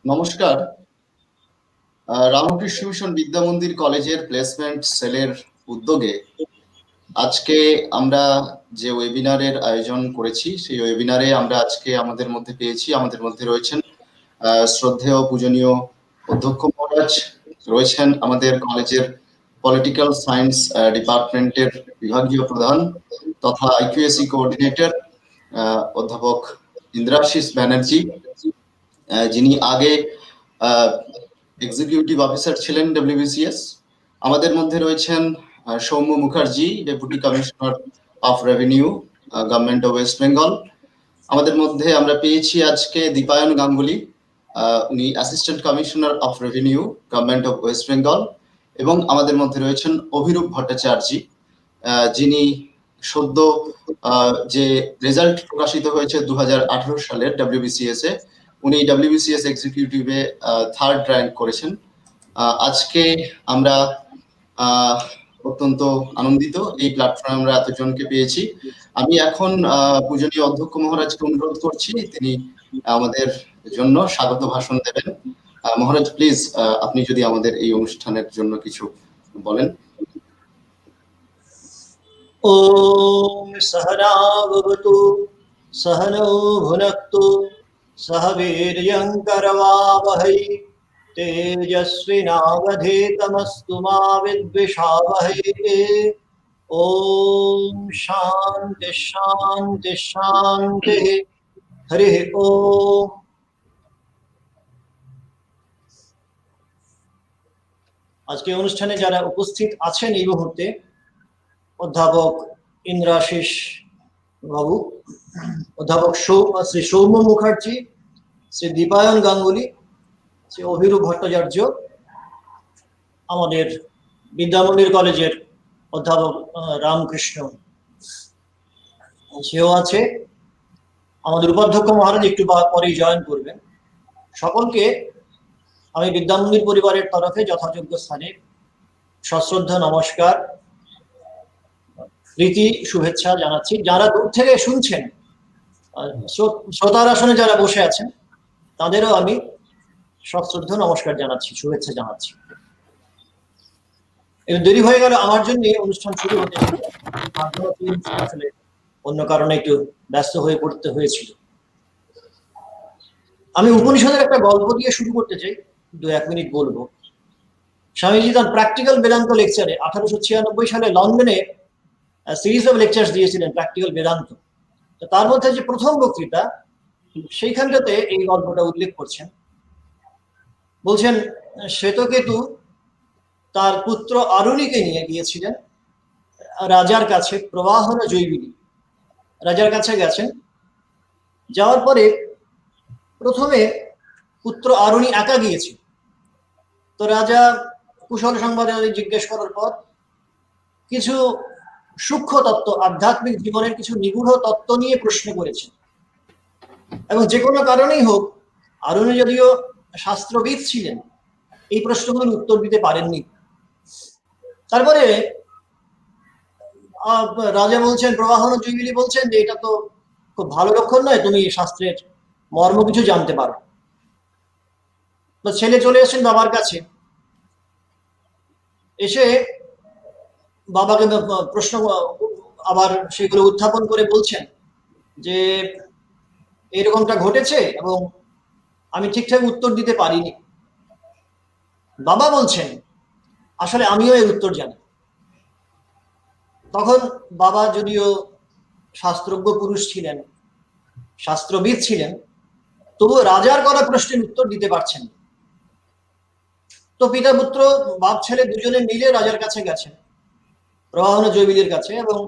নমস্কার। রামকৃষ্ণ মিশন বিদ্যা মন্দির কলেজের প্লেসমেন্ট সেলের উদ্যোগে আজকে আমরা যে ওয়েবিনারের আয়োজন করেছি, সেই ওয়েবিনারে আমরা আজকে আমাদের মধ্যে পেয়েছি, আমাদের মধ্যে রয়েছেন শ্রদ্ধেয় পূজনীয় অধ্যক্ষ মহারাজ, রয়েছেন আমাদের কলেজের পলিটিক্যাল সায়েন্স ডিপার্টমেন্টের বিভাগীয় প্রধান তথা আইকিউএসি কোঅর্ডিনেটর অধ্যাপক ইন্দ্রাশিস ব্যানার্জি, যিনি আগে এক্সিকিউটিভ অফিসার ছিলেন ডব্লিউবিসিএস। আমাদের মধ্যে রয়েছেন Soumya Mukherjee, deputy commissioner of revenue, government of West Bengal. আমাদের মধ্যে আমরা পেয়েছি আজকে দীপায়ন গাঙ্গুলি, উনি assistant commissioner of revenue, government of West Bengal. এবং আমাদের মধ্যে রয়েছেন অভিরূপ ভট্টাচার্য, যিনি সদ্য যে রেজাল্ট প্রকাশিত হয়েছে 2018 সালের ডব্লিউবিসিএস এ, উনি ডব্লিউবিসিএস এক্সিকিউটিভে 3rd র্যাঙ্ক করেছেন। আজকে আমরা অত্যন্ত আনন্দিত এই প্ল্যাটফর্মে আমরা এতজনকে পেয়েছি। আমি এখন পূজনীয় অধ্যক্ষ মহারাজকে অনুরোধ করছি তিনি আমাদের জন্য স্বাগত ভাষণ দেবেন। মহারাজ, প্লিজ আপনি যদি আমাদের এই অনুষ্ঠানের জন্য কিছু বলেন। ওম সহনা ভবতু সহনৌ ভুনক্তু সহ বীর্যং করবাবহৈ তেজস্বিনাবধীতমস্তু মা বিদ্বিষাবহৈ। ওম শান্তি শান্তি শান্তি। হরি ওম। আজকে অনুষ্ঠানে যারা উপস্থিত আছেন এই মুহূর্তে, অধ্যাপক ইন্দ্রাশিস বাবু, অধ্যাপক শ্রী সৌম্য মুখার্জি, শ্রী দীপায়ন গাঙ্গুলি, শ্রী অভিরূপ ভট্টাচার্য, আমাদের বিদ্যামন্দির কলেজের অধ্যাপক রামকৃষ্ণ সেও আছে, আমাদের উপাধ্যক্ষ মহারাজ একটু পরেই জয়েন করবেন। সকলকে আমি বিদ্যামন্দির পরিবারের তরফে যথাযোগ্য স্থানে সশ্রদ্ধা নমস্কার, প্রীতি শুভেচ্ছা জানাচ্ছি। যারা দূর থেকে শুনছেন, শ্রোতার আসনে যারা বসে আছেন, তাদেরও আমি সশ্রদ্ধা নমস্কার জানাচ্ছি, শুভেচ্ছা জানাচ্ছি। দেরি হয়ে গেল আমার জন্য অনুষ্ঠান শুরু হতে, আসলে অন্য কারণে একটু ব্যস্ত হয়ে পড়তে হয়েছিল। আমি উপনিষদের একটা গল্প দিয়ে শুরু করতে চাই, 2-1 মিনিট বলবো। স্বামীজি তার প্র্যাকটিক্যাল বেদান্ত লেকচারে 1896 সালে লন্ডনে সিরিজ অফ লেকচার্স দিয়েছিলেন, প্র্যাকটিক্যাল বেদান্ত। তো তার মধ্যে যে প্রথম বক্তৃতা, সেইখানটাতে এই গল্পটা উল্লেখ করছেন। বলছেন, শ্বেতকেতু তার পুত্র আরুণীকে নিয়ে গিয়েছিলেন রাজার কাছে, প্রবাহন জৈবিনী রাজার কাছে গেছেন। যাওয়ার পরে প্রথমে পুত্র আরুণী একা গিয়েছে। তো রাজা কুশল সংবাদ জিজ্ঞেস করার পর কিছু সূক্ষ্ম তত্ত্ব, আধ্যাত্মিক জীবনের কিছু নিগূঢ় তত্ত্ব নিয়ে প্রশ্ন করেছেন। এবং যে কোনো কারণেই হোক, আরুণী যদিও শাস্ত্রবিদ ছিলেন, এই প্রশ্নগুলোর উত্তর দিতে পারেননি। তারপরে রাজা বলছেন, প্রবাহন জৈবিনী বলছেন যে এটা তো খুব ভালো লক্ষণ নয়, তুমি শাস্ত্রের মর্ম কিছু জানতে পারো। তো ছেলে চলে এসেছেন বাবার কাছে, এসে বাবাকে প্রশ্ন আবার সেগুলো উত্থাপন করে বলছেন যে এরকমটা ঘটেছে এবং আমি ঠিকঠাক উত্তর দিতে পারিনি। বাবা বলছেন, আসলে আমিও এর উত্তর জানি। তখন বাবা যদিও শাস্ত্রজ্ঞ পুরুষ ছিলেন, শাস্ত্রবিদ ছিলেন, তবু রাজার করা প্রশ্নের উত্তর দিতে পারছেন। তো পিতা পুত্র, বাপ ছেলে দুজনে মিলে রাজার কাছে গেছেন, প্রবাহন জৈবিনীর কাছে। এবং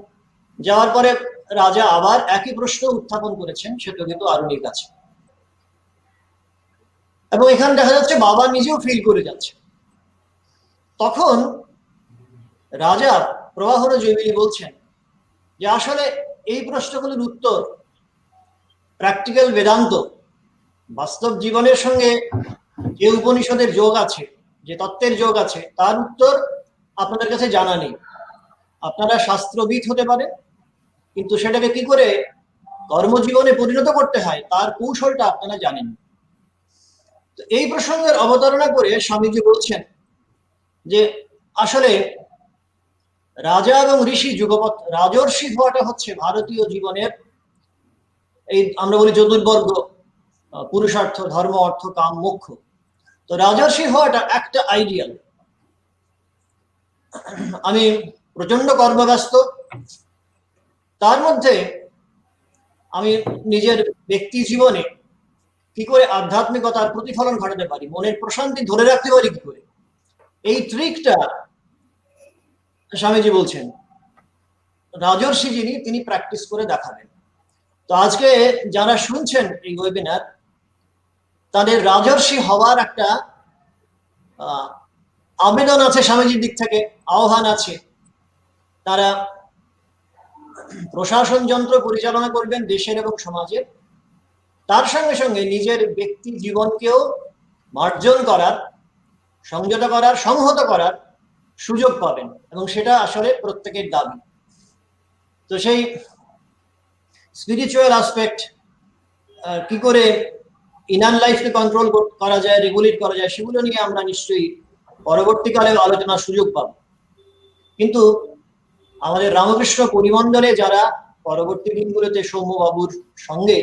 যাওয়ার পরে রাজা আবার একই প্রশ্ন উত্থাপন করেছেন শ্বেতকেতু আরুণীর কাছে। এবং এখানে দেখা যাচ্ছে বাবা নিজেও ফিল করে যাচ্ছে। তখন রাজা প্রবাহন জৈবিনী বলছেন যে আসলে এই প্রশ্নগুলোর উত্তর প্র্যাকটিক্যাল বেদান্ত, বাস্তব জীবনের সঙ্গে যে উপনিষদের যোগ আছে, যে তত্ত্বের যোগ আছে, তার উত্তর আপনাদের কাছে জানা নেই। আপনারা শাস্ত্রবিদ হতে পারে, কিন্তু সেটাকে কি করে কর্মজীবনে পরিণত করতে হয় তার কৌশলটা আপনারা জানেন। তো এই প্রসঙ্গের অবতারণা করে স্বামীজি বলছেন যে আসলে রাজা এবং ঋষি যুগপৎ রাজর্ষি হওয়াটা হচ্ছে ভারতীয় জীবনের এই আমরা বলি চতুর্বর্গ পুরুষার্থ, ধর্ম, অর্থ, কাম, মোক্ষ। তো রাজর্ষি হওয়াটা একটা আইডিয়াল। আমি প্রচন্ড কর্মব্যস্ত, তার মধ্যে আমি নিজের ব্যক্তি জীবনে কি করে আধ্যাত্মিকতার প্রতিফলন ঘটাতে পারি, মনের প্রশান্তি ধরে রাখতে পারি কি করে, এই ট্রিকটা স্বামীজি বলছেন রাজর্ষি যিনি তিনি প্র্যাকটিস করে দেখাবেন। তো আজকে যারা শুনছেন এই ওয়েবিনার, তাদের রাজর্ষি হওয়ার একটা আবেদন আছে স্বামীজির দিক থেকে, আহ্বান আছে। তারা প্রশাসন যন্ত্র পরিচালনা করবেন দেশের এবং সমাজের, তার সঙ্গে সঙ্গে নিজের ব্যক্তি জীবনকেও মার্জন করার, সংযত করার, সংহত করার সুযোগ পাবেন, এবং সেটা আসলে প্রত্যেকের দাবি। তো সেই স্পিরিচুয়াল অ্যাসপেক্ট, কি করে ইনার লাইফকে কন্ট্রোল করা যায়, রেগুলেট করা যায়, সেগুলো নিয়ে আমরা নিশ্চয়ই পরবর্তীকালে আলোচনার সুযোগ পাব। কিন্তু আমাদের রামকৃষ্ণ পরিমণ্ডলে যারা পরবর্তী দিনগুলোতে সৌম্যবাবুর সঙ্গে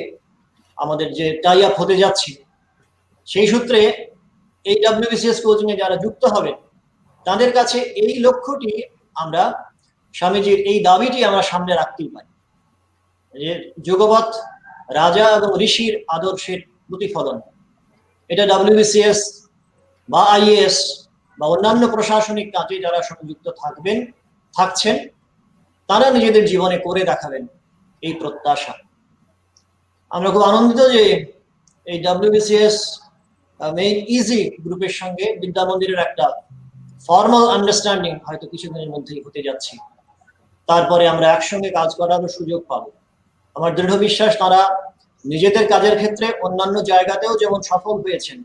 আমাদের যে টাই আপ হতে যাচ্ছে, সেই সূত্রে এই WBCS কোচিং এ যারা যুক্ত হবেন, তাদের কাছে এই লক্ষ্যটি আমরা, স্বামীজির এই দাবিটি আমরা সামনে রাখতেই পারি, যে যুগপৎ রাজা এবং ঋষির আদর্শের প্রতিফলন। এটা WBCS বা IAS বা অন্যান্য প্রশাসনিক কাজে যারা সংযুক্ত থাকছেন, তারা নিজেদের জীবনে করে দেখাবেন, এই প্রত্যাশা। আমরা খুব আনন্দিত যে এই WBCS মেক ইজি গ্রুপের সঙ্গে বিদ্যা মন্দিরের একটা ফর্মাল আন্ডারস্ট্যান্ডিং হয়তো কিছুদিনের মধ্যেই হতে যাচ্ছে। তারপরে আমরা একসঙ্গে কাজ করারও সুযোগ পাবো। আমার দৃঢ় বিশ্বাস তারা নিজেদের কাজের ক্ষেত্রে অন্যান্য জায়গাতেও যেমন সফল হয়েছেন,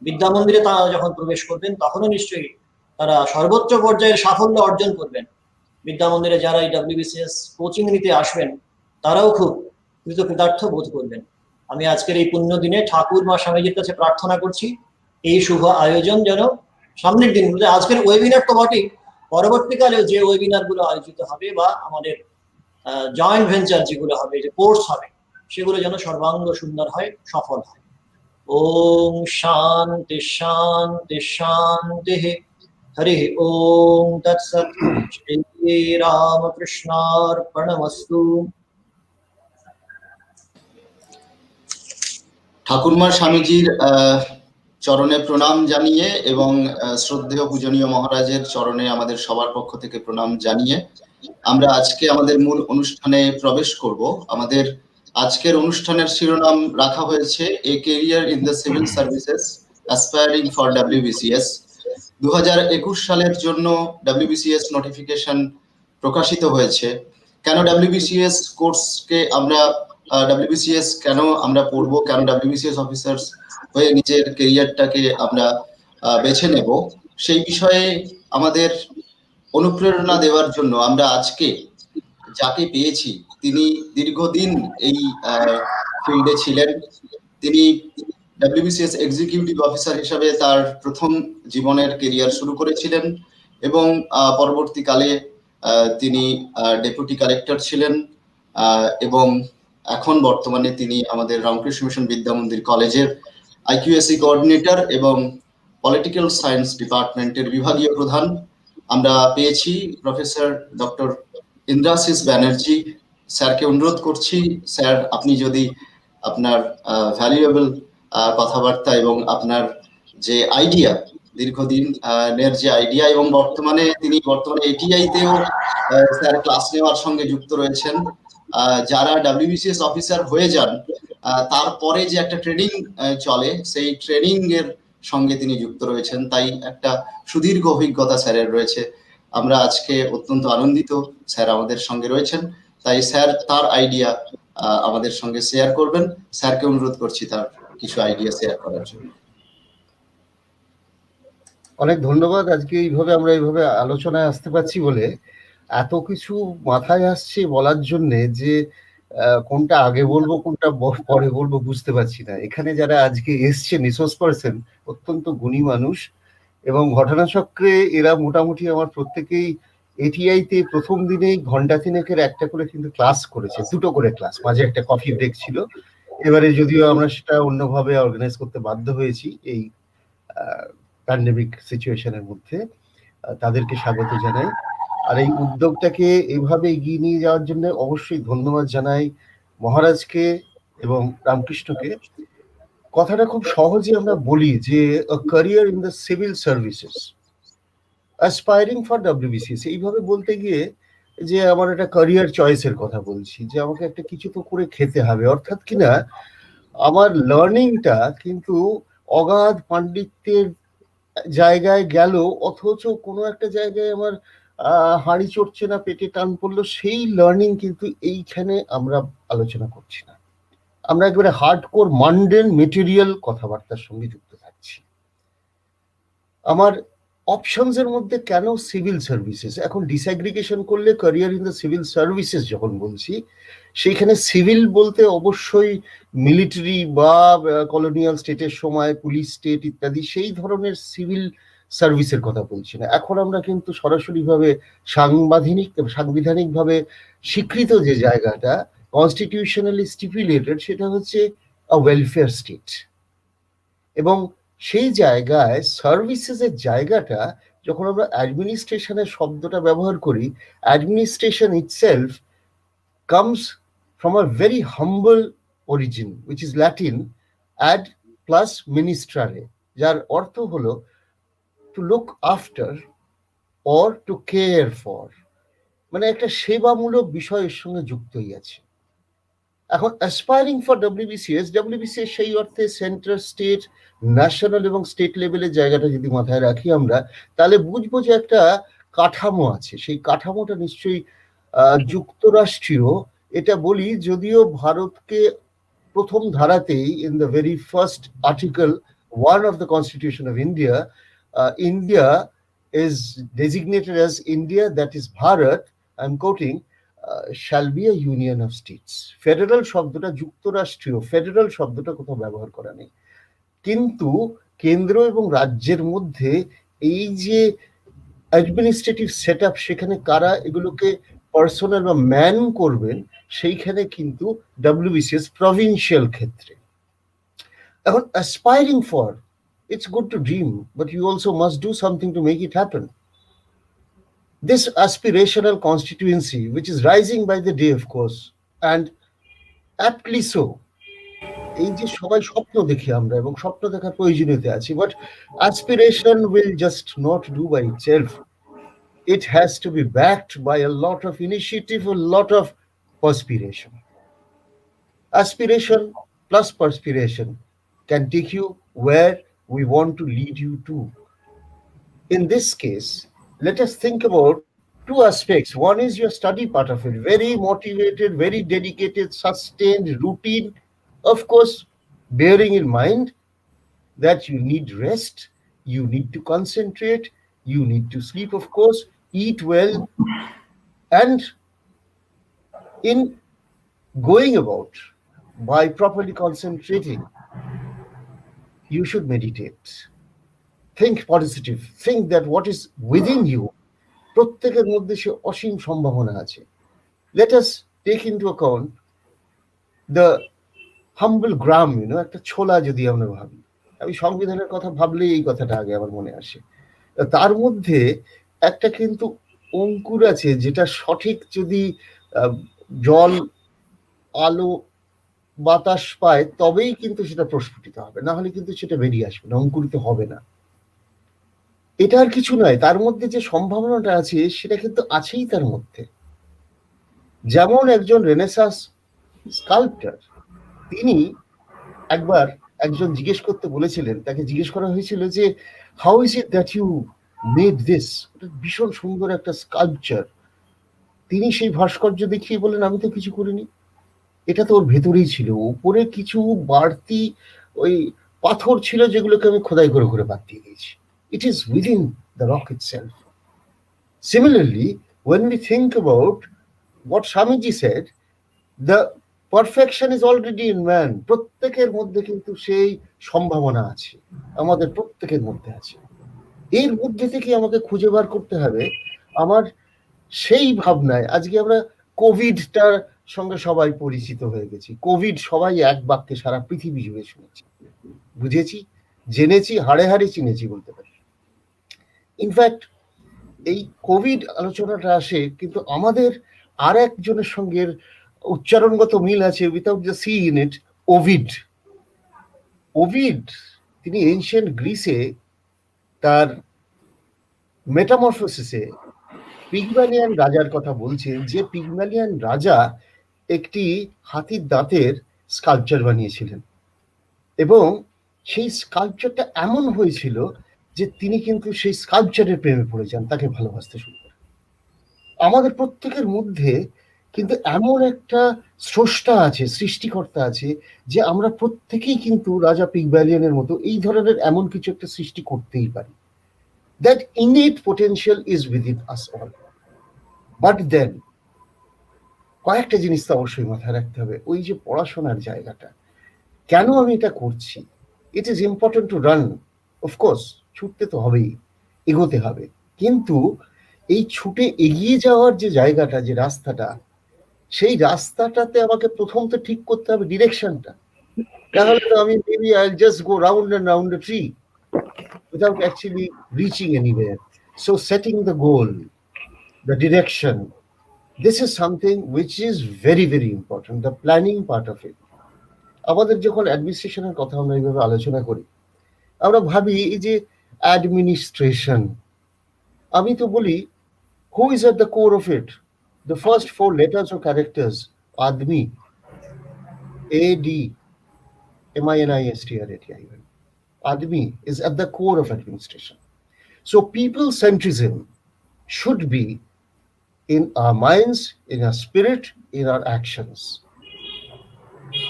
বিদ্যা মন্দিরে তারা যখন প্রবেশ করবেন তখনও নিশ্চয়ই তারা সর্বোচ্চ পর্যায়ের সাফল্য অর্জন করবেন। বিদ্যা মন্দিরে যারা এই WBCS কোচিং নিতে আসবেন, তারাও খুব কৃতকৃতার্থ বোধ করবেন। আমি আজকের এই পুণ্য দিনে ঠাকুর মা স্বামীজির কাছে প্রার্থনা করছি এই শুভ আয়োজন যেন সামনের দিনগুলোতে, আজকের ওয়েবিনার তো বটেই, পরবর্তীকালেও যে ওয়েবিনার গুলো আয়োজিত হবে বা আমাদের জয়েন্ট ভেঞ্চার যেগুলো হবে, যে কোর্স হবে, সেগুলো যেন সর্বাঙ্গ সুন্দর হয়, সফল হয়। ওম শান্তি শান্তি শান্তি। হরি ওম তৎসৎ। শ্রী রামকৃষ্ণার্পণমস্তু। ঠাকুরমা স্বামীজির চরণে প্রণাম জানিয়ে এবং শ্রদ্ধেয় পূজনীয় মহারাজের চরণে আমাদের সবার পক্ষ থেকে প্রণাম জানিয়ে আমরা আজকে আমাদের মূল অনুষ্ঠানে প্রবেশ করব। আমাদের আজকের অনুষ্ঠানের শিরোনাম রাখা হয়েছে a career in the civil services aspiring for WBCS। 2021 সালের জন্য WBCS নোটিফিকেশন প্রকাশিত হয়েছে। কেন WBCS কোর্সকে আমরা WBCS কেন আমরা পড়বো, কেন WBCS অফিসার্স হয়ে নিজের ক্যারিয়ারটাকে আমরা বেছে নেব, সেই বিষয়ে আমাদের অনুপ্রেরণা দেওয়ার জন্য আমরা আজকে যাকে পেয়েছি, তিনি দীর্ঘদিন এই ফিল্ডে ছিলেন। তিনি WBCS এক্সিকিউটিভ অফিসার হিসাবে তার প্রথম জীবনের ক্যারিয়ার শুরু করেছিলেন এবং পরবর্তীকালে তিনি ডেপুটি কালেক্টর ছিলেন এবং এখন বর্তমানে তিনি আমাদের রামকৃষ্ণ মিশন বিদ্যা মন্দির কলেজের IQAC কোঅর্ডিনেটর এবং পলিটিক্যাল সায়েন্স ডিপার্টমেন্টের বিভাগীয় প্রধান। আমরা পেয়েছি প্রফেসর ডক্টর ইন্দ্রাশিস ব্যানার্জি। স্যারকে অনুরোধ করছি, স্যার আপনি যদি আপনার ভ্যালুয়েবল কথাবার্তা এবং আপনার যে আইডিয়া, দীর্ঘদিন যে আইডিয়া, এবং বর্তমানে ATI-তেও স্যার ক্লাস নেওয়ার সঙ্গে যুক্ত রয়েছেন। যারা WBCS অফিসার হয়ে যান তারপরে যে একটা ট্রেনিং চলে, সেই ট্রেনিং এর সঙ্গে তিনি যুক্ত রয়েছেন, তাই একটা সুদীর্ঘ অভিজ্ঞতা স্যারের রয়েছে। আমরা আজকে অত্যন্ত আনন্দিত স্যার আমাদের সঙ্গে রয়েছেন, তাই স্যার তার আইডিয়া আমাদের সঙ্গে শেয়ার করবেন। স্যারকে অনুরোধ করছি তার কিছু আইডিয়া শেয়ার করার জন্য। অনেক ধন্যবাদ। আজকে এইভাবে আলোচনায় আসতে পারছি বলে, এত কিছু মাথায় আসছে বলার জন্য, যে কোনটা আগে বলবো কোনটা পরে বলবো বুঝতে পারছি না। এখানে যারা আজকে এসছেন রিসোর্স পার্সন অত্যন্ত গুণী মানুষ, এবং ঘটনাচক্রে এরা মোটামুটি আমার প্রত্যেকেই এটিআই তে প্রথম দিনেই ঘন্টা তিনেকের একটা করে কিন্তু ক্লাস করেছে, দুটো করে ক্লাস, মাঝে একটা কফি ব্রেক ছিল। এবারে যদিও আমরা সেটা অন্যভাবে অর্গানাইজ করতে বাধ্য হয়েছি এই প্যান্ডেমিক সিচুয়েশনের মধ্যে, তাদেরকে স্বাগত জানাই। আর এই উদ্যোগটাকে এইভাবে এগিয়ে নিয়ে যাওয়ার জন্য অবশ্যই ধন্যবাদ জানাই মহারাজকে এবং রামকৃষ্ণকে। কথাটা খুব সহজে আমরা বলি যে career in the civil services, aspiring for WBCS, এইভাবে বলতে গিয়ে যে আমার একটা ক্যারিয়ার চয়েসের কথা বলছি, যে আমাকে একটা কিছু তো করে খেতে হবে, অর্থাৎ কিনা আমার লার্নিংটা কিন্তু অগাধ পাণ্ডিত্যের জায়গায় গেল, অথচ কোনো একটা জায়গায় আমার হাঁড়ি চড়ছে না, পেটে টান পড়লো, সেই লার্নিং কিন্তু এইখানে আমরা আলোচনা করছি না। আমরা একেবারে হার্ডকোর মান্ডেন মেটেরিয়াল কথাবার্তার সঙ্গে যুক্ত থাকছি। আমার অপশনস এর মধ্যে কেন সিভিল সার্ভিসেস, এখন ডিসঅ্যাগ্রিগেশন করলে career in the civil services যখন বলছি, সেইখানে সিভিল বলতে অবশ্যই মিলিটারি বা কলোনিয়াল স্টেটের সময় পুলিশ স্টেট ইত্যাদি সেই ধরনের সিভিল সার্ভিসের কথা বলছি না। এখন আমরা কিন্তু সরাসরিভাবে সাংবিধানিকভাবে স্বীকৃত যে জায়গাটা কনস্টিটিউশনালি স্টিপুলেটেড, সেটা হচ্ছে ওয়েলফেয়ার স্টেট। এবং সেই জায়গায় সার্ভিসেসের জায়গাটা যখন আমরা অ্যাডমিনিস্ট্রেশনের শব্দটা ব্যবহার করি, administration itself comes from a very humble origin, which is Latin ad plus ministrare, যার অর্থ হলো to look after or to care for, মানে একটা সেবামূলক বিষয়ের সঙ্গে যুক্তই আছে। এখন অ্যাসপায়ারিং ফর ডব্লিউবিসিএস সেই অর্থে সেন্ট্রাল, স্টেট, ন্যাশনাল এবং স্টেট লেভেলের জায়গাটা যদি মাথায় রাখি আমরা, তাহলে বুঝবো যে একটা কাঠামো আছে। সেই কাঠামোটা নিশ্চয়ই যুক্তরাষ্ট্রীয়। এটা বলি যদিও ভারতকে প্রথম ধারাতেই in the very first article 1 of the Constitution of India, India is designated as India, that is Bharat, I'm quoting, shall be a union of states. Federal শব্দটা যুক্তরাষ্ট্রীয়, ফেডারেল শব্দটা কোথাও ব্যবহার করা নেই। কিন্তু কেন্দ্র এবং রাজ্যের মধ্যে এই যে অ্যাডমিনিস্ট্রেটিভ সেট আপ, সেখানে কারা এগুলোকে পার্সোনাল বা ম্যান করবেন, সেইখানে কিন্তু ডব্লিউবিসিএস প্রভিন্সিয়াল ক্ষেত্রে। এখন aspiring for, it's good to dream, but you also must do something to make it happen. This aspirational constituency, which is rising by the day, of course, and aptly so, এই যে সবাই স্বপ্ন দেখি আমরা এবং স্বপ্ন দেখার প্রয়োজনীয়তা আছে, but aspiration will just not do by itself. It has to be backed by a lot of initiative, a lot of perspiration. Aspiration plus perspiration can take you where we want to lead you to. In this case, let us think about two aspects. One is your study part of it, very motivated, very dedicated, sustained, routine. Of course, bearing in mind that you need rest, you need to concentrate, you need to sleep, of course, eat well, and in going about by properly concentrating, you should meditate. Think positive, think that what is within you, প্রত্যেকের মধ্যে সে অসীম সম্ভাবনা আছে। Let us take into account the humble gram, একটা ছোলা যদি আমরা ভাবি, আমি সংবিধানের কথা ভাবলেই এই কথাটা আগে আমার মনে আসে। তার মধ্যে একটা কিন্তু অঙ্কুর আছে, যেটা সঠিক যদি জল, আলো, বাতাস পায় তবেই কিন্তু সেটা প্রস্ফুটিত হবে, না হলে কিন্তু সেটা বেরিয়ে আসবে না, অঙ্কুরিত হবে না। এটা আর কিছু নয়, তার মধ্যে যে সম্ভাবনাটা আছে সেটা কিন্তু আছেই তার মধ্যে। যেমন একজন রেনেসাঁস স্কাল্পচার, তিনি একবার একজন জিজ্ঞেস করতে বলেছিলেন, তাকে জিজ্ঞেস করা হয়েছিল যে how is it that you made this, ভীষণ সুন্দর একটা স্কাল্পচার। তিনি সেই ভাস্কর্য দেখিয়ে বলেন, আমি তো কিছু করিনি, এটা তো ওর ভেতরেই ছিল, উপরে কিছু বাড়তি ওই পাথর ছিল যেগুলোকে আমি খোদাই করে করে বাদ দিয়ে দিয়েছি। It is within the rock itself. Similarly, when we think about what Swamiji said, the perfection is already in man. প্রত্যেকের মধ্যে কিন্তু সেই সম্ভাবনা আছে, আমাদের প্রত্যেকের মধ্যে আছে। এর মধ্যে থেকে আমাকে খুঁজে বার করতে হবে আমার সেই ভাবনায়। আজকে আমরা কোভিডটার সঙ্গে সবাই পরিচিত হয়ে গেছি। কোভিড সবাই এক বাক্যে সারা পৃথিবী জুড়ে শুনেছি, বুঝেছি, জেনেছি, হাড়ে হাড়ে চিনেছি বলতে পারি। ইনফ্যাক্ট এই কোভিড আলোচনাটা আসে কিন্তু আমাদের আর একজনের সঙ্গে উচ্চারণগত মিল আছে, without the sea in it. Ovid. Ovid তিনি এনশিয়েন্ট গ্রিসে তার মেটামরফোসিসে পিগম্যালিয়ান রাজার কথা বলছেন, যে পিগম্যালিয়ান রাজা একটি হাতির দাঁতের স্কাল্পচার বানিয়েছিলেন এবং সেই স্কাল্পচারটা এমন হয়েছিল যে তিনি কিন্তু সেই স্কাল্পচারের প্রেমে পড়ে যান, তাকে ভালোবাসতে শুরু করেন। আমাদের প্রত্যেকের মধ্যে কিন্তু এমন একটা স্রষ্টা আছে, সৃষ্টিকর্তা আছে, যে আমরা প্রত্যেকেই কিন্তু রাজা পিগম্যালিয়ানের মতো এই ধরনের এমন কিছু একটা সৃষ্টি করতেই পারি। That innate potential is within us all. But then কয়েকটা জিনিস তো অবশ্যই মাথায় রাখতে হবে। ওই যে পড়াশোনার জায়গাটা, কেন আমি এটা করছি? It is important to run, of course, ছুটতে তো হবেই, এগোতে হবে, কিন্তু এই ছুটে এগিয়ে যাওয়ার যে জায়গাটা, যে রাস্তাটা, সেই রাস্তাটাতে আমাকে প্রথম তো ঠিক করতে হবে ডিরেকশনটা। তাহলে তো আমি maybe I just go round and round the tree without actually reaching anywhere. So setting the goal, the direction, this is something which is very, very important, the planning part of it. আমাদের যখন অ্যাডমিনিস্ট্রেশনের কথা আমরা এইভাবে আলোচনা করি, আমরা ভাবি এই যে অ্যাডমিনিস্ট্রেশন, আমি তো বলি who is at the core of it? The first 4 letters or characters, ADMI, ADMINISTRATI. ADMI is at the core of administration. So people centrism should be in our minds, in our spirit, in our actions.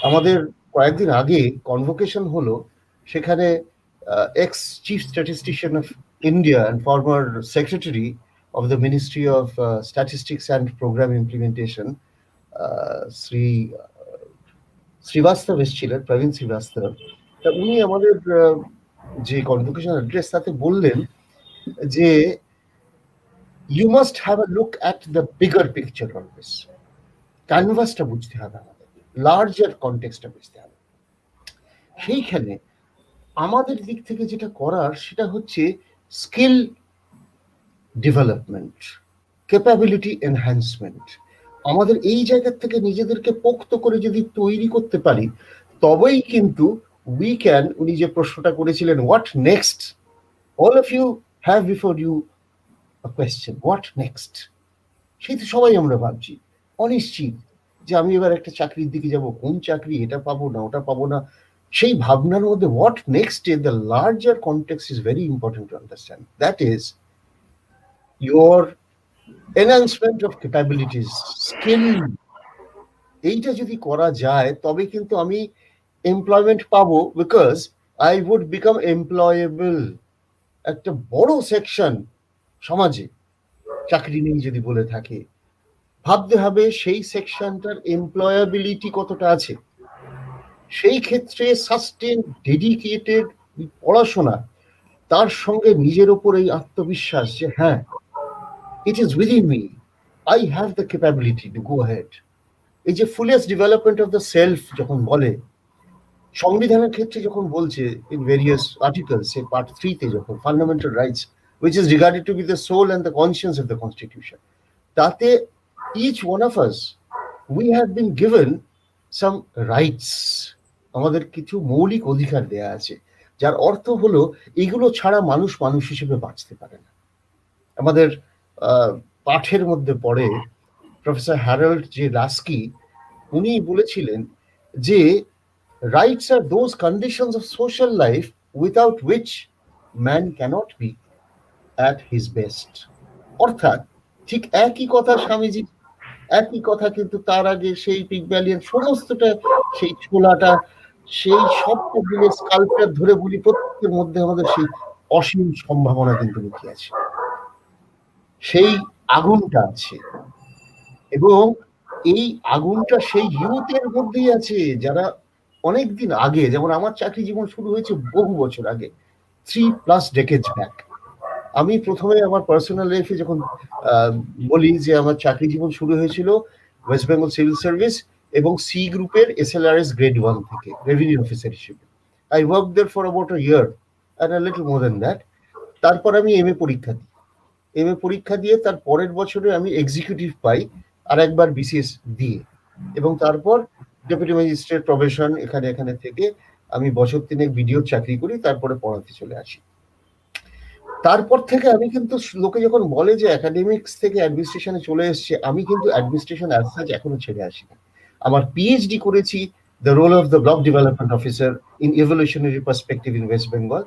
আমাদের কয়েকদিন আগে convocation হলো, সেখানে x chief statistician of India and former secretary of the Ministry of Statistics and Program Implementation, Shri Srivastava এসেছিলেন, প্রবীণ শ্রীবাস্তব। তা উনি আমাদের যে কনভোকেশন অ্যাড্রেস তাতে বললেন যে you must have a look at the bigger picture always. ক্যানভাসটা বুঝতে হবে, আমাদের লার্জার কনটেক্সটটা বুঝতে হবে। সেইখানে আমাদের দিক থেকে যেটা করার সেটা হচ্ছে স্কিল ডেভেলপমেন্ট, ক্যাপাবিলিটি এনহ্যান্সমেন্ট। আমাদের এই জায়গা থেকে নিজেদেরকে পোক্ত করে যদি তৈরি করতে পারি, তবেই কিন্তু উই ক্যান, উনি যে প্রশ্নটা করেছিলেন what next, all of you have before you a question, what next? সেই তো সবাই আমরা ভাবছি, অনিশ্চিত, যে আমি এবার একটা চাকরির দিকে যাব, কোন চাকরি, এটা পাবো না ওটা পাবো না। সেই ভাবনার মধ্যে what next in the larger context is very important to understand. That is your enhancement of capabilities, skill. এইটা যদি করা যায় তবে কিন্তু আমি এমপ্লয়মেন্ট পাবো, because I would become employable. একটা বড় সেকশন সমাজে চাকরি নেই যদি বলে থাকে, ভাবতে হবে সেই সেকশনটার এমপ্লয়াবিলিটি কতটা আছে। সেই ক্ষেত্রে সাস্টেন ডেডিকেটেড পড়াশোনা, তার সঙ্গে নিজের ওপর এই আত্মবিশ্বাস যে হ্যাঁ, it is within me, I have the capability to go head. এই যে fullest development of the self যখন বলে, সংবিধানের ক্ষেত্রে যখন বলছে in various articles, A part 3 তে যখন fundamental rights which is regarded to be the soul and the conscience of the constitution, তাতে each one of us, we have been given some rights, আমাদের কিছু মৌলিক অধিকার দেয়া আছে, যার অর্থ হলো এগুলো ছাড়া মানুষ মানুষ হিসেবে বাঁচতে পারে না। আমাদের পাঠের মধ্যে পড়ে প্রফেসর হ্যারল্ড জে লাস্কি, উনি বলেছিলেন যে rights are those conditions of social life without which man cannot be at his best. অর্থাৎ ঠিক একই কথা স্বামীজি, একই কথা, কিন্তু তার আগে সেই পিগম্যালিয়ান সমস্তটা, সেই ছোলাটা, সেই সবটা দিলে স্কাল্পচার ধরে বলি, প্রত্যেকের মধ্যে আমাদের সেই অসীম সম্ভাবনা কিন্তু লুকিয়ে আছে, সেই আগুনটা আছে। এবং এই আগুনটা সেই ইউথের মধ্যেই আছে যারা অনেকদিন আগে, যেমন আমার চাকরি জীবন শুরু হয়েছে বহু বছর আগে, 3+ decades ব্যাক। আমি প্রথমে আমার পার্সোনাল লাইফে যখন বলি যে আমার চাকরি জীবন শুরু হয়েছিল ওয়েস্ট বেঙ্গল সিভিল সার্ভিস এবং সি গ্রুপের SLRS গ্রেড 1 থেকে রেভিনিউ অফিসার হিসেবে। I work there for about a year and a little more than that. তারপর আমি MA পরীক্ষা দিই। MA পরীক্ষা দিয়ে তার পরের বছরে আমি এক্সিকিউটিভ পাই আর একবার BCS দিয়ে, এবং তারপর ডেপুটি ম্যাজিস্ট্রেট প্রবেশন এখানে থেকে আমি বছর 3 বিডিও চাকরি করি, তারপরে পড়াতে চলে আসি। তারপর থেকে আমি কিন্তু, লোকে যখন বলে যে একাডেমিক্স থেকে অ্যাডমিনিস্ট্রেশনে চলে এসছে, আমি কিন্তু অ্যাডমিনিস্ট্রেশন অ্যাজ সাচ এখনো ছেড়ে আসিনি। আমার পিএইচডি করেছি the role of the block development officer in evolutionary perspective in West Bengal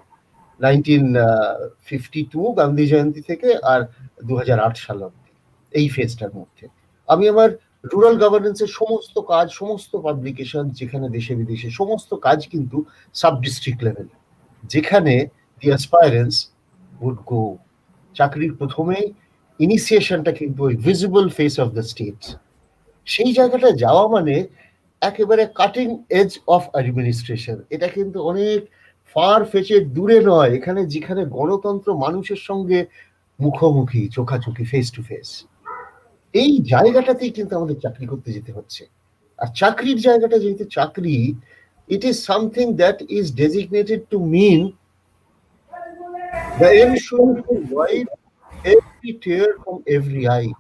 1952 Gandhi Jayanti থেকে আর 2008 সাল অব্দি, এই ফেজটার মধ্যে আমি আমার রুরাল গভর্নেন্সের সমস্ত কাজ, সমস্ত পাবলিকেশন যেখানে দেশে বিদেশে সমস্ত কাজ কিন্তু সাব ডিস্ট্রিক্ট লেভেল, যেখানে দি অ্যাসপায়ারেন্স উড গো। চাকরির প্রথমেই ইনিশিয়েশনটা কিন্তু ওই visible face of the state, সেই জায়গাটা যাওয়া মানে একেবারে কাটিং এজ অফ অ্যাডমিনিস্ট্রেশন। এটা কিন্তু অনেক ফার ফেচের দূরে নয়, এখানে যেখানে গণতন্ত্র মানুষের সঙ্গে মুখোমুখি, চোখাচোখি, ফেস টু ফেস, এই জায়গাটাতেই কিন্তু আমাদের চাকরি করতে যেতে হচ্ছে। আর চাকরির জায়গাটা যেহেতু চাকরি, it is something that is designated to mean the end should wipe every tear from every eye.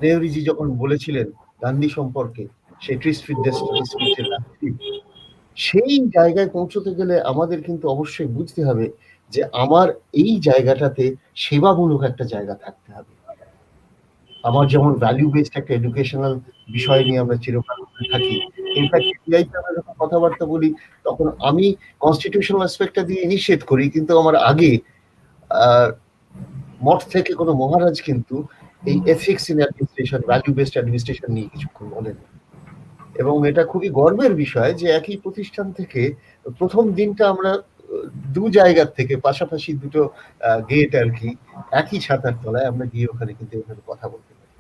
নেহরুজি যখন বলেছিলেন গান্ধী সম্পর্কে সেই সেই জায়গায় পৌঁছতে গেলে আমাদের কিন্তু অবশ্যই বুঝতে হবে যে আমার এই জায়গাটাতে সেবামূলক একটা জায়গা থাকতে হবে। আমার যেমন ভ্যালু বেসড একটা এডুকেশনাল বিষয় নিয়ে আমরা চিরকাল থাকি। ইনফ্যাক্ট টিআইতে আমরা যখন কথাবার্তা বলি তখন আমি কনস্টিটিউশনাল অ্যাসপেক্টটা দিয়ে ইনিশিয়েট করি, কিন্তু আমার আগে মঠ থেকে কোনো মহারাজ কিন্তু এই ethics in administration, value based administration নিয়ে কিছুক্ষণ বলেন। এবং এটা খুবই গর্বের বিষয় যে একই প্রতিষ্ঠান থেকে প্রথম দিনটা আমরা দু জায়গার থেকে পাশাপাশি দুটো গেট আর কি, একই ছাতার তলায় আমরা গিয়ে ওখানে কিন্তু এভাবে কথা বলতে পারি।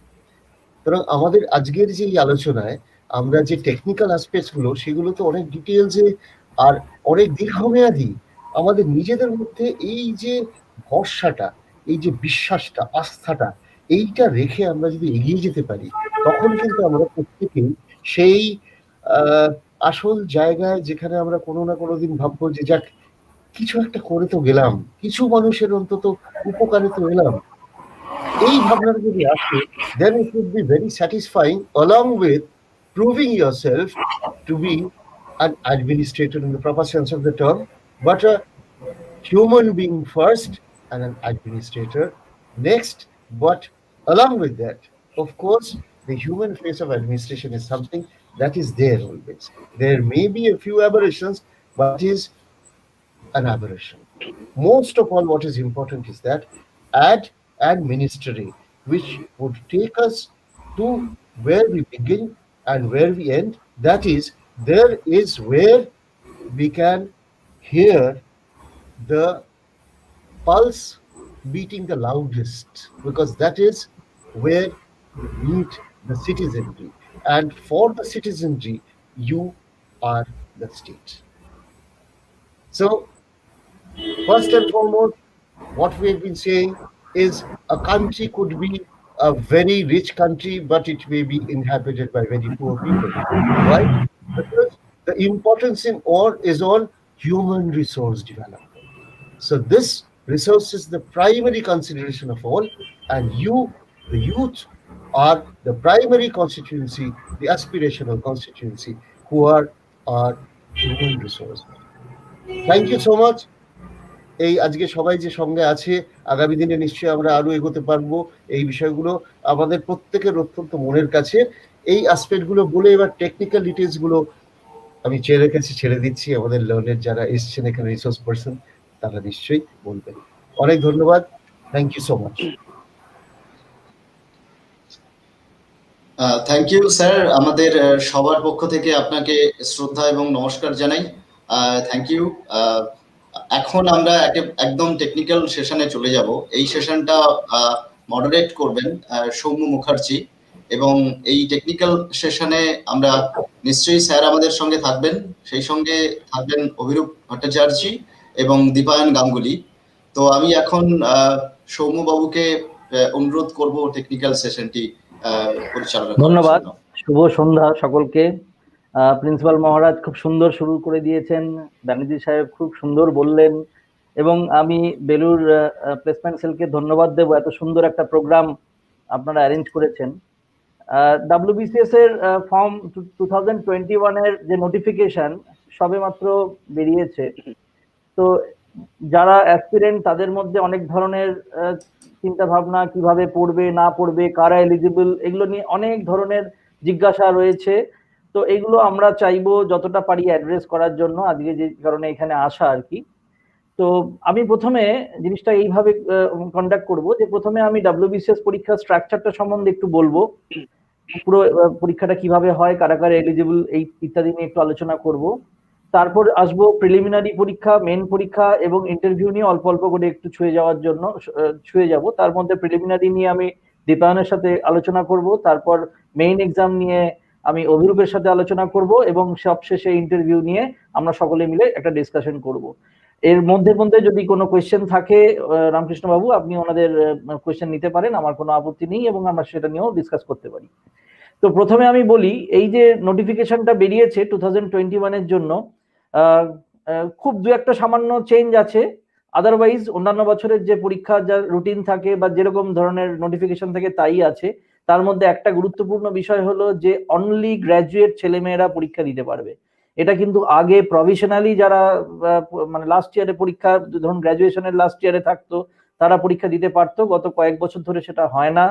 সুতরাং আমাদের আজকের যে আলোচনায় আমরা যে টেকনিক্যাল অ্যাসপেক্টস গুলো, সেগুলো তো অনেক ডিটেলসে আর অনেক দীর্ঘমেয়াদী। আমাদের নিজেদের মধ্যে এই যে ভরসাটা, এই যে বিশ্বাসটা, আস্থাটা, এইটা রেখে আমরা যদি এগিয়ে যেতে পারি, তখন কিন্তু আমরা প্রত্যেকেই সেই আসল জায়গায়, যেখানে আমরা কোনো না কোনো দিন ভাববো যে যাক কিছু একটা করে তো গেলাম, কিছু মানুষের অন্তত উপকারে তো এলাম, এই ভাবনাটা যদি আসে, then it would be very satisfying, along with proving yourself to be an administrator in the proper sense of the term, but a human being first and an administrator next. But along with that, of course, the human face of administration is something that is there always. There may be a few aberrations, but it is an aberration. Most of all, what is important is that administering, which would take us to where we begin and where we end. That is, there is where we can hear the pulse beating the loudest, because that is where you meet the citizenry. And for the citizenry, you are the state. So, first and foremost, what we have been saying is a country could be a very rich country, but it may be inhabited by very poor people. Why? Because the importance in all is on human resource development. So this resource is the primary consideration of all, and you, the youth, are the primary constituency, the aspirational constituency, who are our human resource. Thank you so much. এই আজকে সবাই যে সঙ্গে আছে, আগামী দিনে নিশ্চয়ই আমরা আরো এগোতে পারবো। এই বিষয়গুলো আমাদের প্রত্যেকের অত্যন্ত মনের কাছে। এই অ্যাসপেক্ট গুলো বলে এবার টেকনিক্যাল ডিটেলস গুলো আমি চেয়ারের কাছে ছেড়ে দিচ্ছি। আমাদের লার্নের যারা এসছেন এখানে রিসোর্স পারসন, তারা নিশ্চয়ই বলবেন। অনেক ধন্যবাদ। Thank you so much. Thank you sir, আমাদের সবার পক্ষ থেকে আপনাকে শ্রদ্ধা এবং নমস্কার জানাই। Thank you. এখন আমরা একদম টেকনিক্যাল সেশনে চলে যাব। এই সেশনটা মডারেট করবেন সৌম্য মুখার্জি। এবং এই টেকনিক্যাল সেশনে আমরা নিশ্চয়ই স্যার আমাদের সঙ্গে থাকবেন, সেই সঙ্গে থাকবেন অভিরূপ ভট্টাচার্য এবং দীপায়ন গাঙ্গুলি। তো আমি এখন সৌম্যবাবুকে অনুরোধ করব টেকনিক্যাল সেশনটি পরিচালনা করার ধন্যবাদ। জন্য। শুভ সন্ধ্যা সকলকে। প্রিন্সিপাল মহারাজ খুব সুন্দর শুরু করে দিয়েছেন, ব্যানার্জি সাহেব খুব সুন্দর বললেন, এবং আমি বেলুর প্লেসমেন্ট সেলকে ধন্যবাদ দেব, এত সুন্দর একটা প্রোগ্রাম আপনারা অ্যারেঞ্জ করেছেন। WBCS এর ফর্ম 2021 এর যে নোটিফিকেশন সবে মাত্র বেরিয়েছে, তো যারা অ্যাসপিরেন্ট তাদের মধ্যে অনেক ধরনের চিন্তা ভাবনা, কিভাবে পড়বে না পড়বে, কারা এলিজিবল, এগুলো নিয়ে অনেক ধরনের জিজ্ঞাসা রয়েছে। তো এগুলো আমরা চাইবো যতটা পারি অ্যাড্রেস করার জন্য, আজকে যে কারণে এখানে আসা আর কি। তো আমি প্রথমে জিনিসটা এইভাবে কন্ডাক্ট করব যে প্রথমে আমি WBCS পরীক্ষার স্ট্রাকচারটা সম্বন্ধে একটু বলবো, পুরো পরীক্ষাটা কিভাবে হয়, কারা কারা এলিজিবল, এই ইত্যাদি নিয়ে একটু আলোচনা করব। তারপর আসবো প্রিলিমিনারি পরীক্ষা, মেন পরীক্ষা এবং ইন্টারভিউ নিয়ে অল্প অল্প করে একটু ছুঁয়ে যাব। তার মধ্যে প্রিলিমিনারি নিয়ে আমি দীপায়নের সাথে আলোচনা করব, তারপর মেইন এক্সাম নিয়ে আমি অভিরূপের সাথে আলোচনা করব, এবং সবশেষে ইন্টারভিউ নিয়ে আমরা সকলে মিলে একটা ডিসকাশন করব। এর মধ্যে যদি কোনো কোয়েশ্চেন থাকে, রামকৃষ্ণ বাবু আপনি ওনাদের কোয়েশ্চেন নিতে পারেন, আমার কোনো আপত্তি নেই, এবং আমরা সেটা নিয়েও ডিসকাস করতে পারি। তো প্রথমে আমি বলি, এই যে নোটিফিকেশনটা বেরিয়েছে 2021 এর জন্য, খুব দু একটা সামান্য চেঞ্জ আছে। আদারওয়াইজ অন্যান্য বছরের যে পরীক্ষা যা রুটিন থাকে বা যেরকম ধরনের নোটিফিকেশন থাকে তাই আছে। তার মধ্যে একটা গুরুত্বপূর্ণ বিষয় হলো যে অনলি গ্র্যাজুয়েট ছেলেমেয়েরা পরীক্ষা দিতে পারবে। এটা কিন্তু আগে প্রভিশনালি যারা মানে লাস্ট ইয়ারে পরীক্ষা, ধরুন গ্র্যাজুয়েশনের লাস্ট ইয়ারে থাকতো, তারা পরীক্ষা দিতে পারতো। গত কয়েক বছর ধরে সেটা হয় না।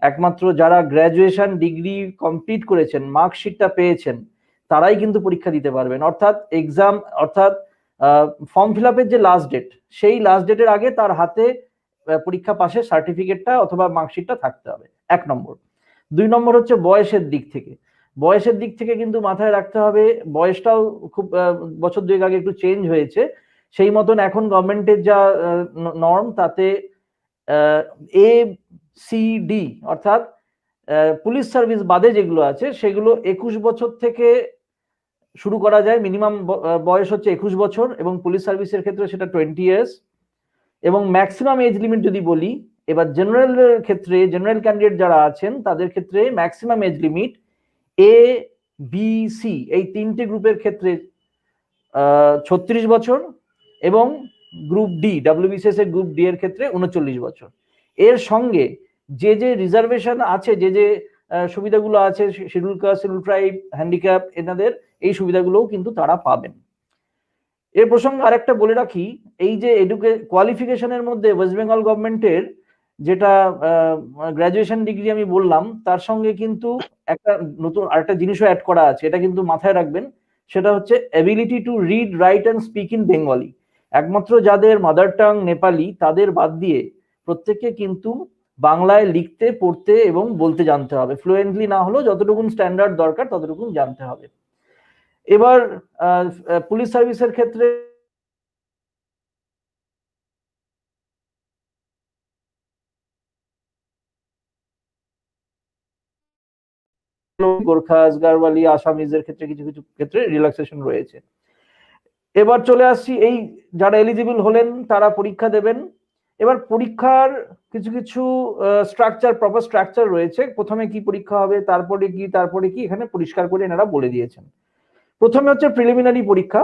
একমাত্র যারা গ্র্যাজুয়েশন ডিগ্রি কমপ্লিট করেছেন, মার্কশিটটা পেয়েছেন, তারাই কিন্তু পরীক্ষা দিতে পারবেন। অর্থাৎ ফর্ম ফিল আপের যে লাস্ট ডেট, সেই লাস্ট ডেটের আগে তার হাতে পরীক্ষা পাশের সার্টিফিকেটটা অথবা মার্কশিটটা থাকতে হবে, 1 নম্বর। 2 নম্বর হচ্ছে বয়সের দিক থেকে কিন্তু মাথায় রাখতে হবে, বয়সটাও খুব বছর 2 আগে একটু চেঞ্জ হয়েছে। সেই মতন এখন গভর্নমেন্টের যা নর্ম, তাতে ACD অর্থাৎ পুলিশ সার্ভিস বাদে যেগুলো আছে সেগুলো 21 বছর থেকে শুরু করা যায়। মিনিমাম বয়স হচ্ছে 21 বছর, এবং পুলিশ সার্ভিসের ক্ষেত্রে সেটা 20 ইয়ার্স। এবং ম্যাক্সিমাম এজ লিমিট যদি বলি, এবার জেনারেলের ক্ষেত্রে, জেনারেল ক্যান্ডিডেট যারা আছেন তাদের ক্ষেত্রে ম্যাক্সিমাম এজ লিমিট ABC এই 3টে গ্রুপের ক্ষেত্রে 36 বছর, এবং গ্রুপ ডি, WBCS এর গ্রুপ ডি এর ক্ষেত্রে 39 বছর। এর সঙ্গে যে রিজার্ভেশন আছে, যে সুবিধাগুলো আছে, schedule caste, schedule tribe, handicap, এনাদের এই সুবিধাগুলোও কিন্তু তারা পাবেন। এর প্রসঙ্গে আরেকটা বলে রাখি, এই যে কোয়ালিফিকেশনের মধ্যে ওয়েস্ট বেঙ্গল গভর্নমেন্টের যেটা গ্র্যাজুয়েশন ডিগ্রি আমি বললাম, তার সঙ্গে কিন্তু একটা নতুন আরেকটা জিনিসও অ্যাড করা আছে, এটা কিন্তু মাথায় রাখবেন। সেটা হচ্ছে ability to read, right and speak in Bengali. একমাত্র যাদের মাদার টাং নেপালি, তাদের বাদ দিয়ে প্রত্যেককে কিন্তু বাংলায় লিখতে, পড়তে এবং বলতে জানতে হবে। ফ্লুয়েন্টলি না হলেও যতটুকু স্ট্যান্ডার্ড দরকার ততটুকু জানতে হবে। এবার পুলিশ সার্ভিসের ক্ষেত্রে গোর্খা, আসগারওয়ালি, আসামিজের ক্ষেত্রে কিছু ক্ষেত্রে রিল্যাক্সেশন রয়েছে। এবার চলে আসছি, এই যারা এলিজিবল হলেন তারা পরীক্ষা দেবেন। এবার পরীক্ষার কিছু স্ট্রাকচার, প্রপার স্ট্রাকচার রয়েছে। প্রথমে কি পরীক্ষা হবে, তারপরে কি এখানে পরিষ্কার করে এনারা বলে দিয়েছেন। প্রথমে হচ্ছে প্রিলিমিনারি পরীক্ষা।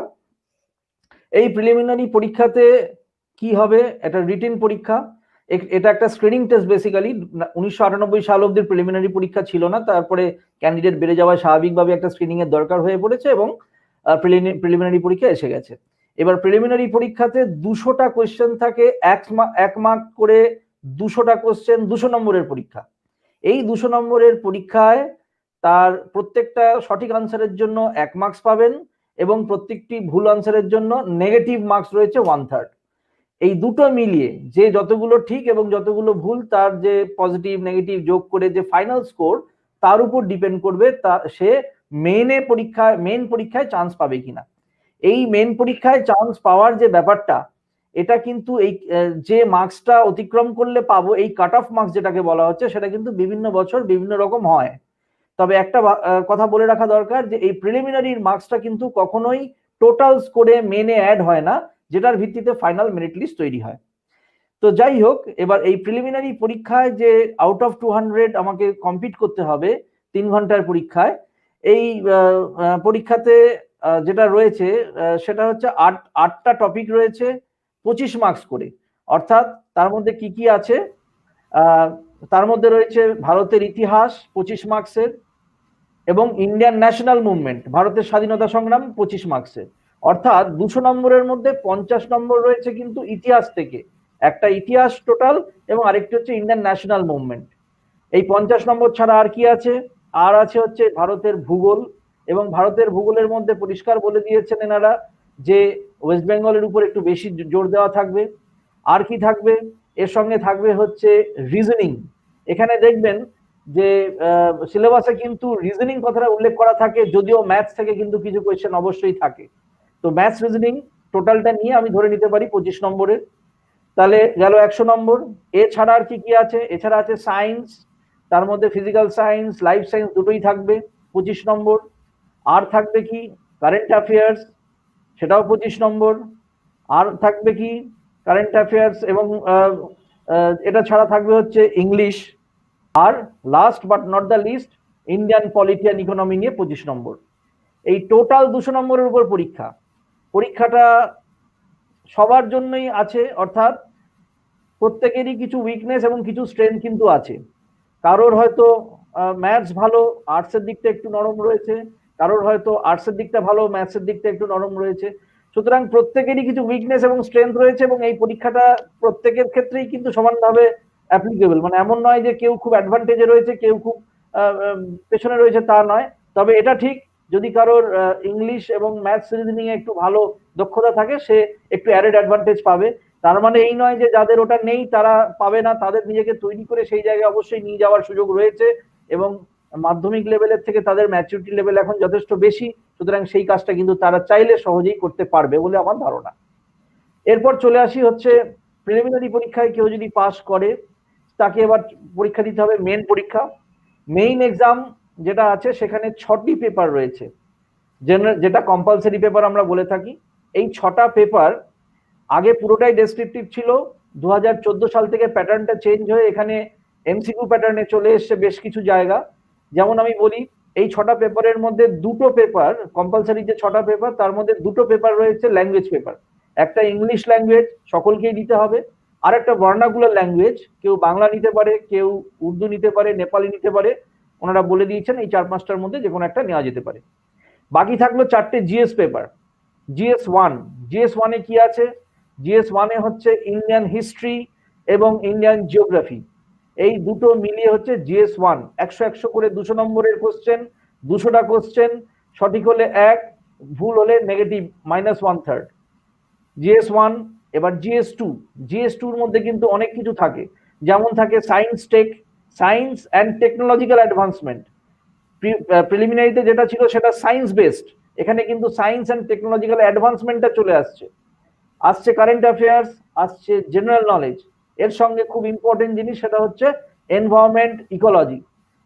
এই প্রিলিমিনারি পরীক্ষাতে কি হবে, এটা রিটেন পরীক্ষা। এটা একটা স্ক্রিনিং টেস্ট বেসিক্যালি। 1998 সাল অব্দি প্রিলিমিনারি পরীক্ষা ছিল না, তারপরে ক্যান্ডিডেট বেড়ে যাওয়ায় স্বাভাবিকভাবে একটা স্ক্রিনিং এর দরকার হয়ে পড়েছে, এবং প্রিলিমিনারি পরীক্ষা এসে গেছে। এবার প্রিলিমিনারি পরীক্ষাতে 200টা কোয়েশ্চেন থাকে, 1 মার্ক করে 200টা কোয়েশ্চেন, 200 নম্বরের পরীক্ষা। এই 200 নম্বরের পরীক্ষায় তার প্রত্যেকটা সঠিক আনসারের জন্য 1 মার্কস পাবেন, এবং প্রত্যেকটি ভুল আনসারের জন্য নেগেটিভ মার্কস রয়েছে 1/3। এই দুটো মিলিয়ে যে যতগুলো ঠিক এবং যতগুলো ভুল, তার যে পজিটিভ নেগেটিভ যোগ করে যে ফাইনাল স্কোর, তার উপর ডিপেন্ড করবে সে মেন পরীক্ষায় চান্স পাবে কিনা। এই মেন পরীক্ষায় চান্স পাওয়ার যে ব্যাপারটা, এটা কিন্তু এই যে মার্কসটা অতিক্রম করলে পাবো, এই কাট অফ মার্কস যেটাকে বলা হচ্ছে, সেটা কিন্তু বিভিন্ন বছর বিভিন্ন রকম হয়। তবে একটা কথা বলে রাখা দরকার যে এই প্রিলিমিনারির মার্কসটা কিন্তু কখনোই টোটাল স্কোরে মেনে অ্যাড হয় না, যেটার ভিত্তিতে ফাইনাল মেরিট লিস্ট তৈরি হয়। তো যাই হোক, এবার এই প্রিলিমিনারি পরীক্ষায় যে আউট অফ 200 আমাকে কমপ্লিট করতে হবে 3 ঘন্টার পরীক্ষায়, এই পরীক্ষাতে যেটা রয়েছে সেটা হচ্ছে আটটা টপিক রয়েছে, 25 মার্কস করে। অর্থাৎ তার মধ্যে কি কি আছে, তার মধ্যে রয়েছে ভারতের ইতিহাস 25 মার্কসের, এবং ইন্ডিয়ান ন্যাশনাল মুভমেন্ট, ভারতের স্বাধীনতা সংগ্রাম 25 মার্কসের। অর্থাৎ 200 নম্বরের মধ্যে 50 নম্বর রয়েছে কিন্তু ইতিহাস থেকে, একটা ইতিহাস টোটাল এবং আরেকটি হচ্ছে ইন্ডিয়ান ন্যাশনাল মুভমেন্ট। এই 50 নম্বর ছাড়া আর কি আছে, আর আছে হচ্ছে ভারতের ভূগোল, এবং ভারতের ভূগোলের মধ্যে পরিষ্কার বলে দিয়েছেন এনারা যে ওয়েস্ট বেঙ্গলের উপর একটু বেশি জোর দেওয়া থাকবে। আর কি থাকবে, এর সঙ্গে থাকবে হচ্ছে রিজনিং। এখানে দেখবেন যে সিলেবাসে কিন্তু রিজনিং কথাটা উল্লেখ করা থাকে, যদিও ম্যাথস থেকে কিন্তু কিছু কোয়েশ্চেন অবশ্যই থাকে। তো ম্যাথস রিজনিং টোটালটা নিয়ে আমি ধরে নিতে পারি 25 নম্বরের, তাহলে গেল 100 নম্বর। এছাড়া আর কি কি আছে, এছাড়া আছে সায়েন্স, তার মধ্যে ফিজিক্যাল সায়েন্স, লাইফ সায়েন্স দুটোই থাকবে 25 নম্বর। আর থাকবে কি কারেন্ট অ্যাফেয়ার্স, সেটাও 25 নম্বর। আর থাকবে কি কারেন্ট অ্যাফেয়ার্স, এবং এটা ছাড়া থাকবে হচ্ছে ইংলিশ। আর last but not the least Indian polity and economy নিয়ে 25 নম্বর। এই টোটাল 200 নম্বরের উপর পরীক্ষাটা সবার জন্যই আছে, অর্থাৎ প্রত্যেকেরই কিছু উইকনেস এবং কিছু স্ট্রেংথ কিন্তু আছে। কারোর হয়তো ম্যাথস ভালো, আর্টসের দিকটা একটু নরম রয়েছে, কারোর হয়তো আর্টসের দিকটা ভালো, ম্যাথসের দিকটা একটু নরম রয়েছে। সুতরাং প্রত্যেকেরই কিছু উইকনেস এবং স্ট্রেংথ রয়েছে, এবং এই পরীক্ষাটা প্রত্যেকের ক্ষেত্রেই কিন্তু সমানভাবে অ্যাপ্লিকেবল। মানে এমন নয় যে কেউ খুব অ্যাডভান্টেজে রয়েছে, কেউ খুব পেছনে রয়েছে, তা নয়। তবে এটা ঠিক, যদি কারোর ইংলিশ এবং ম্যাথস রিজনিং এ একটু ভালো দক্ষতা থাকে, সে একটু অ্যাডেড অ্যাডভান্টেজ পাবে। তার মানে এই নয় যে যাদের ওটা নেই তারা পাবে না, তাদের নিজেকে তৈরি করে সেই জায়গায় অবশ্যই নিয়ে যাওয়ার সুযোগ রয়েছে, এবং মাধ্যমিক লেভেলের থেকে তাদের ম্যাচুরিটি লেভেল এখন যথেষ্ট বেশি, সুতরাং সেই কাজটা কিন্তু তারা চাইলে সহজেই করতে পারবে বলে আমার ধারণা। এরপর চলে আসি হচ্ছে প্রিলিমিনারি পরীক্ষায় কেউ যদি পাস করে তাকে এবার পরীক্ষা দিতে হবে মেইন পরীক্ষা। মেইন এক্সাম যেটা আছে সেখানে 6টি পেপার রয়েছে, যেটা কম্পালসারি পেপার আমরা বলে থাকি। এই 6টা পেপার আগে পুরোটাই ডেসক্রিপটিভ ছিল, 2014 সাল থেকে প্যাটার্নটা চেঞ্জ হয়ে এখানে এমসিকিউ প্যাটার্নে চলে এসছে বেশ কিছু জায়গা। যেমন আমি বলি, এই 6টা পেপারের মধ্যে 2টো পেপার কম্পালসারি, যে 6টা পেপার তার মধ্যে 2টো পেপার রয়েছে ল্যাঙ্গুয়েজ পেপার। একটা ইংলিশ ল্যাঙ্গুয়েজ, সকলকেই দিতে হবে, আর একটা ভার্নাকুলার ল্যাঙ্গুয়েজ, কেউ বাংলা নিতে পারে, কেউ উর্দু নিতে পারে, নেপালি নিতে পারে, ওনারা বলে দিয়েছেন এই 4-5টার মধ্যে যে কোনো একটা নেওয়া যেতে পারে। বাকি থাকলো 4টে জিএস পেপার। জিএস 1 এ কি আছে, জিএস 1 হচ্ছে ইন্ডিয়ান হিস্ট্রি এবং ইন্ডিয়ান জিওগ্রাফি, এই দুটো মিলিয়ে হচ্ছে জিএস 1। 100 করে 200 নম্বরের কোশ্চেন, 200টা কোশ্চেন সঠিক হলে 1, ভুল হলে নেগেটিভ -1/3। জিএস 1। এবার জিএস 2 এর মধ্যে কিন্তু অনেক কিছু থাকে, যেমন থাকে সায়েন্স অ্যান্ড টেকনোলজিক্যাল অ্যাডভান্সমেন্ট। প্রিলিমিনারিতে যেটা ছিল সেটা সায়েন্স বেসড, এখানে কিন্তু সায়েন্স অ্যান্ড টেকনোলজিক্যাল অ্যাডভান্সমেন্টটা চলে আসছে কারেন্ট অ্যাফেয়ার্স, আসছে জেনারেল নলেজ, এর সঙ্গে খুব ইম্পর্টেন্ট জিনিস সেটা হচ্ছে এনভায়রনমেন্ট, ইকোলজি,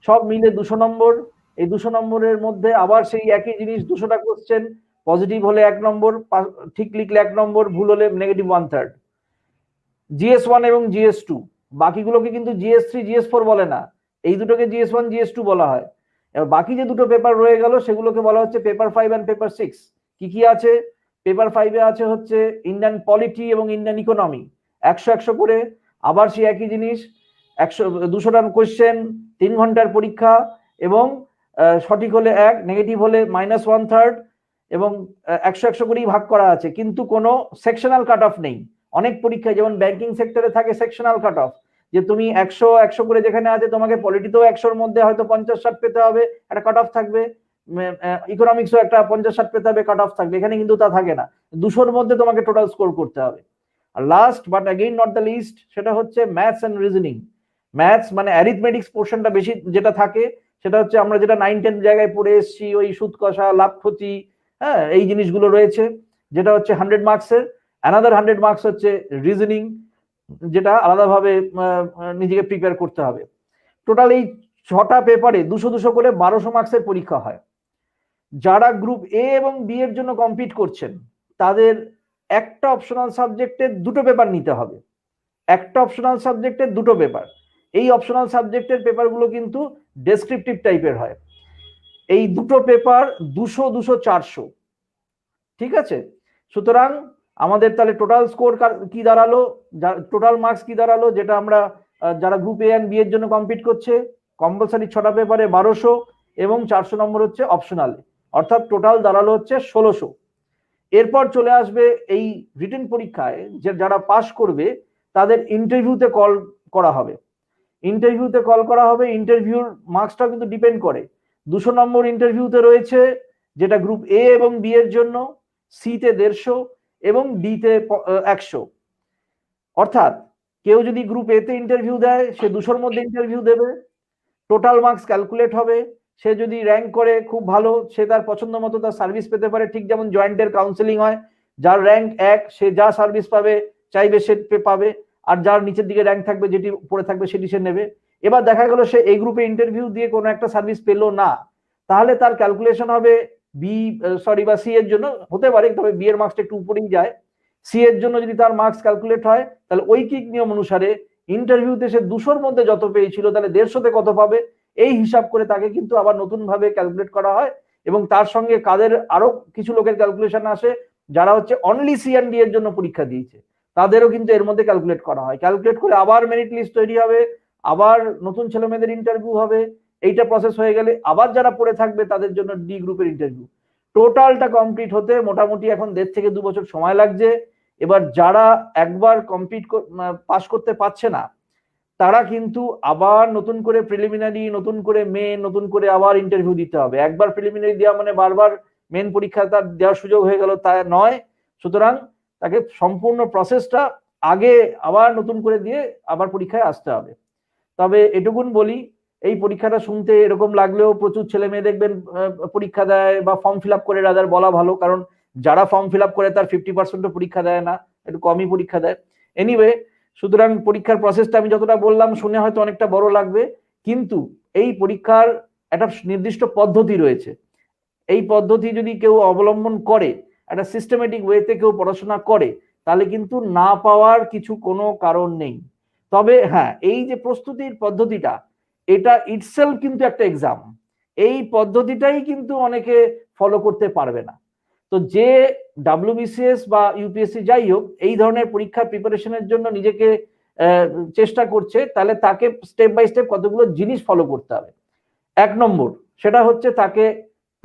সব মিলে 200 নম্বর। এই 200 নম্বরের মধ্যে আবার সেই একই জিনিস, 200টা কোশ্চেন, পজিটিভ হলে 1 নম্বর, ঠিক লিখলে 1 নম্বর, ভুল হলে -1/3। জিএস 1 এবং জিএস 2, বাকিগুলোকে কিন্তু জিএস 3 জিএস 4 বলে না, এই দুটোকে জিএস 1 জিএস 2 বলা হয়। এবার বাকি যে দুটো পেপার রয়ে গেল সেগুলোকে বলা হচ্ছে পেপার 5 এন্ড পেপার 6। কি আছে, পেপার 5 এ আছে হচ্ছে ইন্ডিয়ান পলিটি এবং ইন্ডিয়ান ইকোনমি, 100 করে, আবার সেই একই জিনিস, 200টা কোশ্চেন, 3 ঘন্টার পরীক্ষা, এবং সঠিক হলে 1, নেগেটিভ হলে -1/3, এবং 100 করেই ভাগ করা আছে, কিন্তু কোনো সেকশনাল কাট অফ নেই। অনেক পরীক্ষায় যেমন ব্যাংকিং সেক্টরে থাকে সেকশনাল কাট অফ, যে তুমি 100 করে যেখানে আছে তোমাকে পলিটিতেও 100-র মধ্যে হয়তো 50-60 পেতে হবে, একটা কাট অফ থাকবে, ইকোনমিক্সও একটা 50-60 পেতে হবে, কাট অফ থাকবে। এখানে কিন্তু তা থাকে না, 200-র মধ্যে তোমাকে টোটাল স্কোর করতে হবে। আর last but again not the least সেটা হচ্ছে ম্যাথস এন্ড রিজনিং। ম্যাথস মানে অ্যারিথমেটিক্স পোর্শনটা বেশি যেটা থাকে, সেটা হচ্ছে আমরা যেটা 9-10 জায়গায় পড়ে এসেছি, ওই সুদ কষা, লাভ ক্ষতি, হ্যাঁ, এই জিনিসগুলো রয়েছে, যেটা হচ্ছে 100 মার্কসের। অ্যানাদার 100 মার্কস হচ্ছে রিজনিং, যেটা আলাদাভাবে নিজেকে প্রিপেয়ার করতে হবে। টোটাল এই 6টা পেপারে 200 করে 1200 মার্কসের পরীক্ষা হয়। যারা গ্রুপ এ এবং বি এর জন্য কম্পিট করছেন তাদের একটা অপশনাল সাবজেক্টের 2টো পেপার নিতে হবে, একটা অপশনাল সাবজেক্টের 2টো পেপার। এই অপশনাল সাবজেক্টের পেপারগুলো কিন্তু ডেসক্রিপটিভ টাইপের হয়। এই 2টো পেপার 200, 200, 400, ঠিক আছে। সুতরাং আমাদের তাহলে টোটাল স্কোর কি দাঁড়ালো, টোটাল মার্কস কি দাঁড়ালো, যেটা আমরা যারা গ্রুপ এ এন্ড বি এর জন্য কম্পিট করছে কম্পালসারি 6টা পেপারে 1200 এবং 400 নম্বর হচ্ছে অপশনালে, অর্থাৎ টোটাল দাঁড়ালো হচ্ছে 1600। এরপর চলে আসবে এই রিটেন পরীক্ষায় যারা পাস করবে তাদের ইন্টারভিউতে কল করা হবে। ইন্টারভিউর মার্কসটা কিন্তু ডিপেন্ড করে। 200 নম্বর ইন্টারভিউতে রয়েছে, যেটা গ্রুপ এ এবং বি এর জন্য, সি তে 150 এবং ডি তে 100। অর্থাৎ কেউ যদি গ্রুপ এ তে ইন্টারভিউ দেয় সে 200-র মধ্যে ইন্টারভিউ দেবে, টোটাল মার্কস ক্যালকুলেট হবে। সে যদি র্যাঙ্ক করে খুব ভালো, সে তার পছন্দ মতো তার সার্ভিস পেতে পারে, ঠিক যেমন জয়েন্টের কাউন্সেলিং হয়, যার র্যাঙ্ক 1 সে যা সার্ভিস পাবে চাইবে সে পাবে, আর যার নিচের দিকে র্যাঙ্ক থাকবে যেটি উপরে থাকবে সেটি সে নেবে। এবার দেখা গেল সে এই গ্রুপে ইন্টারভিউ দিয়ে কোনো একটা সার্ভিস পেলো না, তাহলে তার ক্যালকুলেশন হবে বা সি এর জন্য হতে পারে, তবে বি এর মার্কসটা একটু উপরেই যায়। সি এর জন্য যদি তার মার্কস ক্যালকুলেট হয় তাহলে ঐকিক নিয়ম অনুসারে ইন্টারভিউতে সে 200-র মধ্যে যত পেয়েছিল তাহলে 150-তে কত পাবে, এই হিসাব করে তাকে কিন্তু আবার নতুন ভাবে ক্যালকুলেট করা হয়। এবং তার সঙ্গে কাদের আরো কিছু লোকের ক্যালকুলেশন আসে যারা হচ্ছে অনলি সি এন্ড ডি এর জন্য পরীক্ষা দিয়েছে, তাদেরও কিন্তু এর মধ্যে ক্যালকুলেট করা হয়। ক্যালকুলেট করে আবার মেরিট লিস্ট তৈরি হবে, আবার নতুন ছেলেমেয়েদের ইন্টারভিউ হবে। এইটা প্রসেস হয়ে গেলে আবার যারা পড়ে থাকবে তাদের জন্য ডি গ্রুপের ইন্টারভিউ। টোটালটা কমপ্লিট হতে মোটামুটি এখন 1.5 থেকে 2 বছর সময় লাগছে। এবার যারা একবার পাস করতে পারছে না তারা কিন্তু আবার নতুন করে প্রিলিমিনারি, নতুন করে মেন, নতুন করে আবার ইন্টারভিউ দিতে হবে। একবার প্রিলিমিনারি দেওয়া মানে বারবার মেন পরীক্ষা তার দেওয়ার সুযোগ হয়ে গেল তা নয়। সুতরাং তাকে সম্পূর্ণ প্রসেসটা আগে আবার নতুন করে দিয়ে আবার পরীক্ষায় আসতে হবে। তবে এটুকুন বলি, এই পরীক্ষাটা শুনতে এরকম লাগলেও প্রচুর ছেলে মেয়ে দেখবেন পরীক্ষা দেয় বা ফর্ম ফিল আপ করে, রাদার বলা ভালো, কারণ যারা ফর্ম ফিল আপ করে তার 50% পরীক্ষা দেয় না, একটু কমই পরীক্ষা দেয়। এনিওয়ে, সুতরাং পরীক্ষার প্রসেসটা আমি যতটা বললাম শুনে হয়তো অনেকটা বড় লাগবে, কিন্তু এই পরীক্ষার একটা নির্দিষ্ট পদ্ধতি রয়েছে। এই পদ্ধতি যদি কেউ অবলম্বন করে, একটা সিস্টেমেটিক ওয়েতে কেউ পড়াশোনা করে, তাহলে কিন্তু না পাওয়ার কিছু কোনো কারণ নেই। তবে হ্যাঁ, এই যে প্রস্তুতির পদ্ধতিটা, এটা ইটসেলফ কিন্তু একটা এক্সাম। এই পদ্ধতিটাই কিন্তু অনেকে ফলো করতে পারবে না। তো যে WBCS বা ইউপিএসসি যাই হোক এই ধরনের পরীক্ষার প্রিপারেশনের জন্য নিজেকে চেষ্টা করছে, তাহলে তাকে স্টেপ বাই স্টেপ কতগুলো জিনিস ফলো করতে হবে। 1 নম্বর, সেটা হচ্ছে তাকে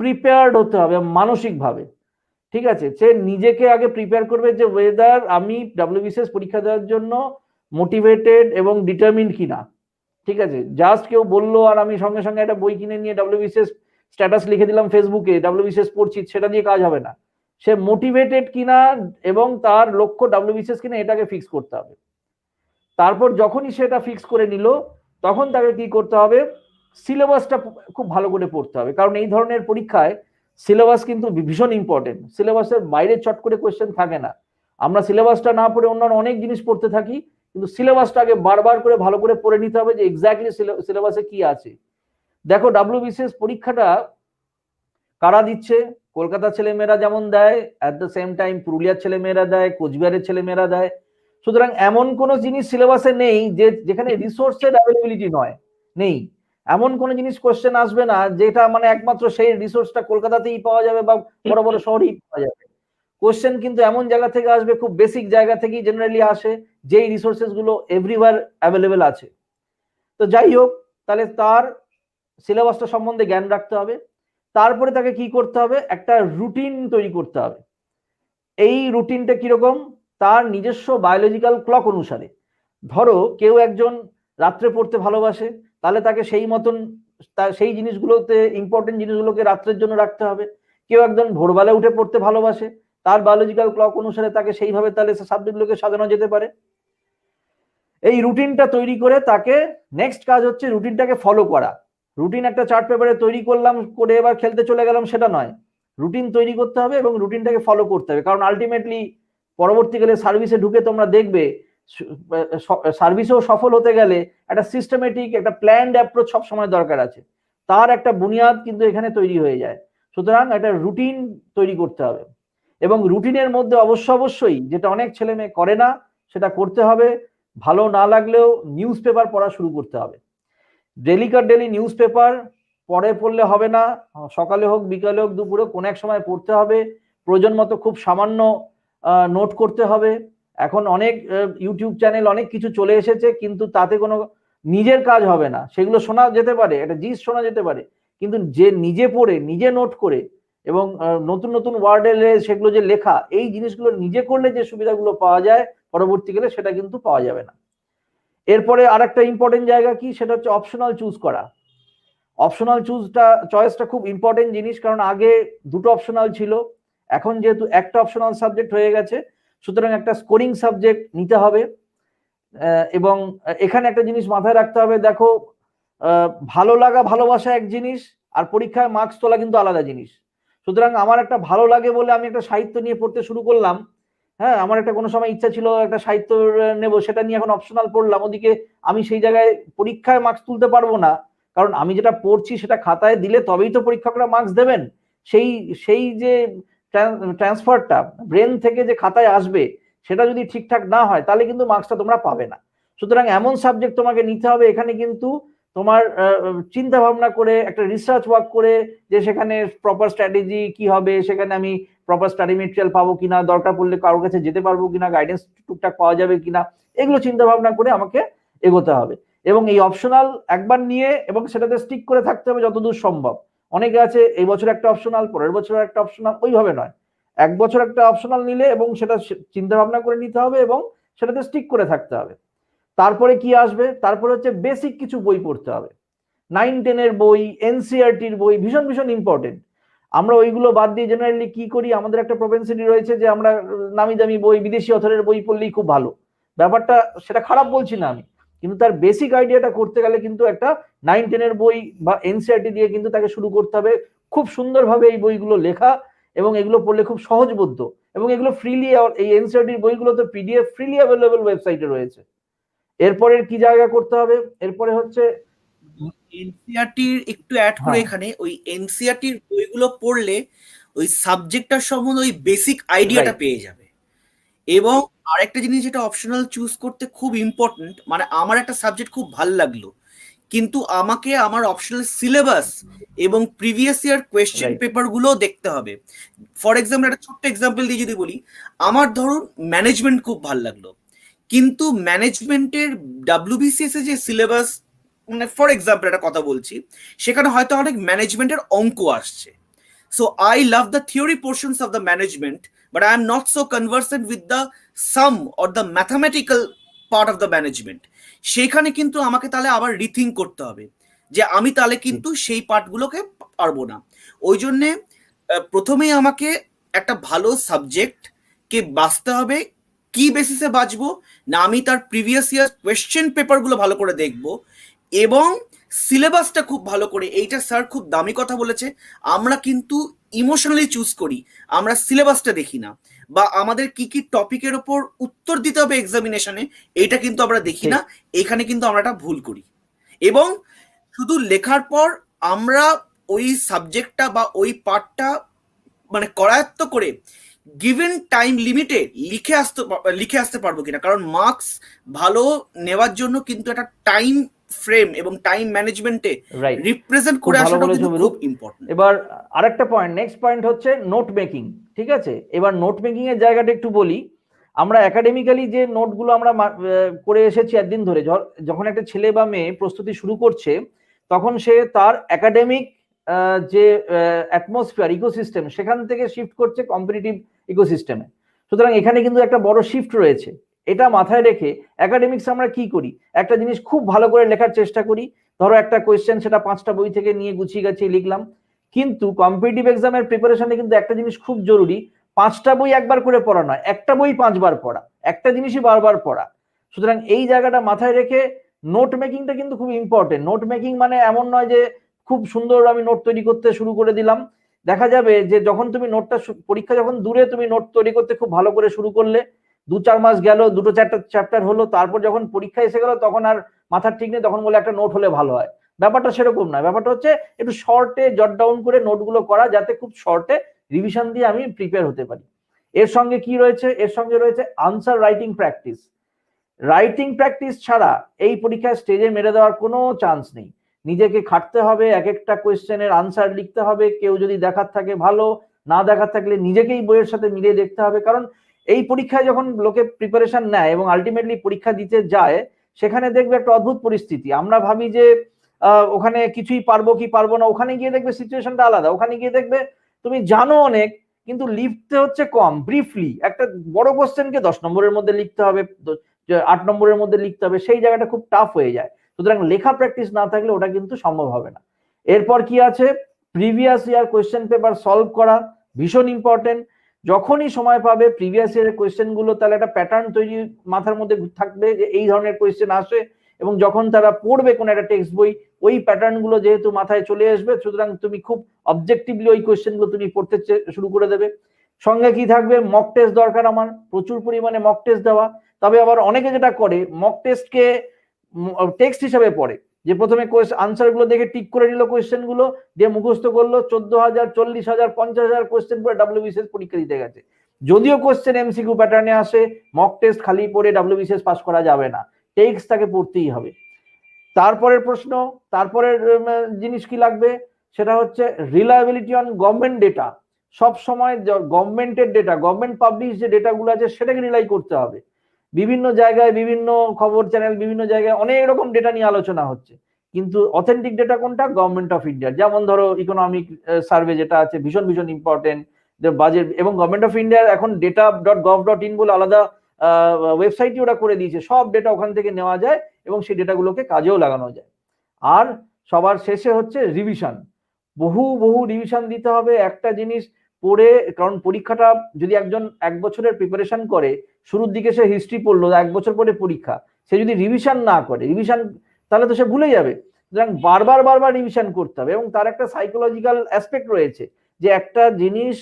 প্রিপেয়ার্ড হতে হবে মানসিকভাবে। ঠিক আছে, সে নিজেকে আগে প্রিপেয়ার করবে যে ওয়েদার আমি WBCS পরীক্ষা দেওয়ার জন্য মোটিভেটেড এবং ডিটারমিন্ড কিনা। ঠিক আছে, জাস্ট কেউ বললো আর আমি সঙ্গে সঙ্গে একটা বই কিনে নিয়ে WBCS স্ট্যাটাস লিখে দিলাম ফেসবুকে WBCS পড়ছি, সেটা দিয়ে কাজ হবে না। সে মোটিভেটেড কিনা এবং তার লক্ষ্য WBCS কিনা এটাকে ফিক্স করতে হবে। তারপর যখনই সেটা ফিক্স করে নিল তখন তাকে কি করতে হবে, সিলেবাসটা খুব ভালো করে পড়তে হবে, কারণ এই ধরনের পরীক্ষায় সিলেবাস কিন্তু ভীষণ ইম্পর্টেন্ট। সিলেবাসের বাইরে চট করে কোয়েশ্চেন থাকে না। আমরা সিলেবাসটা না পড়ে অন্যান্য অনেক জিনিস পড়তে থাকি, কিন্তু সিলেবাসটা আগে বারবার করে ভালো করে পড়ে নিতে হবে যে এক্স্যাক্টলি সিলেবাসে কি আছে। দেখো, WBCS পরীক্ষাটা কারা দিচ্ছে? কলকাতার ছেলেমেয়েরা যেমন দেয়, অ্যাট দ্য সেম টাইম পুরুলিয়ার ছেলেমেয়েরা দেয়, কোচবিহারের ছেলেমেয়েরা দেয়। সুতরাং এমন কোন জিনিস সিলেবাসে নেই যেখানে রিসোর্সের অ্যাভেলেবিলিটি নেই। এমন কোন জিনিস কোশ্চেন আসবে না যেটা মানে একমাত্র সেই রিসোর্সটা কলকাতাতেই পাওয়া যাবে বা বড় বড় শহরেই পাওয়া যাবে। কোশ্চেন কিন্তু এমন জায়গা থেকে আসবে, খুব বেসিক জায়গা থেকেই জেনারেলি আসে, যেই রিসোর্সেস গুলো এভরিওয়্যার অ্যাভেলেবেল আছে। তো যাই হোক, তাহলে তার সিলেবাসটা সম্বন্ধে জ্ঞান রাখতে হবে। তারপরে তাকে কি করতে হবে, একটা রুটিন তৈরি করতে হবে। এই রুটিনটা কিরকম, তার নিজস্ব বায়োলজিক্যাল ক্লক অনুসারে। ধরো কেউ একজন রাত্রে পড়তে ভালোবাসে, তাহলে তাকে সেই মতন সেই জিনিসগুলোতে ইম্পর্টেন্ট জিনিসগুলোকে রাত্রের জন্য রাখতে হবে। কেউ একজন ভোরবেলা উঠে পড়তে ভালোবাসে, তার বায়োলজিক্যাল ক্লক অনুসারে তাকে সেইভাবে তাহলে সাবজেক্টগুলোকে সাজানো যেতে পারে। এই রুটিনটা তৈরি করে তাকে নেক্সট কাজ হচ্ছে রুটিনটাকে ফলো করা। রুটিন একটা চার্ট পেপারে তৈরি করলাম, করে এবার খেলতে চলে গেলাম, সেটা নয়। রুটিন তৈরি করতে হবে এবং রুটিনটাকে ফলো করতে হবে, কারণ আলটিমেটলি পরবর্তীকালে সার্ভিসে ঢুকে তোমরা দেখবে সার্ভিসেও সফল হতে গেলে একটা সিস্টেমেটিক, একটা প্ল্যান্ড অ্যাপ্রোচ সবসময় দরকার আছে। তার একটা বুনিয়াদ কিন্তু এখানে তৈরি হয়ে যায়। সুতরাং একটা রুটিন তৈরি করতে হবে, এবং রুটিনের মধ্যে অবশ্যই যেটা অনেক ছেলে মেয়ে করে না সেটা করতে হবে। ভালো না লাগলেও নিউজ পেপার পড়া শুরু করতে হবে। ডেলিকার ডেলি নিউজ পেপার পড়লে হবে না, সকালে হোক বিকালে হোক দুপুরে কোন এক সময় পড়তে হবে। প্রয়োজন মতো খুব সামান্য নোট করতে হবে। এখন অনেক ইউটিউব চ্যানেল অনেক কিছু চলে এসেছে, কিন্তু তাতে কোনো নিজের কাজ হবে না। সেগুলো শোনা যেতে পারে, একটা জিনিস শোনা যেতে পারে, কিন্তু যে নিজে পড়ে নিজে নোট করে এবং নতুন নতুন ওয়ার্ডে সেগুলো যে লেখা, এই জিনিসগুলো নিজে করলে যে সুবিধাগুলো পাওয়া যায় পরবর্তীকালে সেটা কিন্তু পাওয়া যাবে না। এরপরে আরেকটা ইম্পর্টেন্ট জায়গা কি, সেটা হচ্ছে অপশনাল চুজ করা। অপশনাল চয়েসটা খুব ইম্পর্টেন্ট জিনিস, কারণ আগে দুটো অপশনাল ছিল, এখন যেহেতু একটা অপশনাল সাবজেক্ট হয়ে গেছে, সুতরাং একটা স্কোরিং সাবজেক্ট নিতে হবে। এবং এখানে একটা জিনিস মাথায় রাখতে হবে, দেখো ভালো লাগা ভালোবাসা এক জিনিস, আর পরীক্ষায় মার্কস তোলা কিন্তু আলাদা জিনিস। সুতরাং আমার একটা ভালো লাগে বলে আমি একটা সাহিত্য নিয়ে পড়তে শুরু করলাম, হ্যাঁ, আমার একটা কোনো সময় ইচ্ছা ছিল একটা সাহিত্য নেব, সেটা নিয়ে এখন অপশনাল পড়লাম, ওদিকে আমি সেই জায়গায় পরীক্ষায় মার্কস তুলতে পারবো না, কারণ আমি যেটা পড়ছি সেটা খাতায় দিলে তবেই তো পরীক্ষকরা মার্কস দেবেন। সেই যে ট্রান্সফারটা ব্রেন থেকে যে খাতায় আসবে, সেটা যদি ঠিকঠাক না হয় তাহলে কিন্তু মার্কসটা তোমরা পাবে না। সুতরাং এমন সাবজেক্ট তোমাকে নিতে হবে, এখানে কিন্তু তোমার চিন্তা ভাবনা করে একটা রিসার্চ ওয়ার্ক করে, যে সেখানে প্রপার স্ট্র্যাটেজি কি হবে, সেখানে আমি প্রপার স্টাডি মেটেরিয়াল পাবো কিনা, দরকার পড়লে কারোর কাছে যেতে পারবো কিনা, গাইডেন্স টুকটাক পাওয়া যাবে কিনা, এগুলো চিন্তা ভাবনা করে আমাকে এগোতে হবে। এবং এই অপশনাল একবার নিয়ে এবং সেটাতে স্টিক করে থাকতে হবে যতদূর সম্ভব। অনেকে আছে এই বছর একটা অপশনাল, পরের বছর একটা অপশনাল, ওইভাবে নয়, এক বছর একটা অপশনাল নিলে এবং সেটা চিন্তা ভাবনা করে নিতে হবে এবং সেটাতে স্টিক করে থাকতে হবে। তারপরে কি আসবে, তারপরে হচ্ছে বেসিক কিছু বই পড়তে হবে। 9-10 বই, এনসিইআরটির বই ভীষণ ভীষণ ইম্পর্টেন্ট। আমরা ওইগুলো বাদ দিয়ে জেনারেলি কি করি, আমাদের একটা প্রপেন্সিটি রয়েছে যে আমরা নামি দামি বই, বিদেশি অথরের বই পড়লেই খুব ভালো। ব্যাপারটা সেটা খারাপ বলছি না আমি, কিন্তু তার বেসিক আইডিয়াটা করতে গেলে কিন্তু একটা 9-10 বই বা এনসিইআরটি দিয়ে কিন্তু তাকে শুরু করতে হবে। খুব সুন্দরভাবে এই বইগুলো লেখা এবং এগুলো পড়লে খুব সহজবোধ্য, এবং এগুলো ফ্রিলি, এই এনসিইআরটির বইগুলো তো পিডিএফ ফ্রিলি অ্যাভেলেবল ওয়েবসাইটে রয়েছে। এরপরে কি জায়গা করতে হবে, এরপরে হচ্ছে এনসিইআরটির একটু অ্যাড করে এখানে, ওই এনসিইআরটির বইগুলো পড়লে ওই সাবজেক্টটার সম্বন্ধে ওই বেসিক আইডিয়াটা পেয়ে যাবে। এবং আরেকটা জিনিস যেটা অপশনাল চুজ করতে খুব ইম্পর্টেন্ট, মানে আমার একটা সাবজেক্ট খুব ভালো লাগলো, কিন্তু আমাকে আমার অপশনাল সিলেবাস এবং প্রিভিয়াস ইয়ার কোয়েশ্চেন পেপার গুলো দেখতে হবে। ফর এক্সাম্পল, একটা ছোট্ট এক্সাম্পল দিয়ে যদি বলি, আমার ধরুন ম্যানেজমেন্ট খুব ভালো লাগলো, কিন্তু ম্যানেজমেন্টের WBCS এর যে সিলেবাস, মানে ফর এক্সাম্পল একটা কথা বলছি, সেখানে হয়তো অনেক ম্যানেজমেন্টের অঙ্ক আসছে। So I love the theory portions of the management, but I am not so conversant with the sum or the mathematical part of the management. সেখানে কিন্তু আমাকে তাহলে আবার রিথিঙ্ক করতে হবে যে আমি তাহলে কিন্তু সেই পার্টগুলোকে পারবো না। ওই জন্যে প্রথমেই আমাকে একটা ভালো সাবজেক্ট কে বাছতে হবে। কি বেসিসে বাঁচবো না, আমি তার প্রিভিয়াস ইয়ার কোয়েশ্চেন পেপারগুলো ভালো করে দেখবো এবং সিলেবাসটা খুব ভালো করে। এইটা স্যার খুব দামি কথা বলেছে, আমরা কিন্তু ইমোশনালি চুজ করি, আমরা সিলেবাসটা দেখি না, বা আমাদের কি কি টপিকের ওপর উত্তর দিতে হবে এক্সামিনেশনে, এইটা কিন্তু আমরা দেখি না। এখানে কিন্তু আমরা একটা ভুল করি, এবং শুধু লেখার পর আমরা ওই সাবজেক্টটা বা ওই পার্টটা মানে করায়ত্ত করে গিভেন টাইম লিমিটে লিখে আসতে পারবো কিনা, কারণ মার্কস ভালো নেওয়ার জন্য কিন্তু একটা টাইম ফ্রেম এবং টাইম ম্যানেজমেন্টে রিপ্রেজেন্ট করে আসাটা কিন্তু খুব ইম্পর্টেন্ট। এবার আরেকটা পয়েন্ট, নেক্সট পয়েন্ট হচ্ছে নোট মেকিং। ঠিক আছে, এবার নোট মেকিং এর জায়গাটা একটু বলি। আমরা একাডেমিক্যালি যে নোটগুলো আমরা করে এসেছি একদিন ধরে, যখন একটা ছেলে বা মেয়ে প্রস্তুতি শুরু করছে, তখন সে তার একাডেমিক যে অ্যাটমসফিয়ার, ইকোসিস্টেম, সেখান থেকে শিফট করছে কম্পিটিটিভ ইকোসিস্টেমে। সুতরাং এখানে কিন্তু একটা বড় শিফট রয়েছে। এটা মাথায় রেখে একাডেমিক্স আমরা কি করি, একটা জিনিস খুব ভালো করে লেখার চেষ্টা করি। ধরো একটা কোয়েশ্চেন, সেটা 5টা বই থেকে নিয়ে গুছিয়ে গাছিয়ে লিখলাম, কিন্তু কম্পিটিটিভ এক্সামের প্রিপারেশনে কিন্তু একটা জিনিস খুব জরুরি, 5টা বই একবার করে পড়া নয়, একটা বই 5বার পড়া, একটা জিনিসই বারবার পড়া। সুতরাং এই জায়গাটা মাথায় রেখে নোট মেকিংটা কিন্তু খুব ইম্পর্টেন্ট। নোট মেকিং মানে এমন নয় যে খুব সুন্দর আমি নোট তৈরি করতে শুরু করে দিলাম, দেখা যাবে যে যখন তুমি নোটটা পরীক্ষা যখন দূরে তুমি নোট তৈরি করতে খুব ভালো করে শুরু করলে, 2-4 মাস গেল, 2-4টা চ্যাপ্টার হলো, তারপর যখন পরীক্ষা এসে গেল তখন আর মাথার ঠিক নেই, তখন বলে একটা নোট হলে ভালো হয়। ব্যাপারটা সেরকম নয়, ব্যাপারটা হচ্ছে একটু শর্টে জট ডাউন করে নোটগুলো করা, যাতে খুব শর্টে রিভিশন দিয়ে আমি প্রিপেয়ার হতে পারি। এর সঙ্গে কি রয়েছে? এর সঙ্গে রয়েছে answer writing practice. Writing practice ছাড়া এই পরীক্ষায় স্টেজে মেরে দেওয়ার কোনো চান্স নেই। নিজেকে খাটতে হবে, এক একটা কোয়েশ্চেনের আনসার লিখতে হবে, কেউ যদি দেখার থাকে ভালো, না দেখার থাকলে নিজেকেই বইয়ের সাথে মিলিয়ে দেখতে হবে। কারণ এই পরীক্ষায় যখন লোকে প্রিপারেশন নেয় এবং আলটিমেটলি পরীক্ষা দিতে যায়, সেখানে দেখবে একটা অদ্ভুত পরিস্থিতি। আমরা ভাবি যে ওখানে কিছুই পারবো কি পারবো না, ওখানে গিয়ে দেখবে সিচুয়েশনটা আলাদা। ওখানে গিয়ে দেখবে তুমি জানো অনেক, কিন্তু লিখতে হচ্ছে কম, ব্রিফলি। একটা বড় কোশ্চেনকে 10 নম্বরের মধ্যে লিখতে হবে, 8 নম্বরের মধ্যে লিখতে হবে, সেই জায়গাটা খুব টাফ হয়ে যায়। সুতরাং লেখা প্র্যাকটিস না থাকলে ওটা কিন্তু সম্ভব হবে না। এরপর কি আছে? Previous year question paper solve করা ভীষণ ইম্পর্টেন্ট। যখনই সময় পাবে প্রিভিয়াস ইয়ারের কোয়েশ্চেন গুলো, তাহলে একটা প্যাটার্ন তৈরি মাথার মধ্যে থাকবে যে এই ধরনের কোয়েশ্চেন আসে, এবং যখন তারা পড়বে কোন একটা টেক্সট বই, ওই প্যাটার্ন গুলো যেহেতু মাথায় চলে আসবে, সুতরাং তুমি খুব অবজেক্টিভলি ওই কোয়েশ্চেন গুলো তুমি পড়তে শুরু করে দেবে। সঙ্গে কি থাকবে? মক টেস্ট দরকার আমার, প্রচুর পরিমাণে মক টেস্ট দেওয়া। তবে আবার অনেকে যেটা করে, মক টেস্টকে টেক্সট হিসেবে পড়ে, যে প্রথমে আনসার গুলো দেখে টিক করে নিল কোয়েশ্চেন গুলো, দিয়ে মুখস্থ করলো 14,000, 40,000, 50,000 কোয়েশ্চেন পড়ে WBCS পরীক্ষা দিতে গেছে। যদিও কোয়েশ্চেন MCQ প্যাটার্নে আসে, মক টেস্ট খালি পড়ে WBCS পাস করা যাবে না, টেক্সট তাকে পড়তেই হবে। তারপরের প্রশ্ন, তারপরের জিনিস কি লাগবে? সেটা হচ্ছে রিলায়েবিলিটি অন গভর্নমেন্ট ডেটা। সব সময় গভর্নমেন্টের ডেটা, গভর্নমেন্ট পাবলিশ যে ডেটাগুলো আছে সেটাকে রিলাই করতে হবে। বিভিন্ন জায়গায়, বিভিন্ন খবর চ্যানেল, বিভিন্ন জায়গায় অনেক রকম ডেটা নিয়ে আলোচনা হচ্ছে, কিন্তু অথেন্টিক ডেটা কোনটা? Government of India. যেমন ধরো ইকোনমিক সার্ভে যেটা আছে, ভীষণ ভীষণ ইম্পর্টেন্ট। বাজেট এবং গভর্নমেন্ট অফ ইন্ডিয়ার এখন data.gov.in বলে আলাদা ওয়েবসাইটই ওরা করে দিয়েছে, সব ডেটা ওখান থেকে নেওয়া যায় এবং সেই ডেটাগুলোকে কাজেও লাগানো যায়। আর সবার শেষে হচ্ছে রিভিশন। বহু বহু রিভিশন দিতে হবে একটা জিনিস পড়ে। কারণ পরীক্ষাটা যদি একজন 1 বছরের প্রিপারেশন করে, শুরুর দিকে সে হিস্ট্রি পড়লো, 1 বছর পরে পরীক্ষা, সে যদি রিভিশন না করে, তাহলে তো সে ভুলে যাবে। সুতরাং বারবার বারবার রিভিশন করতে হবে। এবং তার একটা সাইকোলজিক্যাল অ্যাসপেক্ট রয়েছে, যে একটা জিনিস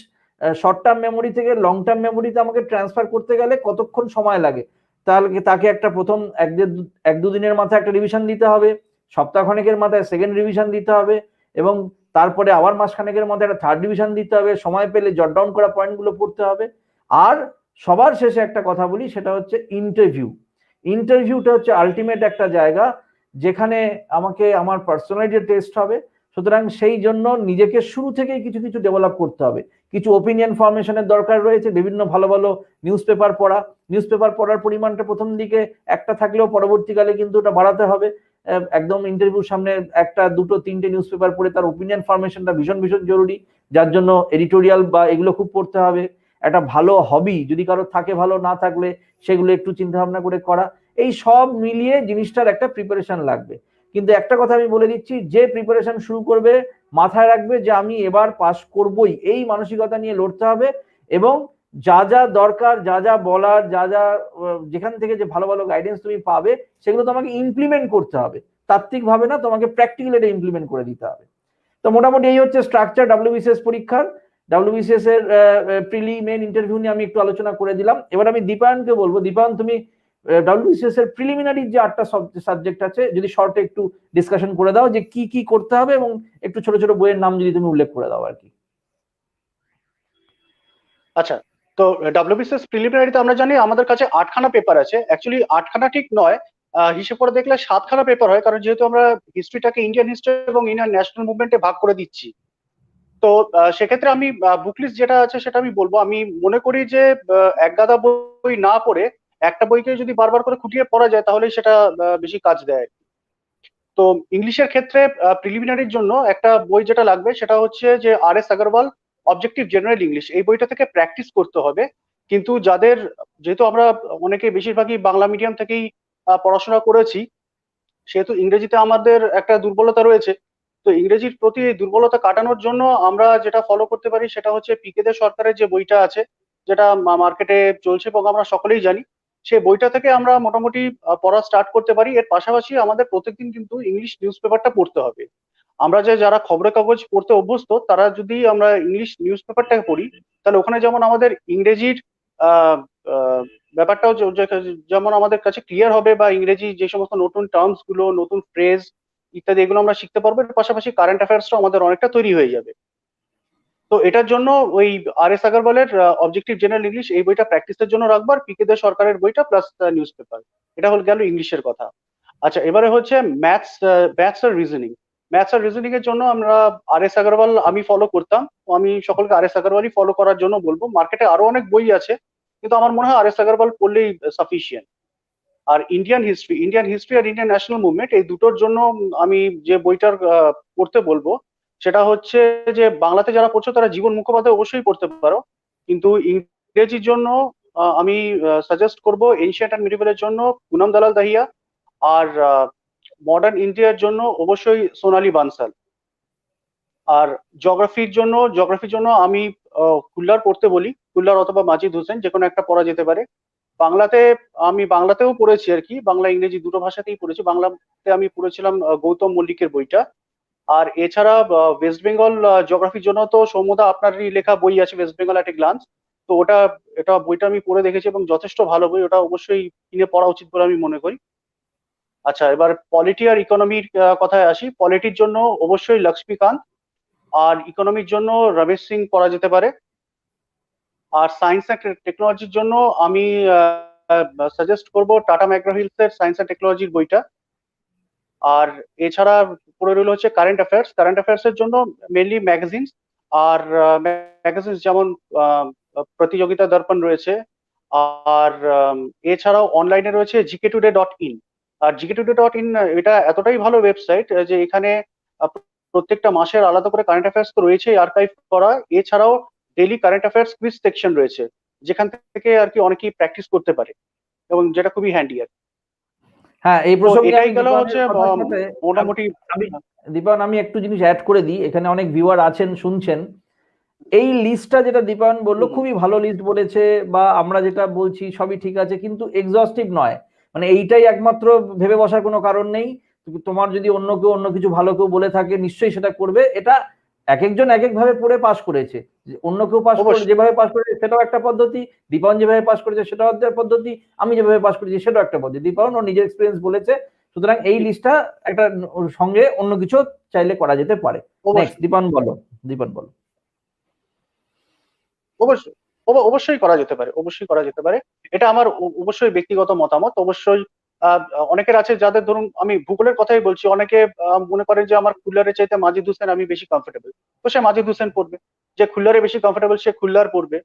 শর্ট টার্ম মেমোরি থেকে লং টার্ম মেমোরিতে আমাকে ট্রান্সফার করতে গেলে কতক্ষণ সময় লাগে। তাহলে তাকে একটা প্রথম 1-2 দিনের মাথায় একটা রিভিশন দিতে হবে, সপ্তাহখানেকের মাথায় সেকেন্ড রিভিশন দিতে হবে, এবং তারপরে আবার মাসখানেকের মধ্যে একটা থার্ড রিভিশন দিতে হবে। সময় পেলে জট ডাউন করা পয়েন্টগুলো পড়তে হবে। আর সবার শেষে একটা কথা বলি, সেটা হচ্ছে ইন্টারভিউ। ইন্টারভিউটা হচ্ছে আলটিমেট একটা জায়গা যেখানে আমাকে আমার পার্সোনালিটি টেস্ট হবে। সুতরাং সেই জন্য নিজেকে শুরু থেকেই কিছু কিছু ডেভেলপ করতে হবে। কিছু ওপিনিয়ন ফরমেশনের দরকার রয়েছে, বিভিন্ন ভালো ভালো নিউজ পেপার পড়া। নিউজ পেপার পড়ার পরিমাণটা প্রথম দিকে একটা থাকলেও পরবর্তীকালে কিন্তু ওটা বাড়াতে হবে। একদম ইন্টারভিউর সামনে 1-2-3টে নিউজ পেপার পড়ে তার ওপিনিয়ন ফরমেশনটা ভীষণ ভীষণ জরুরি, যার জন্য এডিটোরিয়াল বা এগুলো খুব পড়তে হবে। একটা ভালো হবি যদি কারো থাকে, ভালো না থাকলে সেগুলো একটু চিন্তা ভাবনা করে করা। এই সব মিলিয়ে জিনিসটার একটা প্রিপারেশন লাগবে। কিন্তু একটা কথা আমি বলে দিচ্ছি, যে প্রিপারেশন শুরু করবে মাথায় রাখবে যে আমি এবার পাস করবই, এই মানসিকতা নিয়ে লড়তে হবে। এবং যা যা দরকার, যা যা বলার, যা যা যেখান থেকে যে ভালো ভালো গাইডেন্স তুমি পাবে, সেগুলো তোমাকে ইমপ্লিমেন্ট করতে হবে। তাত্ত্বিক ভাবে না, তোমাকে প্র্যাকটিক্যালি এটা ইমপ্লিমেন্ট করে দিতে হবে। তো মোটামুটি এই হচ্ছে স্ট্রাকচার WBCS পরীক্ষার। WBCS এর প্রিলি মেন ইন্টারভিউ নিয়ে আমি একটু আলোচনা করে দিলাম। এবার আমি দীপায়নকে বলবো, দীপায়ন তুমি WBCS এর প্রিলিমিনারি যে 8টা সাবজেক্ট আছে, যদি শর্টে একটু ডিসকাশন করে দাও যে কি কি করতে হবে, এবং একটু ছোট ছোট বইয়ের নাম যদি তুমি উল্লেখ করে দাও আর কি। আচ্ছা, তো WBCS প্রিলিমিনারিতে আমরা জানি আমাদের কাছে 8খানা পেপার আছে। অ্যাকচুয়ালি 8খানা ঠিক নয়, হিসেব করে দেখলে 7খানা পেপার হয়, কারণ যেহেতু আমরা হিস্ট্রিটাকে ইন্ডিয়ান হিস্ট্রি এবং ইন্ডিয়ান ন্যাশনাল মুভমেন্টে ভাগ করে দিচ্ছি। তো সেক্ষেত্রে আমি বুক লিস্ট যেটা আছে সেটা আমি বলবো। আমি মনে করি যে এক গাদা বই না পড়ে একটা বইকে যদি বারবার করে খুঁটিয়ে পড়া যায় তাহলে সেটা বেশি কাজ দেয়। তো ইংলিশের ক্ষেত্রে প্রিলিমিনারির জন্য একটা বই যেটা লাগবে সেটা হচ্ছে যে RS Agarwal objective general English. এই বইটা থেকে প্র্যাকটিস করতে হবে। কিন্তু যাদের, যেহেতু আমরা অনেকে বেশিরভাগই বাংলা মিডিয়াম থেকেই পড়াশোনা করেছি, সেহেতু ইংরেজিতে আমাদের একটা দুর্বলতা রয়েছে। তো ইংরেজির প্রতি দুর্বলতা কাটানোর জন্য আমরা যেটা ফলো করতে পারি সেটা হচ্ছে PK দে সরকারের যে বইটা আছে, যেটা মার্কেটে চলছে এবং আমরা সকলেই জানি, সেই বইটা থেকে আমরা মোটামুটি পড়া স্টার্ট করতে পারি। এর পাশাপাশি আমাদের প্রত্যেকদিন কিন্তু ইংলিশ নিউজ পেপারটা পড়তে হবে। আমরা যে যারা খবরের কাগজ পড়তে অভ্যস্ত তারা যদি আমরা ইংলিশ নিউজ পেপারটাকে পড়ি, তাহলে ওখানে যেমন আমাদের ইংরেজির আহ, আহ, ব্যাপারটাও যেমন আমাদের কাছে ক্লিয়ার হবে, বা ইংরেজি যে সমস্ত নতুন টার্মস গুলো, নতুন ফ্রেজ ইত্যাদি এগুলো আমরা শিখতে পারবো। এর পাশাপাশি কারেন্ট অ্যাফেয়ার্সটাও আমাদের অনেকটা তৈরি হয়ে যাবে। তো এটার জন্য ওই আর.এস. আগরওয়ালের অবজেক্টিভ জেনারেল ইংলিশ এই বইটা প্র্যাকটিসের জন্য রাখবো, আর পি.কে. দে সরকারের বইটা প্লাস নিউজ পেপার। এটা হল গেল ইংলিশের কথা। আচ্ছা, এবারে হচ্ছে ম্যাথস আর রিজনিং। ম্যাথস আর রিজনিং এর জন্য আমরা আর.এস. আগরওয়াল আমি ফলো করতাম, তো আমি সকলকে আর.এস. আগরওয়ালই ফলো করার জন্য বলবো। মার্কেটে আরো অনেক বই আছে, কিন্তু আমার মনে হয় আর.এস. আগরওয়াল পড়লেই সাফিসিয়েন্ট। আর ইন্ডিয়ান হিস্ট্রি আর ইন্ডিয়ান ন্যাশনাল মুভমেন্ট এই দুটোর জন্য আমি যে বইটার পড়তে বলবো সেটা হচ্ছে যে, বাংলাতে যারা পড়ছো তারা জীবন মুখোপাধ্যায় অবশ্যই পড়তে পারো, কিন্তু ইংরেজির জন্য আমি সাজেস্ট করব এনশিয়েন্ট অ্যান্ড মিডিভেলের জন্য পুনম দালাল দাহিয়া, আর মডার্ন ইন্ডিয়ার জন্য অবশ্যই সোনালী বানসাল। আর জিওগ্রাফির জন্য আমি কুল্লার পড়তে বলি, কুল্লার অথবা মাজিদ হোসেন, যে কোনো একটা পড়া যেতে পারে। আমি বাংলাতেও পড়েছি আর কি, বাংলা ইংরেজি দুটো ভাষাতেই পড়েছি। বাংলাতে আমি পড়েছিলাম গৌতম মল্লিকের বইটা। আর এছাড়া ওয়েস্ট বেঙ্গল জিওগ্রাফির জন্য তো সৌম্যদা আপনারই লেখা বই আছে, West Bengal at a glance. তো এটা বইটা আমি পড়ে দেখেছি এবং যথেষ্ট ভালো বই, ওটা অবশ্যই কিনে পড়া উচিত বলে আমি মনে করি। আচ্ছা, এবার পলিটি আর ইকোনমির কথায় আসি। পলিটির জন্য অবশ্যই লক্ষ্মীকান্ত, আর ইকোনমির জন্য রমেশ সিং পড়া যেতে পারে। আর সায়েন্স অ্যান্ড টেকনোলজির জন্য আমি সাজেস্ট করব টাটা ম্যাকগ্রা-হিলস এর সায়েন্স অ্যান্ড টেকনোলজির বইটা। আর এছাড়া পড়ে রইল হচ্ছে কারেন্ট অ্যাফেয়ার্স এর জন্য মেনলি ম্যাগাজিনস। আর ম্যাগাজিনস যেমন প্রতিযোগিতা দর্পণ রয়েছে, আর এছাড়াও অনলাইনে রয়েছে gk-today.in। আর gk-today.in এটা এতটাই ভালো ওয়েবসাইট যে এখানে প্রত্যেকটা মাসের আলাদা করে কারেন্ট অ্যাফেয়ার্স তো রয়েছেই আর্কাইভ করা, এছাড়াও daily current affairs quiz section রয়েছে, যেখান থেকে আর কি অনেকেই প্র্যাকটিস করতে পারে, এবং যেটা খুবই হ্যান্ডি আর কি। হ্যাঁ, এই তো প্রসঙ্গে এটাই আমি গেল দীপায়নের হচ্ছে কথার সাথে মোটামুটি। দীপায়ন, আমি একটু জিনিস অ্যাড করে দিই, এখানে অনেক ভিউয়ার আছেন শুনছেন। এই লিস্টটা যেটা দীপায়ন বললো খুবই ভালো লিস্ট বলেছে, বা আমরা যেটা বলছি সবই ঠিক আছে, কিন্তু এক্সস্টিভ নয়। মানে এইটাই একমাত্র ভেবে বসার কোনো কারণ নেই। তোমার যদি অন্য কেউ অন্য কিছু ভালো কেউ বলে থাকে নিশ্চয়ই সেটা করবে। এটা এক একজন এক এক ভাবে পড়ে পাস করেছে। অন্য কেউ পাস করে যেভাবে পাস করেছে সেটাও একটা পদ্ধতি, দীপায়ন যেভাবে পাস করেছে সেটাও একটা পদ্ধতি, আমি যেভাবে পাস করেছি সেটাও একটা পদ্ধতি। দীপায়ন ওর নিজের এক্সপিরিয়েন্স বলেছে, সুতরাং এই লিস্টটা একটা সঙ্গে অন্য কিছু চাইলে করা যেতে পারে। নেক্সট দীপায়ন বলো। অবশ্যই অবশ্যই করা যেতে পারে। এটা আমার অবশ্যই ব্যক্তিগত মতামত। অবশ্যই অনেকের আছে যাদের, ধরুন আমি ভূগোলের কথাই বলছি, অনেকে মনে করেন যে আমার খুল্লারের চাইতে মাজিদ হোসেন আমি বেশি কমফোর্টেবল, তো সে মাজিদ হোসেন পড়বে। যে খুল্লারে বেশি কমফোর্টেবল সে খুল্লার পড়বে।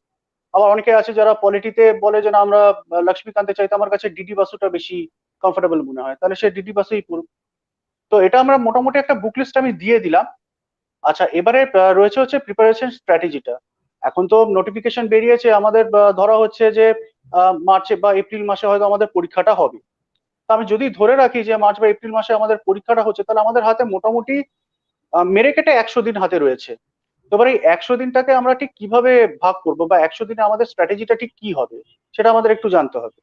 আবার অনেকে আছে যারা পলিটিতে বলে যে না, আমরা লক্ষ্মীকান্তের চাইতে আমার কাছে ডিডি বাসুটা বেশি কমফোর্টেবল মনে হয়, তাহলে সে ডিডি বাসুই পড়বে। তো এটা আমরা মোটামুটি একটা বুক লিস্ট আমি দিয়ে দিলাম। আচ্ছা, এবারে রয়েছে হচ্ছে প্রিপারেশন স্ট্র্যাটেজিটা। এখন তো নোটিফিকেশন বেরিয়েছে আমাদের, ধরা হচ্ছে যে মার্চে বা এপ্রিল মাসে হয়তো আমাদের পরীক্ষাটা হবে। তো আমি যদি ধরে রাখি যে মার্চ বা এপ্রিল মাসে আমাদের পরীক্ষাটা হচ্ছে, তাহলে আমাদের হাতে মোটামুটি মেরে কেটে 100 দিন হাতে রয়েছে। তো এবার এই 100 দিনটাকে আমরা ঠিক কিভাবে ভাগ করবো, বা 100 দিনে আমাদের স্ট্র্যাটেজিটা ঠিক কি হবে সেটা আমাদের একটু জানতে হবে।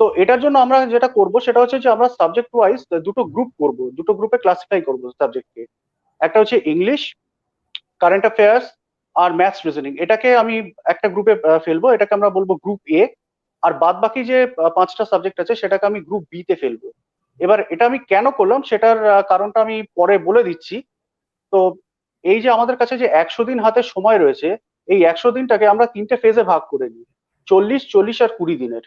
তো এটার জন্য আমরা যেটা করব সেটা হচ্ছে যে আমরা সাবজেক্ট ওয়াইজ দুটো গ্রুপে ক্লাসিফাই করবো সাবজেক্টকে। একটা হচ্ছে ইংলিশ, কারেন্ট অ্যাফেয়ার্স আর ম্যাথস রিজনিং। এটাকে আমি একটা গ্রুপে ফেলবো, এটাকে আমরা বলবো গ্রুপ এ। আর বাদ বাকি যে 5টা সাবজেক্ট আছে সেটাকে আমি গ্রুপ বি তে ফেলবো। এবার এটা আমি কেন করলাম সেটার কারণটা আমি পরে বলে দিচ্ছি। তো এই যে আমাদের কাছে যে 100 দিন হাতে সময় রয়েছে, এই 100 দিনটাকে আমরা 3টে ফেজে ভাগ করে নিই, 40, 40 আর 20 দিনের।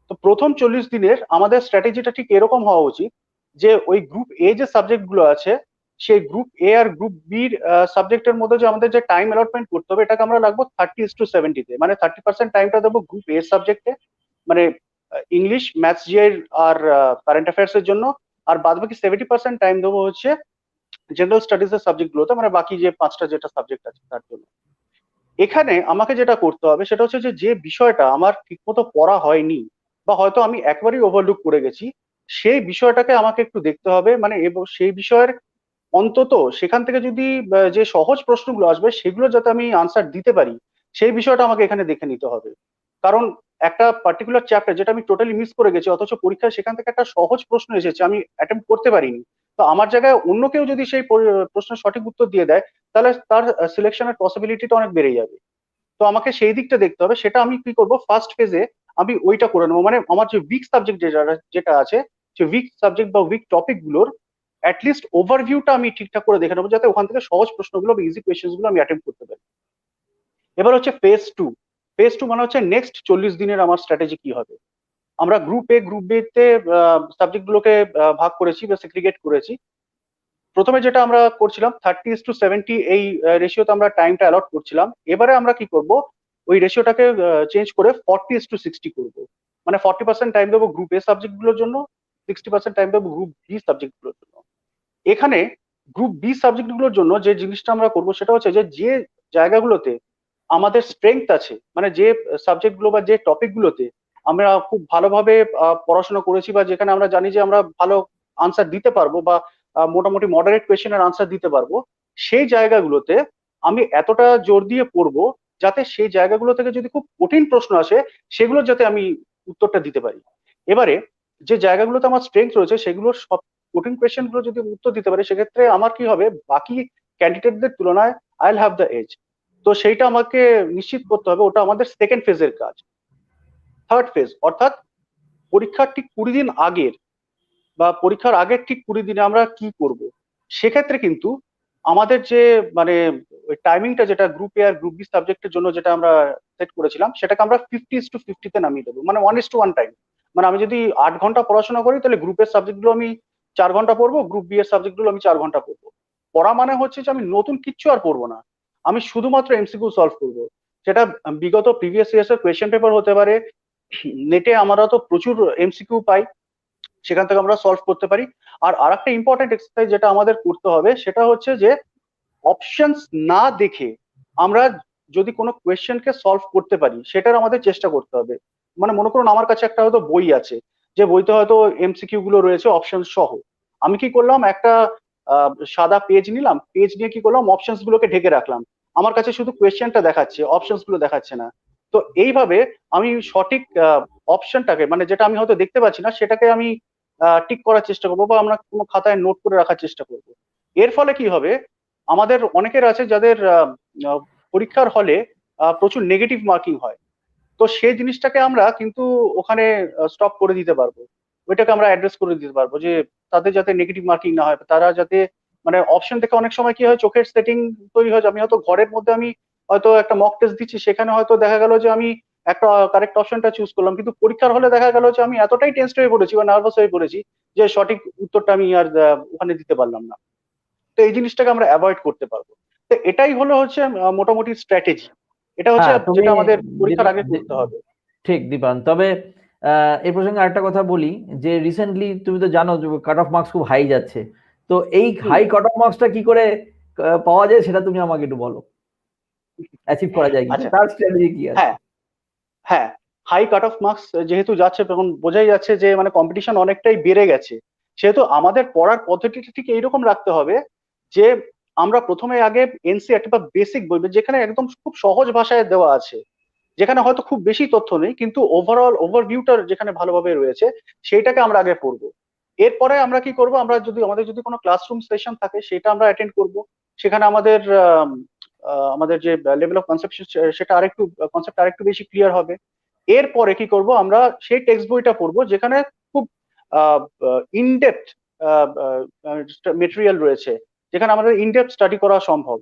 তো প্রথম 40 দিনের আমাদের স্ট্র্যাটেজিটা ঠিক এরকম হওয়া উচিত যে ওই গ্রুপ এ যে সাবজেক্ট গুলো আছে, সেই গ্রুপ এ আর গ্রুপ বির সাবজেক্টের মধ্যে যে আমাদের যে টাইম অ্যালটমেন্ট করতে হবে, এটাকে আমরা রাখবো 30:70 তে। মানে 30% টাইমটা দেবো গ্রুপ এ সাবজেক্টে, মানে ইংলিশ, ম্যাথস, জিআই আর কারেন্ট অ্যাফেয়ার্স এর জন্য। আর বাদ বাকি 70% টাইম দেবো হচ্ছে জেনারেল স্টাডিজ এর সাবজেক্ট গুলোতে, মানে বাকি যে 5টা যেটা সাবজেক্ট আছে তার জন্য। এখানে আমাকে যেটা করতে হবে সেটা হচ্ছে যে বিষয়টা আমার ঠিকমতো পড়া হয়নি, বা হয়তো আমি একবারই ওভারলুক করে গেছি, সেই বিষয়টাকে আমাকে একটু দেখতে হবে। মানে এবং সেই বিষয়ের অন্তত সেখান থেকে যদি যে সহজ প্রশ্নগুলো আসবে সেগুলো যাতে আমি আনসার দিতে পারি, সেই বিষয়টা আমাকে এখানে দেখে নিতে হবে। কারণ একটা পার্টিকুলার চ্যাপ্টার যেটা আমি টোটালি মিস করে গেছি, অথচ পরীক্ষায় সেখান থেকে একটা সহজ প্রশ্ন এসেছে, আমি অ্যাটেম্প করতে পারিনি, তো আমার জায়গায় অন্য কেউ যদি সেই প্রশ্নের সঠিক উত্তর দিয়ে দেয়, তাহলে তার সিলেকশনের পসিবিলিটিটা অনেক বেড়ে যাবে। তো আমাকে সেই দিকটা দেখতে হবে। সেটা আমি কি করব, ফার্স্ট ফেজে আমি ওইটা করে নেবো। মানে আমার যে উইক সাবজেক্ট যেটা আছে, সেই উইক সাবজেক্ট বা উইক টপিক গুলোর অ্যাটলিস্ট ওভারভিউটা আমি ঠিকঠাক করে দেখে নেবো, যাতে ওখান থেকে সহজ প্রশ্নগুলো বা ইজি কোয়েশ্চেন্স গুলো আমি অ্যাটেম্প করতে পারি। এবার হচ্ছে ফেজ টু। ফেজ টু মানে হচ্ছে নেক্সট 40 দিনের আমার স্ট্র্যাটেজি কি হবে। আমরা গ্রুপ এ, গ্রুপ বি তে সাবজেক্ট গুলোকে ভাগ করেছি বা সেগ্রিগেট করেছি। প্রথমে যেটা আমরা করছিলাম 30:70 এই রেশিওতে আমরা টাইমটা অ্যালট করছিলাম। এবারে আমরা কি করব, ওই রেশিওটাকে চেঞ্জ করে 40:60 করব। মানে 40% টাইম দেবো গ্রুপ এ সাবজেক্ট গুলোর জন্য, 60% টাইম দেবো গ্রুপ বি সাবজেক্ট গুলোর জন্য। এখানে গ্রুপ বি সাবজেক্ট গুলোর জন্য যে জিনিসটা আমরা করব সেটা হচ্ছে যে জায়গাগুলোতে আমাদের স্ট্রেংথ আছে, মানে যে সাবজেক্ট গুলো বা যে টপিক গুলোতে আমরা খুব ভালোভাবে পড়াশোনা করেছি, বা যেখানে আমরা জানি যে আমরা ভালো আনসার দিতে পারবো, বা মোটামুটি মডারেট কোয়েশ্চেনের আনসার দিতে পারবো, সেই জায়গাগুলোতে আমি এতটা জোর দিয়ে পড়বো যাতে সেই জায়গাগুলো থেকে যদি খুব কঠিন প্রশ্ন আসে, সেগুলো যাতে আমি উত্তরটা দিতে পারি। এবারে যে জায়গাগুলোতে আমার স্ট্রেংথ রয়েছে, সেগুলোর সব কঠিন কোয়েশ্চেন গুলো যদি উত্তর দিতে পারি, সেক্ষেত্রে আমার কি হবে, বাকি ক্যান্ডিডেটদের তুলনায় I will have the edge. তো সেইটা আমাকে নিশ্চিত করতে হবে। ওটা আমাদের সেকেন্ড ফেজের কাজ। থার্ড ফেজ অর্থাৎ পরীক্ষার ঠিক 20 দিন আগের বা পরীক্ষার আগের ঠিক 20 দিনে আমরা কি করব, সেক্ষেত্রে কিন্তু আমাদের যে মানে ওই টাইমিংটা যেটা গ্রুপ এ আর গ্রুপ বি সাবজেক্টের জন্য যেটা আমরা সেট করেছিলাম, সেটাকে আমরা 50:50 তে নামিয়ে দেবো। মানে 1:1 টাইম। মানে আমি যদি 8 ঘন্টা পড়াশোনা করি, তাহলে গ্রুপের সাবজেক্টগুলো আমি 4 ঘন্টা পড়বো, গ্রুপ বি এর সাবজেক্টগুলো আমি 4 ঘন্টা পড়বো। পড়া মানে হচ্ছে যে আমি নতুন কিচ্ছু আর পড়বো না, আমি শুধুমাত্র এমসিকিউ সলভ করবো। সেটা বিগত প্রিভিয়াস ইয়ার্স এর কোয়েশ্চেন পেপার হতে পারে, নেটে আমরা তো প্রচুর এমসিকিউ পাই, সেখান থেকে আমরা সলভ করতে পারি। আর আরেকটা ইম্পর্টেন্ট এক্সারসাইজ যেটা আমাদের করতে হবে, সেটা হচ্ছে যে অপশনস না দেখে আমরা যদি কোনো কোয়েশ্চেনকে সলভ করতে পারি, সেটার আমাদের চেষ্টা করতে হবে। মানে মনে করুন আমার কাছে একটা হয়তো বই আছে, যে বইতে হয়তো এমসিকিউ গুলো রয়েছে অপশন সহ। আমি কি করলাম, একটা সাদা পেজ নিলাম, পেজ নিয়ে কি করলাম, অপশনস গুলোকে ঢেকে রাখলাম। আমার কাছে শুধু কোয়েশ্চেনটা দেখাচ্ছে, অপশনস গুলো দেখাচ্ছে না। তো এইভাবে আমি সঠিক অপশনটাকে, মানে যেটা আমি হয়তো দেখতে পাচ্ছি না, সেটাকে আমি টিক করার চেষ্টা করবো, বা আমরা কোনো খাতায় নোট করে রাখার চেষ্টা করবো। এর ফলে কি হবে, আমাদের অনেকের আছে যাদের পরীক্ষার হলে প্রচুর নেগেটিভ মার্কিং হয়। তো সেই জিনিসটাকে আমরা কিন্তু ওখানে স্টপ করে দিতে পারবো। ওইটাকে আমরা অ্যাড্রেস করে দিতে পারবো, যে তাদের যাতে নেগেটিভ মার্কিং না হয়, তারা যাতে মানে অপশন থেকে অনেক সময় কি হয়, চোখের সেটিং তৈরি হয়। আমি হয়তো ঘরের মধ্যে আমি হয়তো একটা মক টেস্ট দিচ্ছি, সেখানে হয়তো দেখা গেল যে আমি একটা কারেক্ট অপশনটা চুজ করলাম, কিন্তু পরীক্ষার হলে দেখা গেল যে আমি এতটাই টেনসড হয়ে পড়েছি বা নার্ভাস হয়ে পড়েছি যে সঠিক উত্তরটা আমি আর ওখানে দিতে পারলাম না। তো এই জিনিসটাকে আমরা অ্যাভয়েড করতে পারবো। তো এটাই হলো হচ্ছে মোটামুটি স্ট্র্যাটেজি। এটা হচ্ছে যেটা আমাদের পরীক্ষার আগে করতে হবে। ঠিক দীপান, তবে এই প্রসঙ্গে আরেকটা কথা বলি, যে রিসেন্টলি তুমি তো জানো কাট অফ মার্কস খুব হাই যাচ্ছে। তো এই হাই কাট অফ মার্কসটা কি করে পাওয়া যায়, সেটা তুমি আমাকে একটু বলো, অ্যাচিভ করা যায় কি, আচ্ছা, তার স্ট্র্যাটেজি কি আছে? হ্যাঁ হ্যাঁ, হাই কাট অফ মার্কস যেহেতু যাচ্ছে, তখন বোঝাই যাচ্ছে যে মানে কম্পিটিশন অনেকটাই বেড়ে গেছে। সেহেতু আমাদের পড়ার পদ্ধতিটা ঠিক এইরকম রাখতে হবে যে আমরা প্রথমে আগে এনসিইআরটি বা বেসিক বই, যেখানে একদম খুব সহজ ভাষায় দেওয়া আছে, যেখানে হয়তো খুব বেশি তথ্য নেই, কিন্তু ওভারঅল ওভারভিউটা যেখানে ভালোভাবে রয়েছে, সেইটাকে আমরা আগে পড়বো। এরপরে আমরা কি করব, আমরা যদি আমাদের যদি কোনো ক্লাসরুম সেশন থাকে, সেটা আমরা অ্যাটেন্ড করব। সেখানে আমাদের আমাদের যে লেভেল অফ কনসেপশন, সেটা আরেকটু কনসেপ্ট আরেকটু বেশি ক্লিয়ার হবে। এরপরে কি করব, আমরা সেই টেক্সট বইটা পড়বো যেখানে খুব ইনডেপথ মেটেরিয়াল রয়েছে, যেখানে আমাদের ইনডেপথ স্টাডি করা সম্ভব।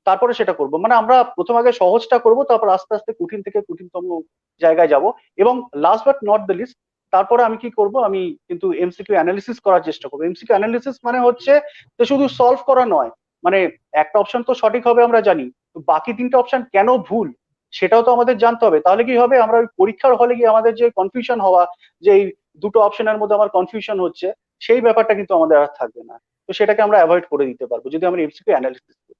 তারপরে সেটা করব। মানে আমরা প্রথম আগে সহজটা করব, তারপর আস্তে আস্তে কঠিন থেকে কঠিনতম জায়গায় যাব। এবং last but not the least, তারপরে আমি কি করব, আমি কিন্তু এমসিকিউ অ্যানালিসিস করার চেষ্টা করবো। এমসিকিউ অ্যানালিসিস মানে হচ্ছে যে শুধু সলভ করা নয়, মানে একটা অপশন তো সঠিক হবে আমরা জানি, তো বাকি 3টে অপশন কেন ভুল সেটাও তো আমাদের জানতে হবে। তাহলে কি হবে, আমরা ওই পরীক্ষার হলে গিয়ে আমাদের যে কনফিউশন হওয়া, যে এই দুটো অপশনের মধ্যে আমার কনফিউশন হচ্ছে, সেই ব্যাপারটা কিন্তু আমাদের আর থাকবে না। তো সেটাকে আমরা অ্যাভয়েড করে দিতে পারবো যদি আমরা এমসিকিউ অ্যানালিসিস করি।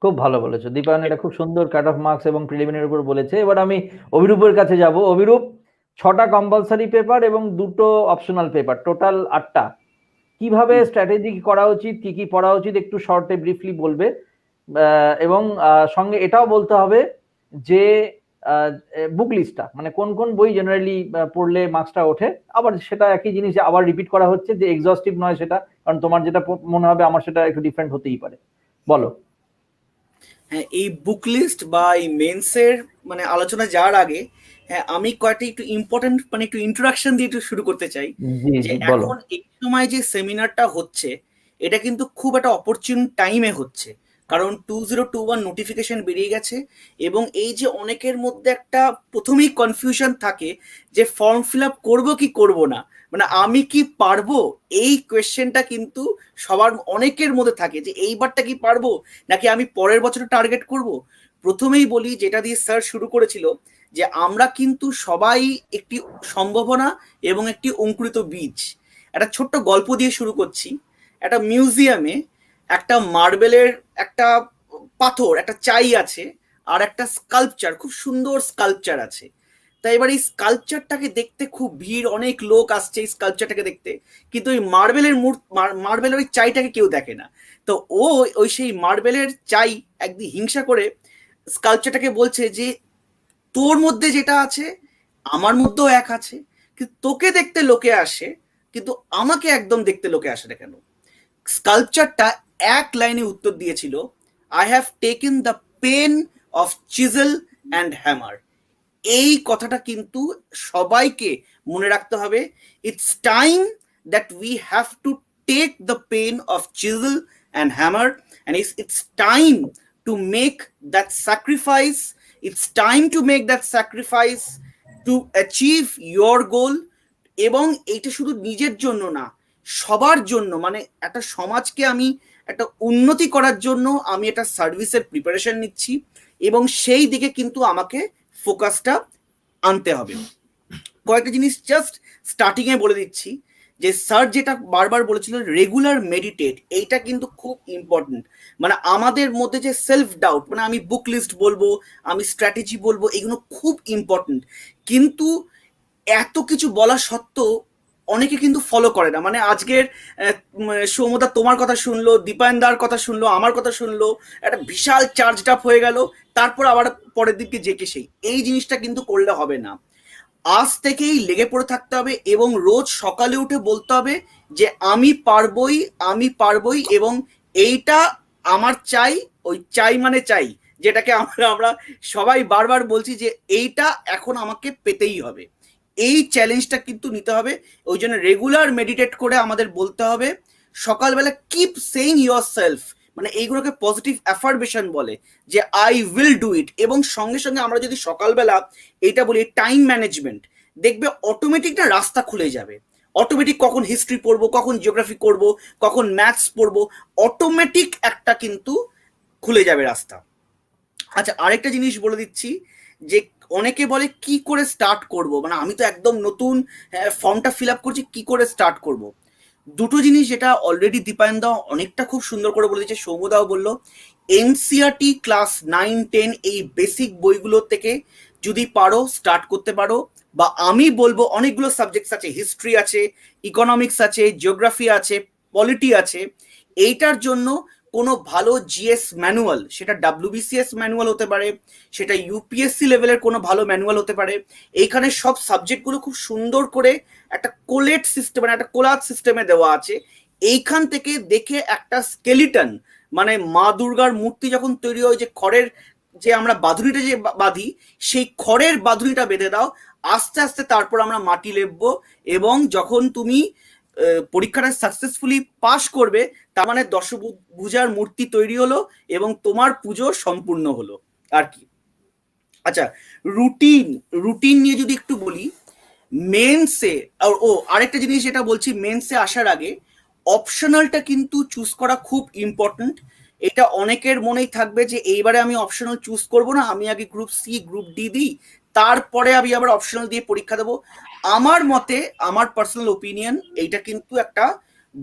খুব ভালো বলেছো দীপায়ন, এটা খুব সুন্দর কাট অফ মার্কস এবং প্রিলিমিনারির উপর বলেছে। এবার আমি অভিরূপের কাছে যাব। অভিরূপ, 6টা কম্পালসারি পেপার এবং 2টো অপশনাল পেপার, টোটাল 8টা। কিভাবে স্ট্র্যাটেজি করা উচিত, কি কি পড়া উচিত, একটু শর্টে ব্রিফলি বলবে। এবং সঙ্গে এটাও বলতে হবে যে বুক লিস্টটা, মানে কোন কোন বই জেনারেলি পড়লে মার্কসটা ওঠে, আবার সেটা একই জিনিস আবার রিপিট করা হচ্ছে, যে এক্সস্টিভ নয় সেটা, কারণ তোমার যেটা মনে হবে আমার সেটা একটু ডিফারেন্ট হতেই পারে। বলো। হ্যাঁ, এই বুক লিস্ট বা এই মেন্সের মানে আলোচনা যাওয়ার আগে হ্যাঁ আমি কয়েকটা একটু ইম্পর্টেন্ট মানে একটু ইন্ট্রোডাকশন দিয়ে একটু শুরু করতে চাই। জি যে জি বলো। এখন এই সময় যে সেমিনারটা হচ্ছে এটা কিন্তু খুব একটা অপরচুন টাইমে হচ্ছে, কারণ 2021 নোটিফিকেশন বেরিয়ে গেছে এবং এই যে অনেকের মধ্যে একটা প্রথমেই কনফিউশন থাকে যে ফর্ম ফিল আপ করবো কি করব না, মানে আমি কি পারবো, এই কোয়েশ্চেনটা কিন্তু সবার অনেকের মধ্যে থাকে যে এইবারটা কি পারবো নাকি আমি পরের বছর টার্গেট করব। প্রথমেই বলি যেটা দিয়ে স্যার শুরু করেছিল, যে আমরা কিন্তু সবাই একটি সম্ভাবনা এবং একটি অঙ্কুরিত বীজ। একটা ছোট্ট গল্প দিয়ে শুরু করছি। একটা মিউজিয়ামে একটা মার্বেলের একটা পাথর একটা চাই আছে, আর একটা স্কাল্পচার খুব সুন্দর স্কাল্পচার আছে। তাই এবার এই স্কাল্পচারটাকে দেখতে খুব ভিড়, অনেক লোক আসছে এই স্কাল্পচারটাকে দেখতে, কিন্তু ওই মার্বেলের ওই চাইটাকে কেউ দেখে না। তো ও ওই সেই মার্বেলের চাই একদিন হিংসা করে স্কাল্পচারটাকে বলছে যে তোর মধ্যে যেটা আছে আমার মধ্যেও এক আছে, কিন্তু তোকে দেখতে লোকে আসে কিন্তু আমাকে একদম দেখতে লোকে আসে না কেন। স্কাল্পচারটা এক লাইনে উত্তর দিয়েছিল, I have taken the pen of chisel and hammer. এই কথাটা কিন্তু সবাইকে মনে রাখতে হবে। It's time that we have to take the pen of chisel and hammer, and it's time to make that sacrifice. It's time to make that sacrifice to achieve your goal. এবং এইটা শুধু নিজের জন্য না, সবার জন্য, মানে একটা সমাজকে আমি একটা উন্নতি করার জন্য আমি একটা সার্ভিসের প্রিপারেশন নিচ্ছি এবং সেই দিকে কিন্তু আমাকে ফোকাসটা আনতে হবে। কয়েকটা জিনিস জাস্ট স্টার্টিং এ বলে দিচ্ছি, যে স্যার যেটা বারবার বলেছিল রেগুলার মেডিটেট, এইটা কিন্তু খুব ইম্পর্টেন্ট। মানে আমাদের মধ্যে যে সেলফ ডাউট, মানে আমি বুক লিস্ট বলবো, আমি স্ট্র্যাটেজি বলবো, এগুলো খুব ইম্পর্টেন্ট, কিন্তু এত কিছু বলা সত্ত্বেও অনেকে কিন্তু ফলো করে না। মানে আজকের সৌমদা তোমার কথা শুনলো, দীপায়নদার কথা শুনলো, আমার কথা শুনলো, একটা বিশাল চার্জড আপ হয়ে গেল, তারপর আবার পরের দিকে জেকে সেই, এই জিনিসটা কিন্তু করলে হবে না। আজ থেকেই লেগে পড়ে থাকতে হবে এবং রোজ সকালে উঠে বলতে হবে যে আমি পারবই, আমি পারবই, এবং এইটা আমার চাই। ওই চাই মানে চাই, যেটাকে আমরা আমরা সবাই বারবার বলছি যে এইটা এখন আমাকে পেতেই হবে, এই চ্যালেঞ্জটা কিন্তু নিতে হবে। ওই জন্য রেগুলার মেডিটেট করে আমাদের বলতে হবে সকালবেলা, কিপ সেইং ইয়োর সেলফ, মানে এইগুলোকে পজিটিভ অ্যাফার্মেশন বলে, যে আই উইল ডু ইট। এবং সঙ্গে সঙ্গে আমরা যদি সকালবেলা এইটা বলি টাইম ম্যানেজমেন্ট, দেখবে অটোমেটিক না রাস্তা খুলে যাবে। অটোমেটিক কখন হিস্ট্রি পড়বো, কখন জিওগ্রাফি করব, কখন ম্যাথস পড়বো, অটোমেটিক একটা কিন্তু খুলে যাবে রাস্তা। আচ্ছা, আরেকটা জিনিস বলে দিচ্ছি, যে অনেকে বলে কি করে স্টার্ট করব, মানে আমি তো একদম নতুন, ফর্মটা ফিল আপ করছি, কি করে স্টার্ট করব। দুটো জিনিস যেটা অলরেডি দীপায়নদা অনেকটা খুব সুন্দর করে বলে দিয়েছে, সৌম্যদাও বললো, এনসিআরটি ক্লাস 9-10 এই বেসিক বইগুলো থেকে যদি পারো স্টার্ট করতে পারো। বা আমি বলবো অনেকগুলো সাবজেক্টস আছে, হিস্ট্রি আছে, ইকোনমিক্স আছে, জিওগ্রাফি আছে, পলিটি আছে। এইটার জন্য কোনো ভালো জিএস ম্যানুয়াল, সেটা ডাব্লিউবিসিএস ম্যানুয়াল হতে পারে, সেটা ইউপিএসসি লেভেলের কোনো ভালো ম্যানুয়াল হতে পারে। এইখানে সব সাবজেক্টগুলো খুব সুন্দর করে একটা কোলেট সিস্টেম, মানে একটা কোলাজ সিস্টেমে দেওয়া আছে। এইখান থেকে দেখে একটা স্কেলিটন, মানে মা দুর্গার মূর্তি যখন তৈরি হয়, যে খড়ের যে আমরা বাঁধুনিটা যে বাঁধি, সেই খড়ের বাঁধুনিটা বেঁধে দাও, আস্তে আস্তে তারপর আমরা মাটি লেপবো, এবং যখন তুমি পরীক্ষাটা সাকসেসফুলি পাশ করবে, তার মানে দশভুজার মূর্তি তৈরি হলো এবং তোমার পুজো সম্পূর্ণ হলো আর কি। আচ্ছা, রুটিন রুটিন নিয়ে যদি একটু বলি, মেন্সে আরেকটা জিনিস যেটা বলছি, মেন্সে আসার আগে অপশনালটা কিন্তু চুজ করা খুব ইম্পর্টেন্ট। এটা অনেকের মনেই থাকবে যে এইবারে আমি অপশনাল চুজ করব না, আমি আগে গ্রুপ সি গ্রুপ ডি দিই, তারপরে আমি আবার অপশনাল দিয়ে পরীক্ষা দেবো। আমার মতে, আমার পার্সোনাল ওপিনিয়ন, এইটা কিন্তু একটা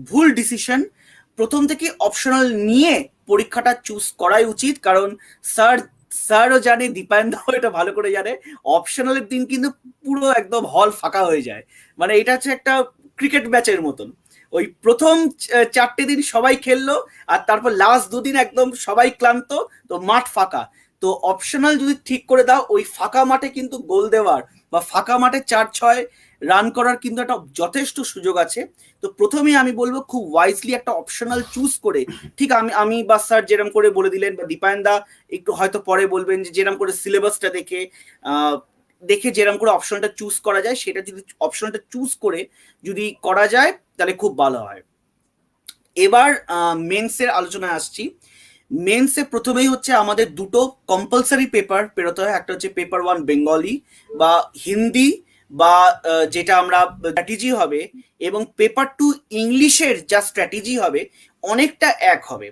ভুল ডিসিশন। প্রথম থেকে অপশনাল নিয়ে পরীক্ষাটা চুজ করাই উচিত, কারণ স্যারও জানে, দীপায়নদাও এটা ভালো করে জানে, অপশনালের দিন কিন্তু পুরো একদম হল ফাঁকা হয়ে যায়। মানে এটা হচ্ছে একটা ক্রিকেট ম্যাচের মতন, ওই প্রথম 4টে দিন সবাই খেললো আর তারপর লাস্ট 2 দিন একদম সবাই ক্লান্ত, তো মাঠ ফাঁকা। তো অপশনাল যদি ঠিক করে দাও, ওই ফাঁকা মাঠে কিন্তু গোল দেওয়ার বা ফাঁকা মাঠে 4-6 রান করার কিন্তু একটা যথেষ্ট সুযোগ আছে। তো প্রথমেই আমি বলবো খুব ওয়াইজলি একটা অপশনাল চুজ করে, ঠিক আমি বা স্যার যেরকম করে বলে দিলেন, বা দীপায়ন দা একটু হয়তো পরে বলবেন যে যেরকম করে সিলেবাসটা দেখে যেরকম করে অপশনটা চুজ করা যায়, সেটা যদি অপশনটা চুজ করে যদি করা যায় তাহলে খুব ভালো হয়। এবার মেন্সের আলোচনায় আসছি। মেন্সে প্রথমেই হচ্ছে আমাদের দুটো কম্পালসারি পেপার পেরোতে হয়, একটা হচ্ছে পেপার 1 বেঙ্গলি বা হিন্দি বা যেটা আমরা স্ট্র্যাটেজি হবে, এবং পেপার 2 ইংলিশের যা স্ট্র্যাটেজি হবে অনেকটা এক হবে।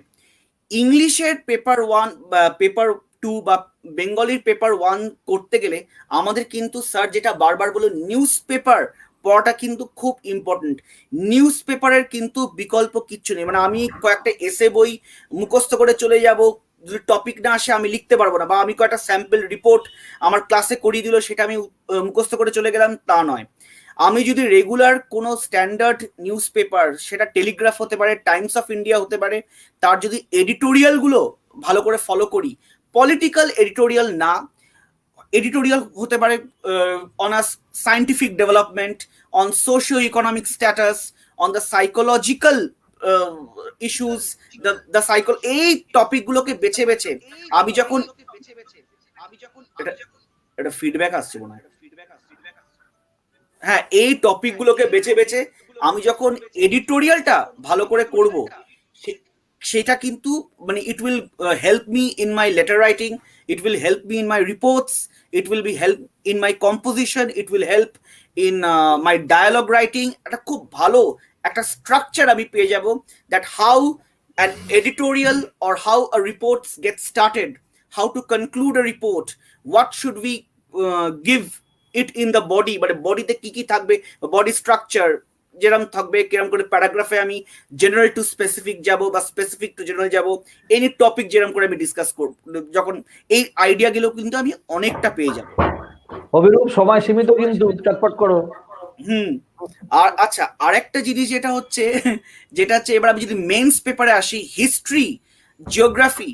ইংলিশের পেপার 1 বা পেপার 2 বা বেঙ্গলির পেপার 1 করতে গেলে আমাদের কিন্তু স্যার যেটা বারবার বলে, নিউজ পেপার পড়াটা কিন্তু খুব ইম্পর্টেন্ট। নিউজ পেপারের কিন্তু বিকল্প কিচ্ছু নেই। মানে আমি কয়েকটা এসে বই মুখস্থ করে চলে যাব, যদি টপিক না আসে আমি লিখতে পারবো না, বা আমি কয়েকটা স্যাম্পল রিপোর্ট আমার ক্লাসে করিয়ে দিল সেটা আমি মুখস্থ করে চলে গেলাম, তা নয়। আমি যদি রেগুলার কোনো স্ট্যান্ডার্ড নিউজ পেপার, সেটা টেলিগ্রাফ হতে পারে, টাইমস অফ ইন্ডিয়া হতে পারে, তার যদি এডিটোরিয়ালগুলো ভালো করে ফলো করি, পলিটিক্যাল এডিটোরিয়াল না, এডিটোরিয়াল হতে পারে on a scientific development, on socio economic status, on the psychological issues, the psycho, এই টপিকগুলোকে বেছে বেছে আমি যখন এটা ফিডব্যাক আসছে মনে হয়, হ্যাঁ, এই টপিকগুলোকে বেছে বেছে আমি যখন এডিটোরিয়ালটা ভালো করে করব, সেটা কিন্তু মানে it will help me in my letter writing, it will help me in my reports, it will be help in my composition, it will help in my dialogue writing. একটা খুব ভালো একটা স্ট্রাকচার আমি পেয়ে যাব, that how an editorial or how a report gets started, how to conclude a report, what should we give it in the body, মানে বডিতে কি কি থাকবে, বডি স্ট্রাকচার যেরকম থাকবে, কিরকম করে প্যারাগ্রাফে আমি জেনারেল টু স্পেসিফিক যাব বা স্পেসিফিক টু জেনারেল যাব, এনি টপিক যেরকম করে আমি ডিসকাস করব, যখন এই আইডিয়াগুলো কিন্তু আমি অনেকটা পেয়ে যাব। অভিরূপ, সময় সীমিত কিন্তু, চটপট করো। আর আচ্ছা, আরেকটা জিনিস যেটা হচ্ছে এবার আমি যদি মেন্স পেপারে আসি, হিস্ট্রি, জিওগ্রাফি,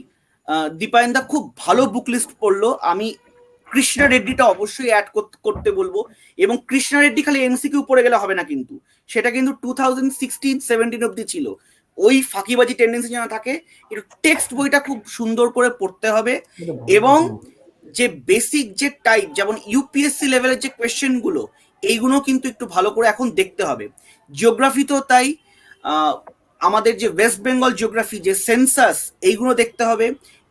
দীপায়ন দা খুব ভালো বুক লিস্ট পড়লো। আমি কৃষ্ণা রেড্ডিটা অবশ্যই অ্যাড করতে বলবো, এবং কৃষ্ণা রেড্ডি খালি এমসিকিউ পড়ে গেলে হবে না কিন্তু, সেটা কিন্তু 2016-17 অব্দি ছিল। ওই ফাঁকিবাজি টেন্ডেন্সি যেন থাকে, একটু টেক্সট বইটা খুব সুন্দর করে পড়তে হবে, এবং যে বেসিক যে টাইপ, যেমন ইউপিএসসি লেভেলের যে কোয়েশ্চেন গুলো, এইগুলো কিন্তু একটু ভালো করে এখন দেখতে হবে। জিওগ্রাফি তো তাই, আমাদের যে ওয়েস্ট বেঙ্গল জিওগ্রাফি, যে সেন্সাস, এইগুলো দেখতে হবে।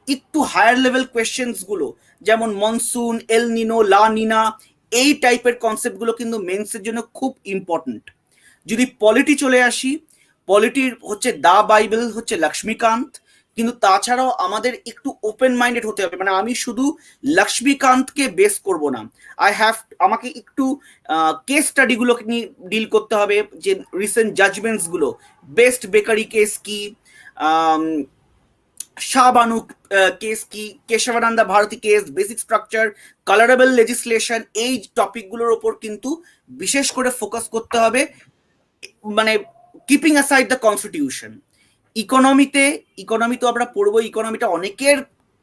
একটু হায়ার লেভেল কোয়েশ্চেন্স গুলো, যেমন মনসুন, এল নিনো, লা নিনা, এই টাইপের কনসেপ্ট গুলো কিন্তু মেন্সের জন্য খুব ইম্পর্টেন্ট। যদি পলিটি চলে আসি, পলিটির হচ্ছে দা বাইবেল হচ্ছে লক্ষ্মীকান্ত, কিন্তু তাছাড়াও আমাদের একটু ওপেন মাইন্ডেড হতে হবে। মানে আমি শুধু লক্ষ্মীকান্তকে বেস করব না, আমাকে একটু কেস স্টাডিগুলোকে নিয়ে ডিল করতে হবে, যে রিসেন্ট জাজমেন্টস গুলো, বেস্ট বেকারি কেস কি, শাহবানু কেস কি, Kesavananda Bharati case, basic structure, colourable legislation, এই টপিকগুলোর ওপর কিন্তু বিশেষ করে ফোকাস করতে হবে, মানে keeping aside the constitution. Economy তো আমরা পড়বো, ইকোনমিটা অনেকের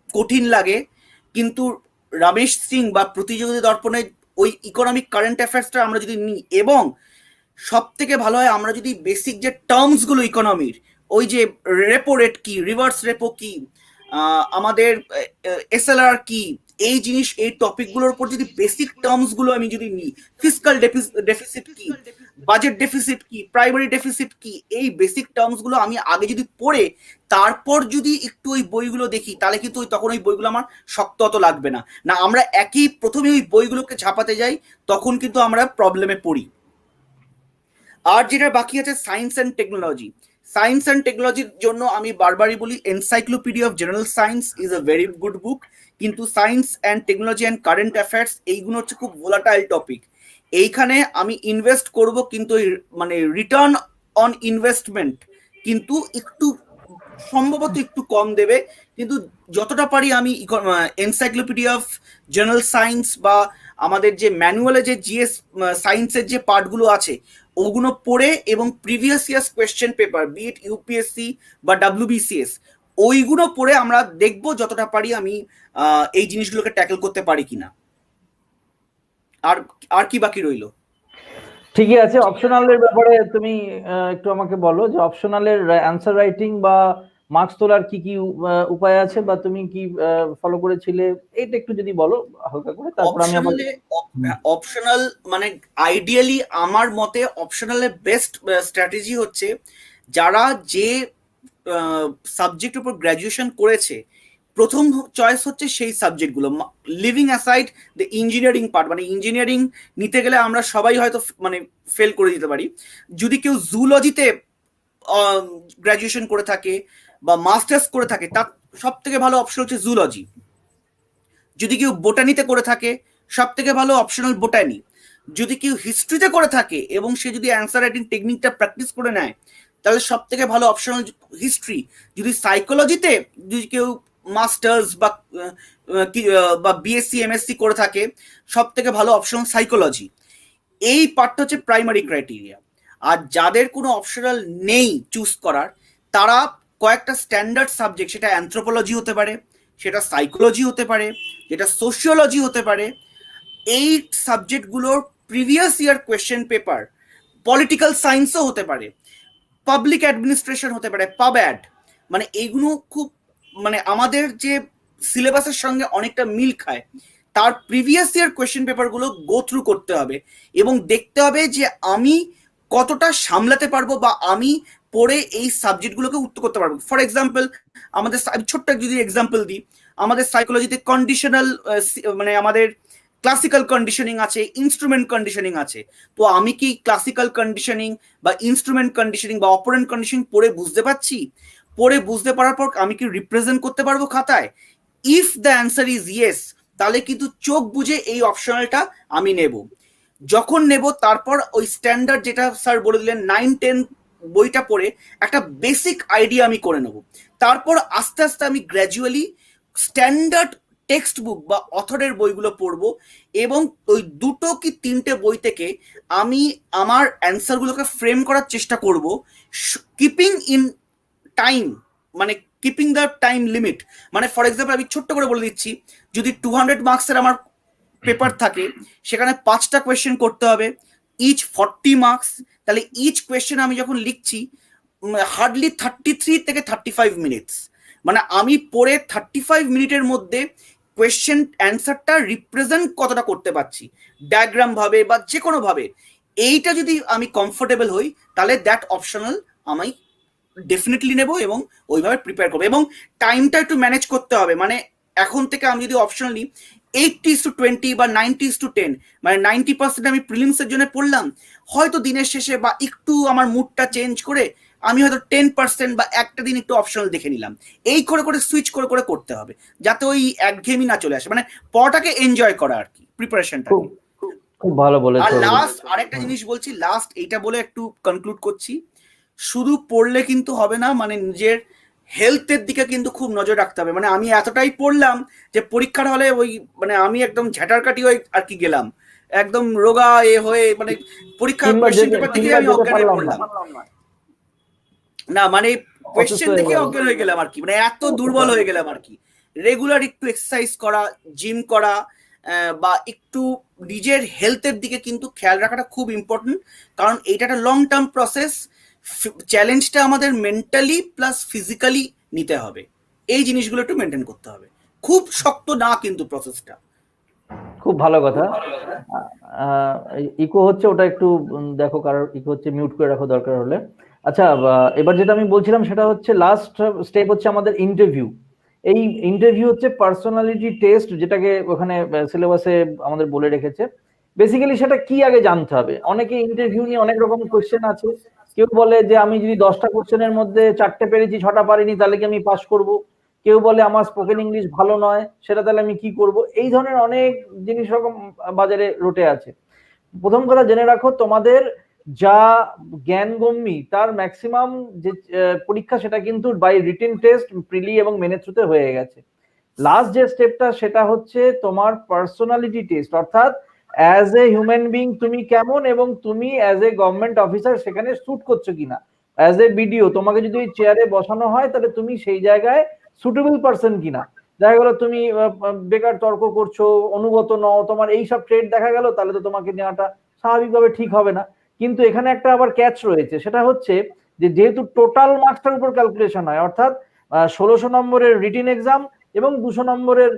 কঠিন লাগে, কিন্তু রমেশ সিং বা প্রতিযোগিতা দর্পণে ওই ইকোনমিক কারেন্ট অ্যাফেয়ার্সটা আমরা যদি নিই, এবং সব থেকে ভালো হয় আমরা যদি বেসিক যে টার্মস গুলো ইকোনমির, ওই যে রেপো রেট কি, রিভার্স রেপো কি, আমাদের এসএলআর কি, এই জিনিস, এই টপিকগুলোর উপর যদি বেসিক টার্মস গুলো আমি যদি নিই, ফিসকাল ডেফিসিট কি, বাজেট ডেফিসিট কি, প্রাইমারি ডেফিসিট কি, এই বেসিক টার্মস গুলো আমি আগে যদি পড়ে তারপর যদি একটু ওই বইগুলো দেখি, তাহলে কিন্তু তখন ওই বইগুলো আমার শক্ত অত লাগবে না। না, আমরা একই প্রথমে ওই বইগুলোকে ঝাপাতে যাই, তখন কিন্তু আমরা প্রবলেমে পড়ি। আর যেটা বাকি আছে science and technology. Science and টেকনোলজির জন্য আমি বারবারই বলি, encyclopaedia of general science is a very good book, কিন্তু science and technology and current affairs এইগুলো হচ্ছে খুব ভোলাটাইল টপিক। এইখানে আমি ইনভেস্ট করব, কিন্তু মানে রিটার্ন অন ইনভেস্টমেন্ট কিন্তু একটু সম্ভবত একটু কম দেবে, কিন্তু যতটা পারি আমি এনসাইক্লোপিডিয়া অফ জেনারেল সায়েন্স বা আমাদের যে ম্যানুয়ালে যে জিএস সায়েন্সের যে পার্টগুলো আছে ওগুলো পড়ে, এবং previous years question paper, be it UPSC বা ডাব্লিউবিসিএস, ওইগুলো পড়ে আমরা দেখবো যতটা পারি আমি এই জিনিসগুলোকে ট্যাকল করতে পারি কিনা। আর আর কি বাকি রইলো? ঠিকই আছে, অপশনালের ব্যাপারে তুমি একটু আমাকে বলো যে অপশনালের অ্যান্সার রাইটিং বা মার্কস তোলার কি কি উপায় আছে, বা তুমি কি ফলো করেছিলে, এইটা একটু যদি বলো হালকা করে, তারপর আমি আমার অপশনাল মানে আইডিয়ালি আমার মতে অপশনালের বেস্ট স্ট্র্যাটেজি হচ্ছে যারা যে সাবজেক্ট উপর গ্র্যাজুয়েশন করেছে প্রথম চয়েস হচ্ছে সেই সাবজেক্টগুলো, living aside the engineering part. মানে ইঞ্জিনিয়ারিং নিতে গেলে আমরা সবাই হয়তো মানে ফেল করে দিতে পারি। যদি কেউ জুলজিতে গ্র্যাজুয়েশন করে থাকে বা মাস্টার্স করে থাকে তার সব থেকে ভালো অপশন হচ্ছে জুলজি। যদি কেউ বোটানিতে করে থাকে সব থেকে ভালো অপশনাল বোটানি। যদি কেউ হিস্ট্রিতে করে থাকে এবং সে যদি অ্যান্সার রাইটিং টেকনিকটা প্র্যাকটিস করে নেয় তাহলে সব থেকে ভালো অপশনাল হিস্ট্রি। যদি সাইকোলজিতে যদি কেউ মাস্টার্স বা বিএসসি এমএসসি করে থাকে সব থেকে ভালো অপশন সাইকোলজি। এই পার্টটা হচ্ছে প্রাইমারি ক্রাইটেরিয়া। আর যাদের কোনো অপশনাল নেই চুজ করার তারা কয়েকটা স্ট্যান্ডার্ড সাবজেক্ট, সেটা অ্যানথ্রোপোলজি হতে পারে, সেটা সাইকোলজি হতে পারে, যেটা সোশিওলজি হতে পারে, এই সাবজেক্টগুলোর previous year question paper, political সায়েন্সও হতে পারে, পাবলিক অ্যাডমিনিস্ট্রেশন হতে পারে, পাবঅ্যাড, মানে এইগুলো খুব মানে আমাদের যে সিলেবাসের সঙ্গে অনেকটা মিল খায়, তার প্রিভিয়াস ইয়ার কোয়েশ্চেন পেপারগুলো গো থ্রু করতে হবে এবং দেখতে হবে যে আমি কতটা সামলাতে পারবো বা আমি পড়ে এই সাবজেক্টগুলোকে উত্তর করতে পারবো। ফর এক্সাম্পল আমাদের ছোট্ট যদি এক্সাম্পল দিই, আমাদের সাইকোলজিতে কন্ডিশনাল মানে আমাদের ক্লাসিক্যাল কন্ডিশনিং আছে, ইনস্ট্রুমেন্ট কন্ডিশনিং আছে। তো আমি কি ক্লাসিক্যাল কন্ডিশনিং বা ইনস্ট্রুমেন্ট কন্ডিশনিং বা অপারেন্ট কন্ডিশনিং পড়ে বুঝতে পারছি? পড়ে বুঝতে পারার পর আমি কি রিপ্রেজেন্ট করতে পারবো খাতায়? If the answer is yes তাহলে কিন্তু চোখ বুঝে এই অপশনালটা আমি নেব। যখন নেব তারপর ওই স্ট্যান্ডার্ড যেটা স্যার বলে দিলেন 9-10 বইটা পড়ে একটা বেসিক আইডিয়া আমি করে নেব। তারপর আস্তে আস্তে আমি গ্র্যাজুয়ালি স্ট্যান্ডার্ড টেক্সট বুক বা অথরের বইগুলো পড়বো এবং ওই 2 কি 3টে বই থেকে আমি আমার অ্যান্সারগুলোকে ফ্রেম করার চেষ্টা করব, কিপিং ইন টাইম, মানে কিপিং দ্য টাইম লিমিট। মানে ফর এক্সাম্পল আমি ছোট্ট করে বলে দিচ্ছি, যদি 200 মার্কসের আমার পেপার থাকে সেখানে 5টা কোয়েশ্চেন করতে হবে, ইচ 40 মার্কস, তাহলে ইচ কোয়েশ্চেন আমি যখন লিখছি হার্ডলি 33 থেকে 35 মিনিটস, মানে আমি পড়ে 35 মিনিটের মধ্যে কোয়েশ্চেন অ্যান্সারটা রিপ্রেজেন্ট কতটা করতে পারছি ডায়াগ্রাম ভাবে বা যে কোনো ভাবে, এইটা যদি আমি কমফোর্টেবল হই তাহলে দ্যাট অপশনাল আমি ডেফিনেটলি নেব এবং ওইভাবে প্রিপেয়ার করবো। এবং টাইমটা একটু ম্যানেজ করতে হবে, মানে এখন থেকে আমি যদি অপশনাল নিই 80:20 বা 90:10, মানে 90% আমি প্রিলিমসের জন্য পড়লাম, হয়তো দিনের শেষে বা একটু আমার মুডটা চেঞ্জ করে আমি হয়তো 10% বা একটা দিন একটু অপশনাল দেখে নিলাম। এই করে করে সুইচ করে করে করতে হবে যাতে ওই একঘেয়েমি না চলে আসে, মানে পড়াটাকে এনজয় করা আর কি, প্রিপারেশনটা। খুব ভালো বলেছো। আর লাস্ট আরেকটা জিনিস বলছি, লাস্ট এইটা বলে একটু কনক্লুড করছি, শুধু পড়লে কিন্তু হবে না, মানে নিজের হেলথের দিকে কিন্তু খুব নজর রাখতে হবে। মানে আমি এতটাই পড়লাম যে পরীক্ষার হলে ওই মানে আমি একদম ঝ্যাটার কাটি হয়ে আর কি গেলাম, একদম রোগা হয়ে, মানে পরীক্ষার কোয়েশ্চেন পেপার দেখে আমি অজ্ঞান হয়ে পড়লাম না, মানে কোয়েশ্চেন দেখে অজ্ঞান হয়ে গেলাম আর কি, মানে এত দুর্বল হয়ে গেলাম আর কি। রেগুলার একটু এক্সারসাইজ করা, জিম করা বা একটু নিজের হেলথের দিকে কিন্তু খেয়াল রাখাটা খুব ইম্পর্টেন্ট, কারণ এইটা একটা লং টার্ম প্রসেস। চ্যালেঞ্জটা আমাদের মেন্টালি প্লাস ফিজিক্যালি নিতে হবে, এই জিনিসগুলো একটু মেনটেন করতে হবে, খুব শক্ত না কিন্তু প্রসেসটা। খুব ভালো কথা। ইকো হচ্ছে, ওটা একটু দেখো, কারণ ইকো হচ্ছে, মিউট করে রাখো দরকার হলে। আচ্ছা, এবার যেটা আমি বলছিলাম সেটা হচ্ছে লাস্ট স্টেপ হচ্ছে আমাদের ইন্টারভিউ। এই ইন্টারভিউ হচ্ছে পার্সোনালিটি টেস্ট, যেটাকে ওখানে সিলেবাসে আমাদের বলে রেখেছে। বেসিক্যালি সেটা কি আগে জানতে হবে। অনেকে ইন্টারভিউ নিয়ে অনেক রকম কোশ্চেন আছে, কেউ বলে যে আমি যদি 10টা কোশ্চেনের মধ্যে 4টে পেরেছি 6টা পারিনি তাহলে কি আমি পাস করব, কেউ বলে আমার স্পোকেন ইংলিশ ভালো নয় সেটা তাহলে আমি কি করব। এই ধরনের অনেক জিনিস রকম বাজারে রটে আছে। প্রথম কথা জেনে রাখো, তোমাদের যা জ্ঞানগম্যি তার ম্যাক্সিমাম যে পরীক্ষা সেটা কিন্তু বাই রিটেন টেস্ট, প্রিলি এবং মেনের থ্রুতে হয়ে গেছে। লাস্ট যে স্টেপটা সেটা হচ্ছে তোমার পার্সোনালিটি টেস্ট, অর্থাৎ অ্যাজ এ হিউম্যান বিং তুমি কেমন এবং তুমি অ্যাজ এ গভর্নমেন্ট অফিসার সেখানে স্যুট করছো কিনা। অ্যাজ এ বিডিও তোমাকে যদি ওই চেয়ারে বসানো হয় তাহলে তুমি সেই জায়গায় সুটেবল পারসন কিনা। দেখা গেলো তুমি বেকার তর্ক করছো, অনুগত নও, তোমার এইসব ট্রেড দেখা গেল, তাহলে তো তোমাকে নেওয়াটা স্বাভাবিকভাবে ঠিক হবে না। কিন্তু এখানে একটা আবার ক্যাচ রয়েছে, সেটা হচ্ছে যে যেহেতু টোটাল মার্কসটার উপর ক্যালকুলেশন হয়, অর্থাৎ 1600 নম্বরের রিটিন এক্সাম এবং 200 নম্বরের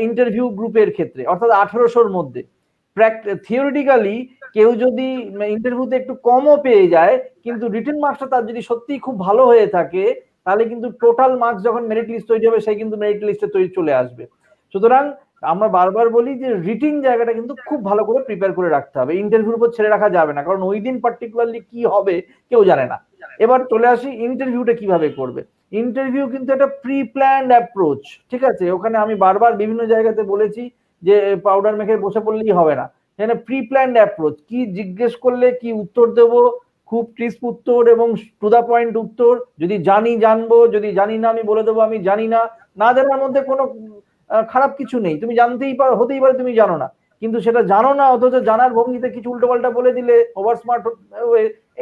ইন্টারভিউ গ্রুপের ক্ষেত্রে, অর্থাৎ 1800-র মধ্যে থিওরিটিক্যালি কেউ যদি ইন্টারভিউতে একটু কমও পেয়ে যায়, কিন্তু রিটেন মার্কসটা তার যদি সত্যিই খুব ভালো হয়ে থাকে, তাহলে কিন্তু টোটাল মার্কস যখন মেরিট লিস্ট তৈরি হবে, সেই কিন্তু মেরিট লিস্টে তৈরি চলে আসবে। সুতরাং আমরা বারবার বলি যে রিটিং জায়গাটা কিন্তু খুব ভালো করে প্রিপেয়ার করে রাখতে হবে, ইন্টারভিউর উপর ছেড়ে রাখা যাবে না, কারণ ওই দিন পার্টিকুলারলি কি হবে কেউ জানে না। এবার চলে আসি ইন্টারভিউটা কিভাবে করবে। ইন্টারভিউ কিন্তু একটা প্রি প্ল্যান্ড অ্যাপ্রোচ, ঠিক আছে? ওখানে আমি বারবার বিভিন্ন জায়গাতে বলেছি যে পাউডার মেখে বসে পড়লেই হবে না, এখানে প্রি প্ল্যান্ড অ্যাপ্রোচ, কি জিজ্ঞেস করলে কি উত্তর দেব, খুব ক্রিস্প উত্তর এবং টু দা পয়েন্ট উত্তর। যদি জানি জানবো, যদি জানি না আমি বলে দেবো আমি জানি না। না জানার মধ্যে কোনো খারাপ কিছু নেই, তুমি জানতেই পারো, হতেই পারে তুমি জানো না, কিন্তু সেটা জানো না অথচ জানার ভঙ্গিতে কিছু উল্টোপাল্টা বলে দিলে over smart,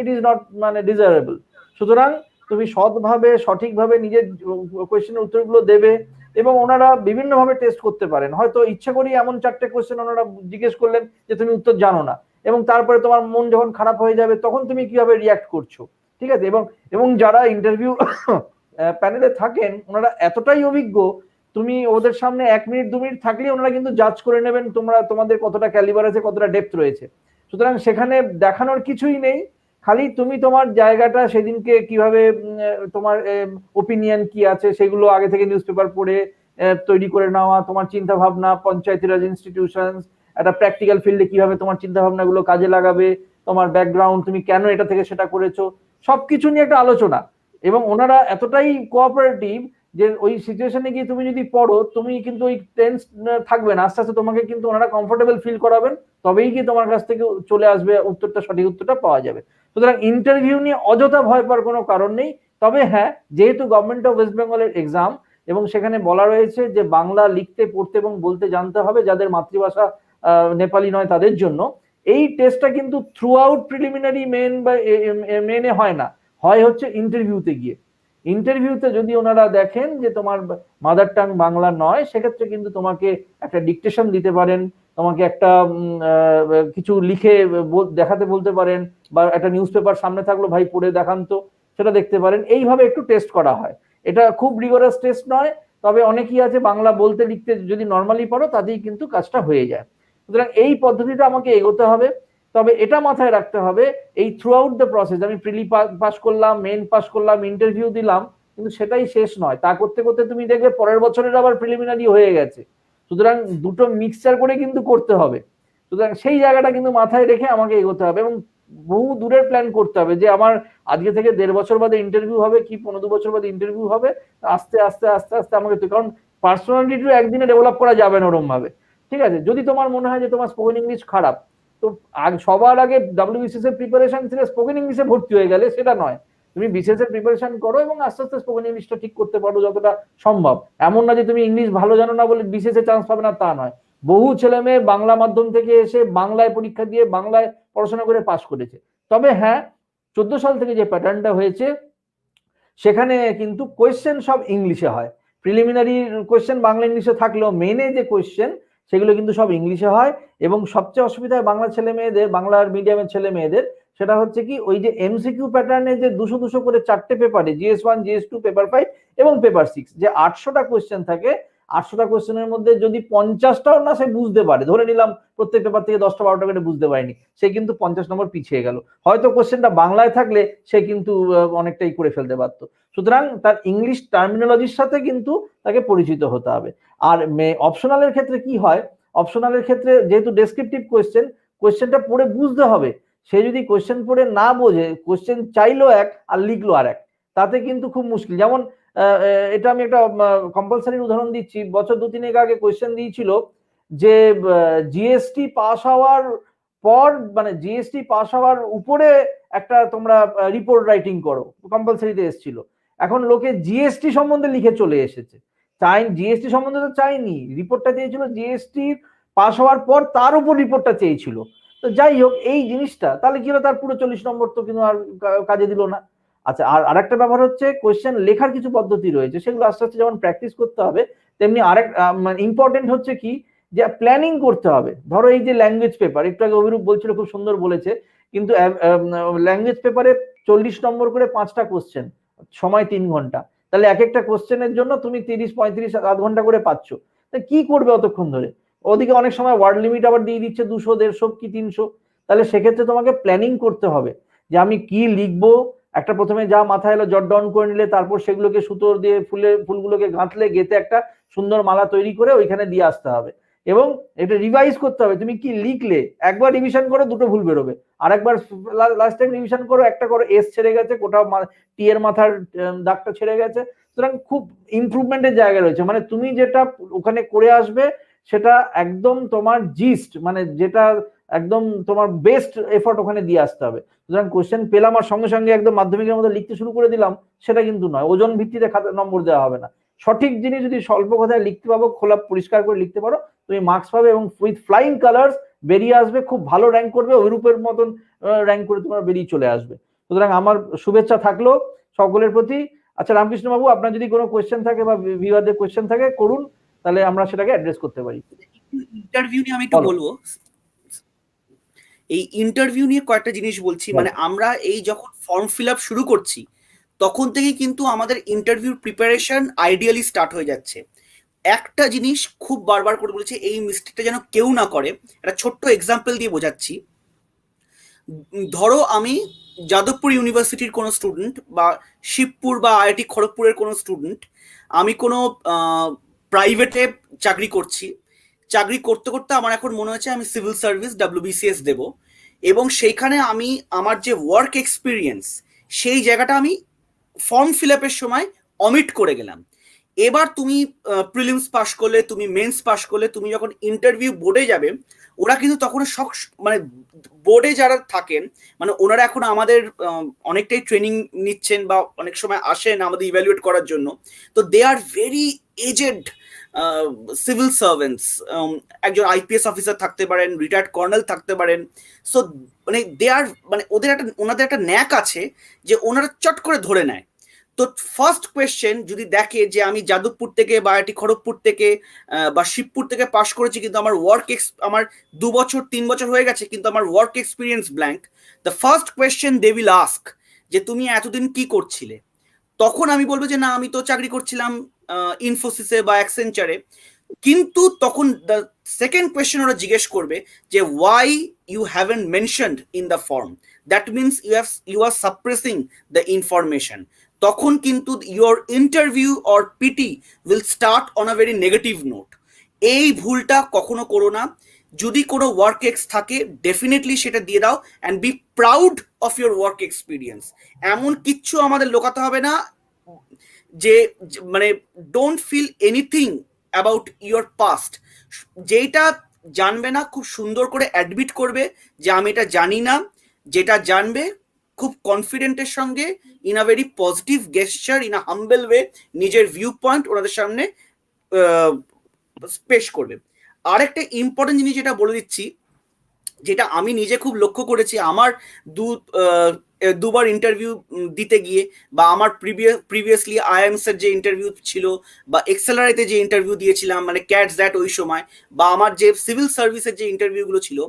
it is not মানে ডিজায়ারেবল। সুতরাং তুমি সৎভাবে সঠিকভাবে নিজের কোয়েশ্চেনের উত্তরগুলো দেবে, এবং ওনারা বিভিন্ন ভাবে টেস্ট করতে পারেন। হয়তো ইচ্ছা করি এমন 4টে কোয়েশ্চেন ওনারা জিজ্ঞেস করলেন যে তুমি উত্তর জানো না, এবং তারপরে তোমার মন যখন খারাপ হয়ে যাবে তখন তুমি কিভাবে রিয়াক্ট করছো, ঠিক আছে? এবং যারা ইন্টারভিউ প্যানেলে থাকেন ওনারা এতটাই অভিজ্ঞ, তুমি ওদের সামনে 1 মিনিট 2 মিনিট থাকলে ওনারা কিন্তু জাজ করে নেবেন তোমাদের কতটা ক্যালিবার আছে, কতটা ডেপথ রয়েছে। সুতরাং সেখানে দেখানোর কিছুই নেই, খালি তুমি তোমার জায়গাটা সেদিনকে কিভাবে তোমার ওপিনিয়ন কি আছে সেগুলো আগে থেকে নিউজ পেপার পড়ে তৈরি করে নেওয়া, তোমার চিন্তা ভাবনা, পঞ্চায়েতি রাজ ইনস্টিটিউশন, একটা প্র্যাকটিক্যাল ফিল্ডে কিভাবে তোমার চিন্তা ভাবনাগুলো কাজে লাগাবে, তোমার ব্যাকগ্রাউন্ড, তুমি কেন এটা থেকে সেটা করেছো, সবকিছু নিয়ে একটা আলোচনা। এবং ওনারা এতটাই কোঅপারেটিভ যে ওই সিচুয়েশনে গিয়ে তুমি যদি পড়ো, তুমি কিন্তু ওই টেন্স থাকবে না, আস্তে আস্তে তোমাকে কিন্তু ওনারা কমফোর্টেবল ফিল করাবেন, তবেই কি তোমার কাছ থেকে চলে আসবে উত্তরটা, সঠিক উত্তরটা পাওয়া যাবে। সুতরাং ইন্টারভিউ নিয়ে অযথা ভয় পাওয়ার কোনো কারণ নেই। তবে হ্যাঁ, যেহেতু গভর্নমেন্ট অফ ওয়েস্ট বেঙ্গলের এক্সাম এবং সেখানে বলা রয়েছে যে বাংলা লিখতে পড়তে এবং বলতে জানতে হবে, যাদের মাতৃভাষা নেপালি নয় তাদের জন্য, এই টেস্টটা কিন্তু থ্রু আউট প্রিলিমিনারি মেন বা মেনে হয় না, হয় হচ্ছে ইন্টারভিউতে গিয়ে। ইন্টারভিউতে যদি ওনারা দেখেন যে তোমার মাদার টাং বাংলা নয়, সেক্ষেত্রে কিন্তু তোমাকে একটা ডিকটেশন দিতে পারেন, তোমাকে একটা কিছু লিখে দেখাতে বলতে পারেন, বা একটা নিউজ পেপার সামনে থাকলো, ভাই পড়ে দেখান তো, সেটা দেখতে পারেন। এইভাবে একটু টেস্ট করা হয়, এটা খুব রিগোরাস টেস্ট নয়, তবে অনেকেই আছে বাংলা বলতে লিখতে যদি নর্মালি পারো তাতেই কিন্তু কাজটা হয়ে যায়। সুতরাং এই পদ্ধতিটা আমাকে এগোতে হবে। তবে এটা মাথায় রাখতে হবে, এই থ্রু আউট দ্য প্রসেস, আমি প্রিলি পাস করলাম, মেন পাস করলাম, ইন্টারভিউ দিলাম, কিন্তু সেটাই শেষ নয়। তা করতে করতে তুমি দেখবে পরের বছরের আবার প্রিলিমিনারি হয়ে গেছে। সুতরাং দুটো মিক্সচার করে কিন্তু করতে হবে। সুতরাং সেই জায়গাটা কিন্তু মাথায় রেখে আমাকে এগোতে হবে, এবং বহু দূরের প্ল্যান করতে হবে যে আমার আজকে থেকে 1.5 বছর বাদে ইন্টারভিউ হবে কি 15 বছর বাদে ইন্টারভিউ হবে, আস্তে আস্তে আস্তে আস্তে আমাকে, কারণ পার্সোনালিটি একদিনে ডেভেলপ করা যাবে না ওরম ভাবে, ঠিক আছে? যদি তোমার মনে হয় যে তোমার স্পোকেন ইংলিশ খারাপ, তো সবার আগে WBCS এর প্রিপারেশন ছিল স্পোকেন ইংলিশে ভর্তি হয়ে গেলে, সেটা নয়। তুমি বিসিএস এর প্রিপারেশন করো এবং আস্তে আস্তে স্পোকেন ইংলিশটা ঠিক করতে পারো যতটা সম্ভব। এমন না যে তুমি ইংলিশ ভালো জানো না বলে বিসিএস এ চান্স পাবে না, তা নয়। বহু ছেলে মেয়ে বাংলা মাধ্যম থেকে এসে বাংলায় পরীক্ষা দিয়ে বাংলায় পড়াশোনা করে পাশ করেছে। তবে হ্যাঁ, 14 সাল থেকে যে প্যাটার্নটা হয়েছে সেখানে কিন্তু কোয়েশ্চেন সব ইংলিশে হয়। প্রিলিমিনারি কোয়েশ্চেন বাংলা ইংলিশে থাকলেও মেনে যে কোয়েশ্চেন সেগুলো কিন্তু সব ইংলিশে হয়। এবং সবচেয়ে অসুবিধা হয় বাংলা ছেলে মেয়েদের, বাংলার মিডিয়ামের ছেলে মেয়েদের, সেটা হচ্ছে কি ওই যে এমসিকিউ প্যাটার্নে যে 200 করে 4টে পেপারে, GS1 GS2 পেপার 5 এবং পেপার 6, যে 800টা কোয়েশ্চেন থাকে, 800টা কোয়েশ্চেনের মধ্যে যদি 50টাও না সে বুঝতে পারে, ধরে নিলাম প্রত্যেক পেপার থেকে 10টা 12টা করে বুঝতে পারেনি, সে কিন্তু 50 নম্বর পিছিয়ে গেল। হয়তো কোয়েশ্চেনটা বাংলায় থাকলে সে কিন্তু অনেকটাই করে ফেলতে পারত। সুতরাং তার ইংলিশ টার্মিনোলজির সাথে কিন্তু তাকে পরিচিত হতে হবে। আর অপশনালের ক্ষেত্রে কি হয়, অপশনালের ক্ষেত্রে যেহেতু ডেসক্রিপটিভ কোয়েশ্চেন, কোয়েশ্চেনটা পড়ে বুঝতে হবে। সে যদি কোয়েশ্চেন পড়ে না বোঝে, কোয়েশ্চেন চাইলো এক আর লিখলো আর এক, তাতে কিন্তু খুব মুশকিল। যেমন এটা আমি একটা কম্পালসারির উদাহরণ দিচ্ছি। বছর 2-3 আগে কোয়েশ্চেন দিয়েছিল যে জিএসটি পাস হওয়ার পর, মানে জিএসটি পাস হওয়ার উপরে একটা তোমরা রিপোর্ট রাইটিং করো, কম্পালসারিতে এসেছিল। এখন লোকে জিএসটি সম্বন্ধে লিখে চলে এসেছে, জিএসটি সম্বন্ধে তো চাইনি, রিপোর্টটা চেয়েছিল জিএসটি পাস হওয়ার পর, তার উপর রিপোর্টটা চেয়েছিল। তো যাই হোক, এই জিনিসটা তাহলে কি হলো, তার পুরো 40 নম্বর তো কিন্তু আর কাজে দিল না। আচ্ছা, আর আরেকটা ব্যাপার হচ্ছে কোয়েশ্চেন লেখার কিছু পদ্ধতি রয়েছে, সেগুলো আস্তে আস্তে যেমন প্র্যাকটিস করতে হবে, তেমনি আরেক মানে ইম্পর্টেন্ট হচ্ছে কি যে প্ল্যানিং করতে হবে। ধরো এই যে ল্যাঙ্গুয়েজ পেপার, একটু আগে অভিরূপ বলছিল, খুব সুন্দর বলেছে, কিন্তু ল্যাঙ্গুয়েজ পেপারে 40 নম্বর করে 5টা কোশ্চেন, সময় 3 ঘন্টা, তাহলে এক একটা কোশ্চেনের জন্য তুমি 30-35 আধ ঘন্টা করে পাচ্ছ, তা কি করবে অতক্ষণ ধরে? ওদিকে অনেক সময় ওয়ার্ড লিমিট আবার দিয়ে দিচ্ছে 200, 150 কি 300। তাহলে সেক্ষেত্রে তোমাকে প্ল্যানিং করতে হবে যে আমি কি লিখবো। একটা প্রথমে যা মাথায় এলো জট ডাউন করে নিলে, তারপর সেগুলোকে সুতো দিয়ে ফুলগুলোকে গাঁথলে, গেঁথে একটা সুন্দর মালা তৈরি করে ওইখানে দিয়ে আসতে হবে। এবং এটা রিভাইজ করতে হবে, তুমি কি লিখলে একবার রিভিশন করো, দুটো ভুল বেরোবে, আরেকবার লাস্ট টাইম রিভিশন করো, একটা করো এস ছেড়ে গেছে, কোথাও টি এর মাথার দাগটা ছেড়ে গেছে। সুতরাং খুব ইমপ্রুভমেন্টের জায়গা রয়েছে, মানে তুমি যেটা ওখানে করে আসবে সেটা একদম তোমার জিস্ট, মানে যেটা একদম তোমার বেস্ট এফর্ট ওখানে দিয়ে আসতে হবে। সুতরাং কোশ্চেন পেলাম আর সঙ্গে সঙ্গে একদম মাধ্যমিকের মধ্যে লিখতে শুরু করে দিলাম, সেটা কিন্তু নয়। ওজন ভিত্তিতে নম্বর দেওয়া হবে না। সঠিক জিনিস যদি স্বল্প কথায় লিখতে পারো, খোলা পরিষ্কার করে লিখতে পারো, তুমি মার্কস পাবে এবং উইথ ফ্লাইং কালার্স বেরিয়ে আসবে, খুব ভালো র্যাঙ্ক করবে, অভিরূপের মতন র্যাঙ্ক করে তোমার বেরিয়ে চলে আসবে। সুতরাং আমার শুভেচ্ছা থাকলো সকলের প্রতি। আচ্ছা রামকৃষ্ণ বাবু, আপনার যদি কোনো কোয়েশ্চেন থাকে বা ভিউয়ারদের কোয়েশ্চেন থাকে করুন, তাহলে আমরা সেটাকে অ্যাড্রেস করতে পারি। ইন্টারভিউ নিয়ে আমি একটু বলবো। এই ইন্টারভিউ নিয়ে কয়েকটা জিনিস বলছি। মানে আমরা এই যখন ফর্ম ফিল আপ শুরু করছি তখন থেকেই কিন্তু আমাদের ইন্টারভিউ প্রিপারেশন আইডিয়ালি স্টার্ট হয়ে যাচ্ছে। একটা জিনিস খুব বারবার করে বলেছি, এই মিস্টেকটা যেন কেউ না করে। একটা ছোট্ট এক্সাম্পল দিয়ে বোঝাচ্ছি। ধরো আমি যাদবপুর ইউনিভার্সিটির কোনো স্টুডেন্ট বা শিবপুর বা আইআইটি খড়গপুরের কোনো স্টুডেন্ট, আমি কোনো প্রাইভেটে চাকরি করছি। চাকরি করতে করতে আমার এখন মনে হচ্ছে আমি সিভিল সার্ভিস WBCS দেব, এবং সেইখানে আমি আমার যে ওয়ার্ক এক্সপিরিয়েন্স সেই জায়গাটা আমি ফর্ম ফিল আপের সময় অমিট করে গেলাম। এবার তুমি প্রিলিমস পাস করলে, তুমি মেন্স পাস করলে, তুমি যখন ইন্টারভিউ বোর্ডে যাবে, ওরা কিন্তু তখন মানে বোর্ডে যারা থাকেন, মানে ওনারা এখন আমাদের অনেকটাই ট্রেনিং নিচ্ছেন বা অনেক সময় আসেন আমাদের ইভ্যালুয়েট করার জন্য। তো they are very aged civil servants. একজন IPS অফিসার থাকতে পারেন, রিটায়ার্ড কর্নেল থাকতে পারেন। সো মানে দে আর, মানে ওনাদের একটা ন্যাক আছে যে ওনারা চট করে ধরে নেয়। তো ফার্স্ট কোয়েশ্চেন যদি দেখে যে আমি যাদবপুর থেকে বা আইআইটি খড়গপুর থেকে বা শিবপুর থেকে পাশ করেছি, কিন্তু আমার আমার 2 বছর 3 বছর হয়ে গেছে, কিন্তু আমার work experience blank, the first question they will ask যে তুমি এতদিন কি করছিলে। তখন আমি বলবো যে না, আমি তো চাকরি করছিলাম ইনফোসিসে বা অ্যাক্সেঞ্চারে। কিন্তু তখন দ্য সেকেন্ড কোয়েশ্চেন ওরা জিজ্ঞেস করবে যে why you haven't mentioned in the form, that means you are suppressing the information. তখন কিন্তু your interview or PT will start on a very negative note. এই ভুলটা কখনো করো না। যদি কোনো ওয়ার্ক এক্স থাকে ডেফিনেটলি সেটা দিয়ে দাও, and be proud of your work experience. এমন কিচ্ছু আমাদের লোকাতে হবে না যে, মানে don't feel anything about your past. যেটা জানবে না খুব সুন্দর করে অ্যাডমিট করবে যে আমি এটা জানি না। যেটা জানবে খুব কনফিডেন্টের সঙ্গে, in a very positive গেস্টার, in a humble way, নিজের ভিউ পয়েন্ট ওনাদের সামনে পেশ করবে। আরেকটা ইম্পর্টেন্ট জিনিস যেটা বলে দিচ্ছি, যেটা আমি নিজে খুব লক্ষ্য করেছি আমার দুবার ইন্টারভিউ দিতে গিয়ে, বা আমার প্রিভিয়াসলি IIMS এর যে ইন্টারভিউ ছিল, বা এক্সেলারাইতে যে ইন্টারভিউ দিয়েছিলাম, মানে ক্যাটস দ্যাট ওই সময়, বা আমার যে সিভিল সার্ভিসের যে ইন্টারভিউগুলো ছিল,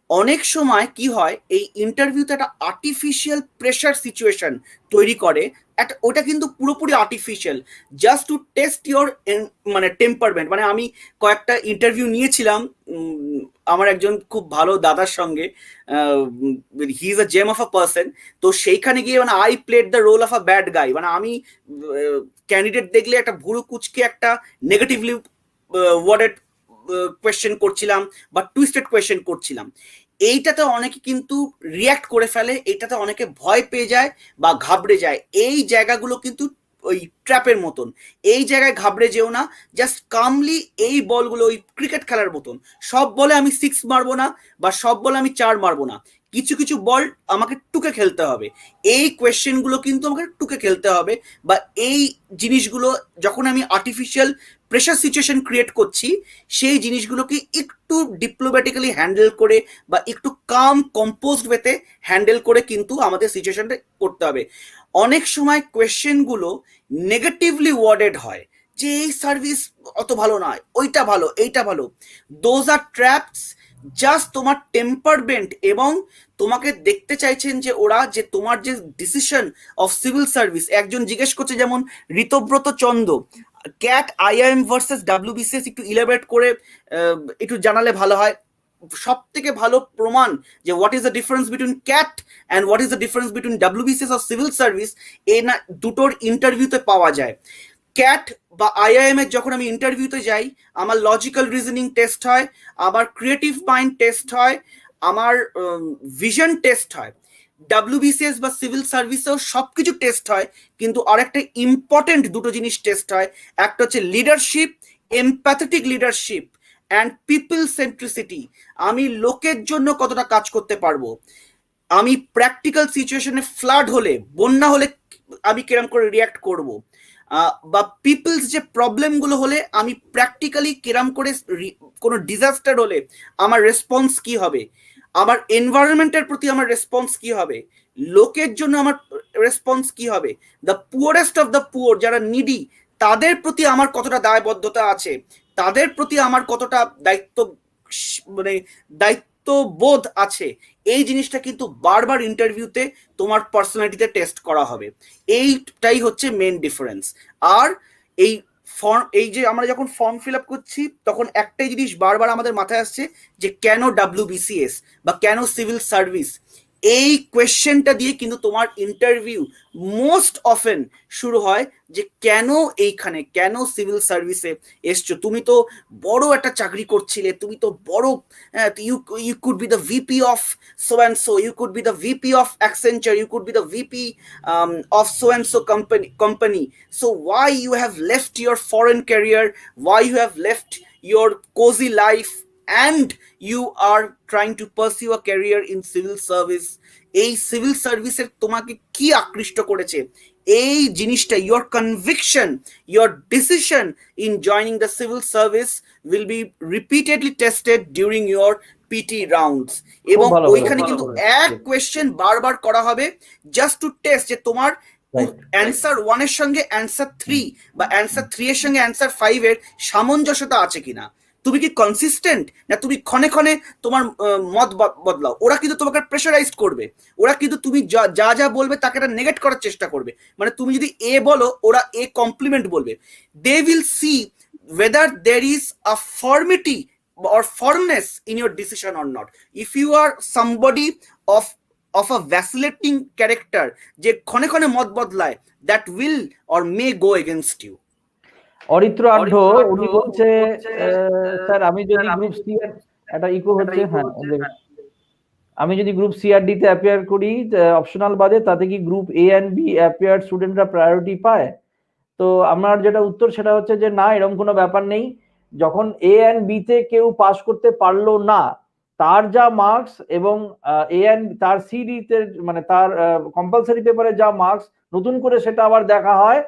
অনেক সময় কি হয়, এই ইন্টারভিউতে একটা আর্টিফিশিয়াল প্রেশার সিচুয়েশন তৈরি করে। ওটা কিন্তু পুরোপুরি artificial, just to test your মানে টেম্পারমেন্ট। মানে আমি কয়েকটা ইন্টারভিউ নিয়েছিলাম আমার একজন খুব ভালো দাদার সঙ্গে, he is a gem of a person. তো সেইখানে গিয়ে মানে I played the role of a bad guy. মানে আমি ক্যান্ডিডেট দেখলে একটা ভুরু কুচকে একটা নেগেটিভলি ওয়ার্ডেড কোয়েশ্চেন করছিলাম বা টুইস্টেড কোয়েশ্চেন করছিলাম। এইটাতে অনেকে কিন্তু রিয়াক্ট করে ফেলে, এইটাতে অনেকে ভয় পেয়ে যায় বা ঘাবড়ে যায়। এই জায়গাগুলো কিন্তু ওই ট্র্যাপের মতন, এই জায়গায় ঘাবড়ে যেও না। জাস্ট কামলি এই বলগুলো ওই ক্রিকেট খেলার মতন, সব বলে আমি 6 মারবো না বা সব বলে আমি 4 মারবো না, কিছু কিছু বল আমাকে টুকে খেলতে হবে, এই কোয়েশ্চেনগুলো কিন্তু আমাকে টুকে খেলতে হবে, বা এই জিনিসগুলো যখন আমি আর্টিফিশিয়াল প্রেশার সিচুয়েশন ক্রিয়েট করছি সেই জিনিসগুলোকে একটু ডিপ্লোম্যাটিক্যালি হ্যান্ডেল করে বা একটু কাম কম্পোজড ওয়েতে হ্যান্ডেল করে কিন্তু আমাদের সিচুয়েশনটা করতে হবে। অনেক সময় কোয়েশ্চেনগুলো নেগেটিভলি ওয়ার্ডেড হয় যে এই সার্ভিস অত ভালো নয়, ওইটা ভালো, এইটা ভালো। দোজ আর ট্র্যাপস, জাস্ট তোমার টেম্পারমেন্ট এবং তোমাকে দেখতে চাইছেন যে ওরা যে তোমার যে ডিসিশন অফ সিভিল সার্ভিস। একজন জিজ্ঞেস করছে যেমন Ritabrata Chanda, CAT IIM versus WBCS একটু ইলাবোরেট করে একটু জানালে ভালো হয়। সব থেকে ভালো প্রমাণ যে what is the difference between cat and what is the difference between WBCS or civil service এই না দুটোর ইন্টারভিউতে পাওয়া যায়। ক্যাট বা আইআইএম এর যখন আমি ইন্টারভিউতে যাই আমার লজিক্যাল রিজনিং টেস্ট হয়, আমার ক্রিয়েটিভ মাইন্ড টেস্ট হয়, আমার ভিশন টেস্ট হয়। ডাব্লিউবিসিএস বা সিভিল সার্ভিসেও সবকিছু টেস্ট হয়, কিন্তু আরেকটা ইম্পর্টেন্ট দুটো জিনিস টেস্ট হয়। একটা হচ্ছে leadership, empathetic leadership and people centricity. আমি লোকের জন্য কতটা কাজ করতে পারবো, আমি প্র্যাকটিক্যাল সিচুয়েশনে ফ্লাড হলে, বন্যা হলে আমি কিরম করে রিয়াক্ট করব, বা পিপলস যে প্রবলেমগুলো হলে আমি প্র্যাকটিক্যালি কিরম করে, কোনো ডিজাস্টার হলে আমার রেসপন্স কি হবে, আমার এনভায়রনমেন্টের প্রতি আমার রেসপন্স কি হবে, লোকের জন্য আমার রেসপন্স কি হবে, the poorest of the poor যারা নিডি তাদের প্রতি আমার কতটা দায়বদ্ধতা আছে, তাদের প্রতি আমার কতটা মানে দায়িত্ববোধ আছে। এই জিনিসটা কিন্তু বারবার ইন্টারভিউতে তোমার পার্সোনালিটিতে টেস্ট করা হবে। এইটাই হচ্ছে মেন ডিফারেন্স। আর এই ফর্ম, এই যে আমরা যখন ফর্ম ফিল আপ করছি তখন একটাই জিনিস বারবার আমাদের মাথায় আসছে যে কেন ডাব্লিউবিসিএস বা কেন সিভিল সার্ভিস। এই কোয়েশ্চেনটা দিয়ে কিন্তু তোমার ইন্টারভিউ মোস্ট অফেন শুরু হয় যে কেন এইখানে, কেন সিভিল সার্ভিসে এসছো, তুমি তো বড় একটা চাকরি করছিলে, তুমি তো বড়, you could be the VP of so and so, you could be the VP of Accenture, you could be the VP of so and so company. So why you have left your foreign career, why you have left your cozy life and you are trying to pursue a career in civil service? এই civil সার্ভিসের তোমাকে কি আকৃষ্ট করেছে, এই জিনিসটা, your conviction, your decision in joining the civil service will be repeatedly tested during your PT rounds. এবং ওইখানে কিন্তু এক কোয়েশ্চেন বারবার করা হবে জাস্ট টু টেস্ট যে তোমার অ্যান্সার 1 এর সঙ্গে অ্যান্সার 3 বা অ্যান্সার 3 এর সঙ্গে অ্যান্সার 5 এর সামঞ্জস্যতা আছে কিনা, তুমি কি কনসিস্টেন্ট না তুমি ক্ষণে ক্ষণে তোমার মত বদলাও। ওরা কিন্তু তোমাকে প্রেশারাইজড করবে, ওরা কিন্তু তুমি যা যা বলবে তাকে একটা নেগেট করার চেষ্টা করবে। মানে তুমি যদি এ বলো ওরা এ কমপ্লিমেন্ট বলবে। They will see whether there is a firmity or firmness in your decision or not. If you are somebody of a vacillating character যে ক্ষণে ক্ষণে মত বদলায়, that will or may go against you. Aritra Adhya উনি বলছে sir আমি যদি group C একটা ইকো হচ্ছে, হ্যাঁ আমি যদি গ্রুপ সিআরডি তে অ্যাপিয়ার করি অপশনাল বাদে তাতে কি group A and B appear স্টুডেন্টরা প্রায়োরিটি পায়? তো আমার যেটা উত্তর সেটা হচ্ছে যে না, এরকম কোনো ব্যাপার নেই। যখন এ এন্ড বি তে কেউ পাস করতে পারলো না, তার যা মার্কস এবং এ এন্ড তার সিডি তে মানে তার কম্পালসারি পেপারে যা মার্কস নতুন করে সেটা আবার দেখা হয়,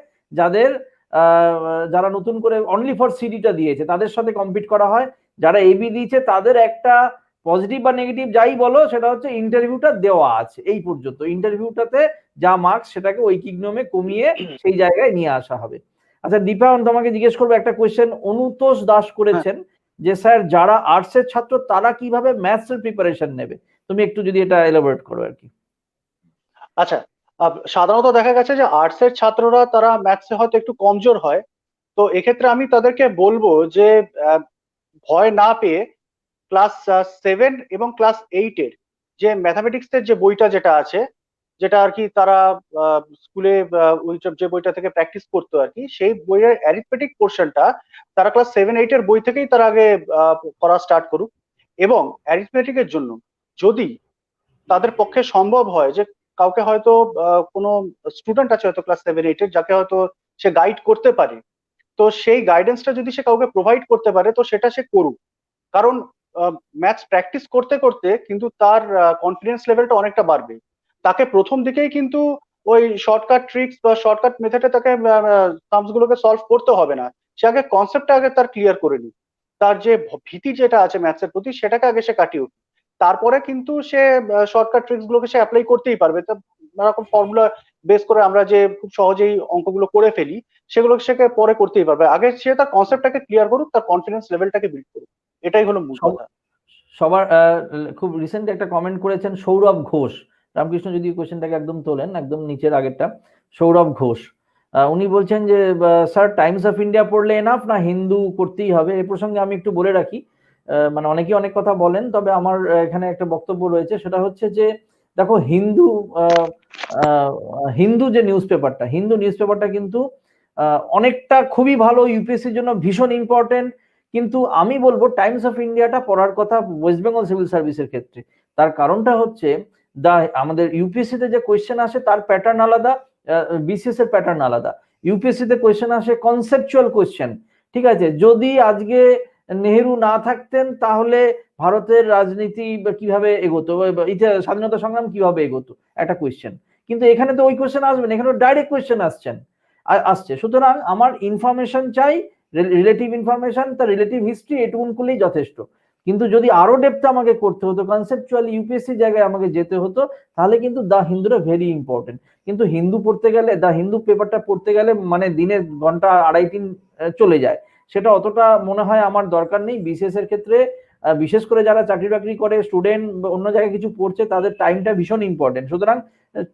যারা নতুন করে অনলি ফর সিডিটা দিয়েছে তাদের সাথে কম্পিট করা হয়। যারা এবি দিয়েছে তাদের একটা পজিটিভ বা নেগেটিভ যাই বলো সেটা হচ্ছে ইন্টারভিউটা দেওয়া আছে, এই পর্যন্ত ইন্টারভিউটাতে যা মার্কস সেটাকে ঐকিক নিয়মে কমিয়ে সেই জায়গায় নিয়ে আসা হবে। আচ্ছা দীপায়ন, তোমাকে জিজ্ঞেস করবো একটা কোয়েশ্চেন অনুতোষ দাস করেছেন যে স্যার যারা আর্টস এর ছাত্র তারা কিভাবে ম্যাথস এর প্রিপারেশন নেবে, তুমি একটু যদি এটা এলাবোরেট করো আর কি। আচ্ছা, সাধারণত দেখা গেছে যে আর্টস এর ছাত্ররা তারা ম্যাথসে হয়তো একটু কমজোর হয়। তো এক্ষেত্রে আমি তাদেরকে বলবো যে ভয় না পেয়ে ক্লাস 7 এবং ক্লাস 8 এর যে ম্যাথামেটিক্স এর যে বইটা যেটা আছে, যেটা আর কি তারা স্কুলে যে বইটা থেকে প্র্যাকটিস করতো আর কি, সেই বইয়ের অ্যারিথমেটিক পোর্শনটা তারা ক্লাস 7-8 এর বই থেকেই তারা আগে করা স্টার্ট করুক। এবং অ্যারিথমেটিকের জন্য যদি তাদের পক্ষে সম্ভব হয় যে কাউকে হয়তো কোনো স্টুডেন্ট আছে হয়তো ক্লাস 7-8 এর যাকে হয়তো সে গাইড করতে পারে, তো সেই গাইডেন্সটা যদি সে কাউকে প্রোভাইড করতে পারে তো সেটা সে করুক। কারণ ম্যাথস প্র্যাকটিস করতে করতে কিন্তু তার কনফিডেন্স লেভেলটা অনেকটা বাড়বে। তাকে প্রথম দিকেই কিন্তু ওই শর্টকাট ট্রিক্স বা শর্টকাট মেথডে তাকে সামস গুলোকে সলভ করতে হবে না। সে আগে কনসেপ্টটা আগে তার ক্লিয়ার করে নিক, তার যে ভীতি যেটা আছে ম্যাথসের প্রতি সেটাকে আগে সে কাটিয়ে উঠুক, তারপরে কিন্তু সে শর্টকাট ট্রিক্স গুলোকে সে অ্যাপ্লাই করতেই পারবে। তা নানারকম ফর্মুলা বেস করে আমরা যে খুব সহজেই অঙ্কগুলো করে ফেলি, সেগুলো সে পরে করতেই পারবে। আগে সে তার কনসেপ্টটাকে ক্লিয়ার করুক, তার কনফিডেন্স লেভেলটাকে বিল্ড করুক, এটাই হলো মূল কথা। সবার খুব রিসেন্ট একটা কমেন্ট করেছেন সৌরভ ঘোষ, রামকৃষ্ণ যদি কোয়েশ্চেনটাকে একদম তোলেন, একদম নিচের আগেরটা, সৌরভ ঘোষ উনি বলছেন যে স্যার টাইমস অফ ইন্ডিয়া পড়লে এনাফ না হিন্দু করতেই হবে? এ প্রসঙ্গে আমি একটু বলে রাখি, মানে অনেকেই অনেক কথা বলেন, তবে আমার এখানে একটা বক্তব্য রয়েছে, সেটা হচ্ছে যে দেখো হিন্দু যে নিউজপেপারটা কিন্তু অনেকটা খুবই ভালো, ইউপিএসসির জন্য ভীষণ ইম্পর্টেন্ট, কিন্তু আমি বলবো টাইমস অফ ইন্ডিয়াটা পড়ার কথা ওয়েস্ট বেঙ্গল সিভিল সার্ভিসের ক্ষেত্রে। তার কারণটা হচ্ছে আমাদের ইউপিএসসি তে যে কোয়েশ্চেন আসে তার প্যাটার্ন আলাদা, বিসিএস এর প্যাটার্ন আলাদা। ইউপিএসসি তে কোয়েশ্চেন আসে কনসেপচুয়াল কোয়েশ্চেন, ঠিক আছে? যদি আজকে নেহেরু না থাকতেন তাহলে ভারতের রাজনীতি কিভাবে এগোতো, স্বাধীনতা সংগ্রাম কিভাবে এগোতো, একটা কোয়েশ্চেন। কিন্তু এখানে তো ওই কোয়েশ্চেন আসবে না, এখানে ডাইরেক্ট কোয়েশ্চেন আসছে। সুতরাং আমার ইনফরমেশন চাই, রিলেটিভ ইনফরমেশন, তার রিলেটিভ হিস্ট্রি, এটুকুন করলেই যথেষ্ট। কিন্তু যদি আরো ডেপথ আমাকে করতে হতো, কনসেপচুয়ালি ইউপিএসসি জায়গায় আমাকে যেতে হতো, তাহলে কিন্তু দা হিন্দুটা ভেরি ইম্পর্টেন্ট। কিন্তু হিন্দু পড়তে গেলে, দা হিন্দু পেপারটা পড়তে গেলে মানে দিনে ঘন্টা 2.5-3 চলে যায়, সেটা অতটা মনে হয় আমার দরকার নেই। বিসিএস এর ক্ষেত্রে বিশেষ করে যারা চাকরি বাকরি করে, স্টুডেন্ট অন্য জায়গায় কিছু পড়ছে, তাদের টাইমটা ভীষণ ইম্পর্টেন্ট। সুতরাং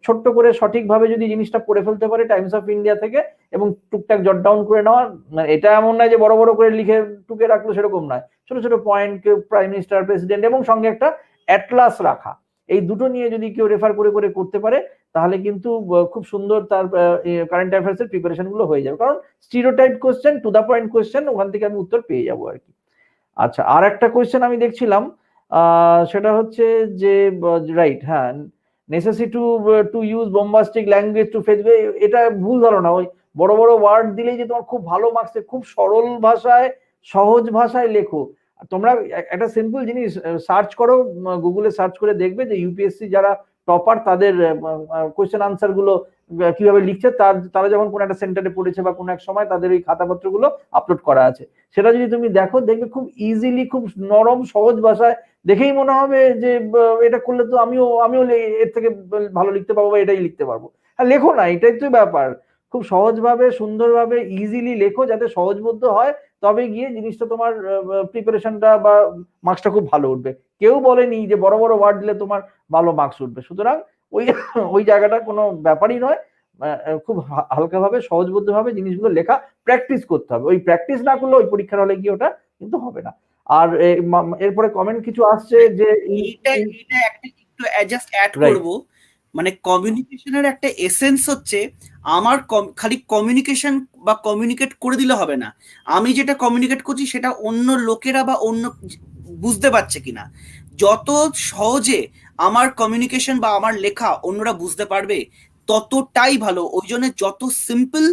ছোট্ট করে সঠিকভাবে যদি জিনিসটা পড়ে ফেলতে পারে টাইমস অফ ইন্ডিয়া থেকে, এবং টুকটাক জট ডাউন করে নেওয়া, এটা এমন নয় যে বড় বড় করে লিখে টুকে রাখলো, সেরকম নয়, ছোট ছোট পয়েন্ট, প্রাইম মিনিস্টার, প্রেসিডেন্ট, এবং সঙ্গে একটা অ্যাটলাস রাখা, এই দুটো নিয়ে যদি কেউ রেফার করে করে করতে পারে, তাহলে কিন্তু খুব সুন্দর তার কারেন্ট অ্যাফেয়ার্স এর প্রিপারেশন গুলো হয়ে যাবে। কারণ stereotype question, to the point question, ওখান থেকে আমি উত্তর পেয়ে যাবো আর কি। আচ্ছা, আর একটা কোয়েশ্চেন আমি দেখছিলাম, সেটা হচ্ছে যে রাইট, হ্যাঁ, necessity to use bombastic language to fetch, এটা ভুল ধারণা। ওই বড় বড় ওয়ার্ড দিলেই যে তোমার খুব ভালো মার্কস, খুব সরল ভাষায়, সহজ ভাষায় লেখো। তোমরা একটা সিম্পল জিনিস সার্চ করো, গুগলে সার্চ করে দেখবে যে ইউপিএসসি যারা টপার, তাদের কোয়েশ্চেন আনসার গুলো কিভাবে লিখছে, তারা যখন কোন একটা সেন্টারে পড়েছে বা কোন এক সময়, তাদের ওই খাতাপত্র গুলো আপলোড করা আছে। সেটা যদি তুমি দেখো, দেখবে খুব ইজিলি, খুব নরম সহজ ভাষায়, দেখেই মনে হবে যে এটা করলে তো আমিও এর থেকে ভালো লিখতে পারবো, বা এটাই লিখতে পারবো। হ্যাঁ, লেখো না, এটাই তো ব্যাপার। খুব সহজভাবে, সুন্দরভাবে, ইজিলি লেখো, যাতে সহজবোধ্য হয়, তবে গিয়ে জিনিসটা তোমার প্রিপারেশনটা বা মার্কসটা খুব ভালো উঠবে। কেউ বলেনি যে বড় বড় ওয়ার্ড দিলে তোমার ভালো মার্কস উঠবে। সুতরাং ওই জায়গাটা কোনো ব্যাপারই নয়। খুব হালকাভাবে, সহজবোধ্যভাবে জিনিসগুলো লেখা প্র্যাকটিস করতে হবে। ওই প্র্যাকটিস না করলে ওই পরীক্ষার হলে গিয়ে ওটা কিন্তু হবে না। আর এরপরে কমেন্ট কিছু আসছে যে এইটা একটা একটু জাস্ট অ্যাড করব, মানে কমিউনিকেশনের একটা এসেন্স হচ্ছে, আমার খালি কমিউনিকেশন বা কমিউনিকেট করে দিলে হবে না, আমি যেটা কমিউনিকেট করছি সেটা অন্য লোকেরা বা অন্য বুঝতে পারছে কিনা। যত সহজে আমার কমিউনিকেশন বা আমার লেখা অন্যরা বুঝতে পারবে, ততটাই ভালো। ওই জন্য যত সিম্পল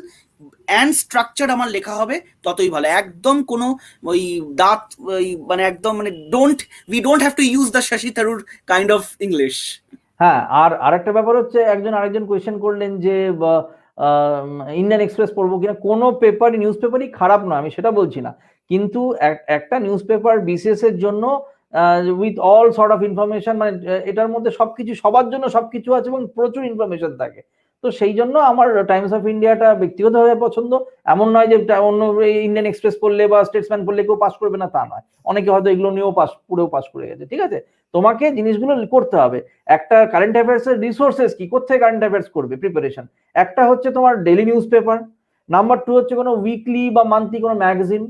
অ্যান্ড স্ট্রাকচার আমার লেখা হবে, ততই ভালো। একদম কোনো ওই দাঁত, ওই মানে একদম মানে we don't have to use the Shashi Tharoor kind of English. হ্যাঁ, আর আরেকটা ব্যাপার হচ্ছে, আরেকজন কোয়েশ্চেন করলেন যে ইন্ডিয়ান এক্সপ্রেস পড়বো কিনা। কোনো পেপারই, নিউজ পেপারই খারাপ নয়, আমি সেটা বলছি না, কিন্তু একটা নিউজ পেপার বিসিএস এর জন্য with all sort of information, মানে এটার মধ্যে সবকিছু, সবার জন্য সবকিছু আছে, এবং প্রচুর ইনফরমেশন থাকে। তো সেই জন্য আমার টাইমস অফ ইন্ডিয়াটা ব্যক্তিগতভাবে পছন্দ। এমন নয় যে অন্য ইন্ডিয়ান এক্সপ্রেস পড়লে বা স্টেটসম্যান পড়লে কেউ পাস করবে না, তা নয়। অনেকে হয়তো এগুলো নিয়েও পুরেও পাস করে গেছে, ঠিক আছে? তোমাকে জিনিসগুলো করতে হবে। একটা কারেন্ট অ্যাফেয়ার্স এর রিসোর্সেস কি, কোথায় কারেন্ট অ্যাফেয়ার্স করবে প্রিপারেশন? একটা হচ্ছে তোমার ডেইলি নিউজ পেপার, নাম্বার 2 হচ্ছে কোনো উইকলি বা মান্থলি কোনো ম্যাগাজিন,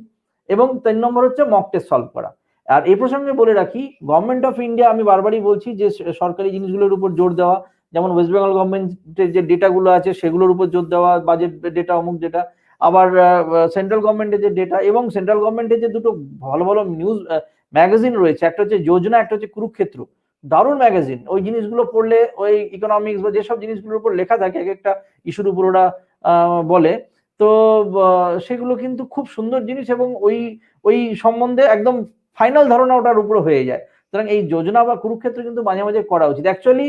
এবং 3 নম্বর হচ্ছে মক টেস্ট সলভ করা। আর এই প্রসঙ্গে বলে রাখি, গভর্নমেন্ট অফ ইন্ডিয়া, আমি বারবারই বলছি যে সরকারি জিনিসগুলোর উপর জোর দেওয়া, যেমন ওয়েস্ট বেঙ্গল গভর্নমেন্টের যে ডেটাগুলো আছে সেগুলোর উপর জোর দেওয়া, বাজেট ডেটা, অমুক ডেটা। আবার সেন্ট্রাল গভর্নমেন্টের যে ডেটা, এবং সেন্ট্রাল গভর্নমেন্টের যে দুটো ভালো ভালো নিউজ ম্যাগাজিন রয়েছে, একটা হচ্ছে যোজনা, একটা হচ্ছে কুরুক্ষেত্র, দারুণ ম্যাগাজিন। ওই জিনিসগুলো পড়লে, ওই ইকোনমিক্স বা যেসব জিনিসগুলোর উপর লেখা থাকে, এক একটা ইস্যুর উপর ওরা বলে, তো সেগুলো কিন্তু খুব সুন্দর জিনিস, এবং ওই সম্বন্ধে একদম ফাইনাল ধারণা ওটার উপরে হয়ে যায়। সুতরাং এই যোজনা বা কুরুক্ষেত্র কিন্তু মাঝে মাঝে করা উচিত। অ্যাকচুয়ালি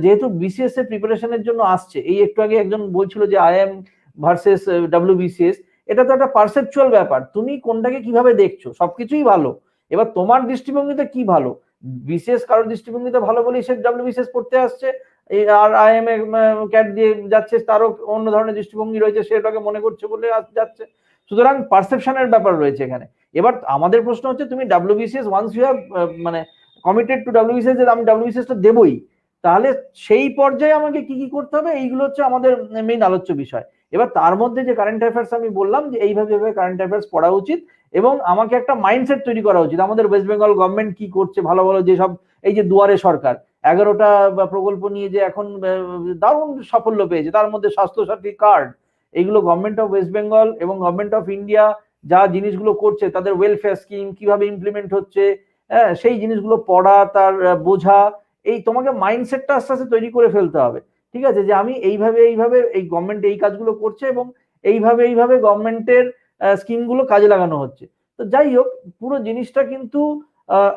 যেহেতু বিসিএস এর প্রিপারেশনের জন্য আসছে, এই একটু আগে একজন বলছিল যে আইএম ভার্সেস ডাব্লিউবিসিএস, এটা তো একটা পারসেপচুয়াল ব্যাপার, তুমি কোনটাকে কিভাবে দেখছো, সবকিছুই ভালো, এবার তোমার দৃষ্টিভঙ্গিতে কি ভালো। বিসিএস কারোর দৃষ্টিভঙ্গিতে ভালো বলেই সে ডাব্লিউবিসিএস পড়তে আসছে, আর আইএম এ ক্যাট দিয়ে যাচ্ছে, তারও অন্য ধরনের দৃষ্টিভঙ্গি রয়েছে, সেটাকে মনে করছে বলে যাচ্ছে। সুতরাং পারসেপশনের ব্যাপার রয়েছে এখানে। এবার আমাদের প্রশ্ন হচ্ছে, তুমি ডাব্লিউবিসিএস ওয়ান্স ইউ হ্যাভ মানে কমিটেড টু ডাব্লিউবিসিএস, যে আমি ডাব্লিউবিসিএস টা দেবই, তাহলে সেই পর্যায়ে আমাকে কি কি করতে হবে, এইগুলো হচ্ছে আমাদের মেইন আলোচ্য বিষয়। এবার তার মধ্যে যে কারেন্ট অ্যাফেয়ার্স আমি বললাম যে এইভাবে কারেন্ট অ্যাফেয়ার্স পড়া উচিত, এবং আমাকে একটা মাইন্ডসেট তৈরি করা উচিত আমাদের ওয়েস্ট বেঙ্গল গভর্নমেন্ট কি করছে, ভালো ভালো যেসব এই যে দুয়ারে সরকার 11টা প্রকল্প নিয়ে যে এখন দারুণ সাফল্য পেয়েছে, তার মধ্যে স্বাস্থ্যসাথী কার্ড, এইগুলো গভর্নমেন্ট অফ ওয়েস্ট বেঙ্গল এবং গভর্নমেন্ট অফ ইন্ডিয়া যা জিনিসগুলো করছে, তাদের ওয়েলফেয়ার স্কিম কিভাবে ইমপ্লিমেন্ট হচ্ছে, হ্যাঁ, সেই জিনিসগুলো পড়া, তার বোঝা, এই তোমাকে মাইন্ডসেটটা আস্তে আস্তে তৈরি করে ফেলতে হবে। ঠিক আছে, যে আমি এইভাবে এই গভর্নমেন্ট এই কাজগুলো করছে এবং এইভাবে গভর্নমেন্টের স্কিমগুলো কাজে লাগানো হচ্ছে। তো যাই হোক, পুরো জিনিসটা কিন্তু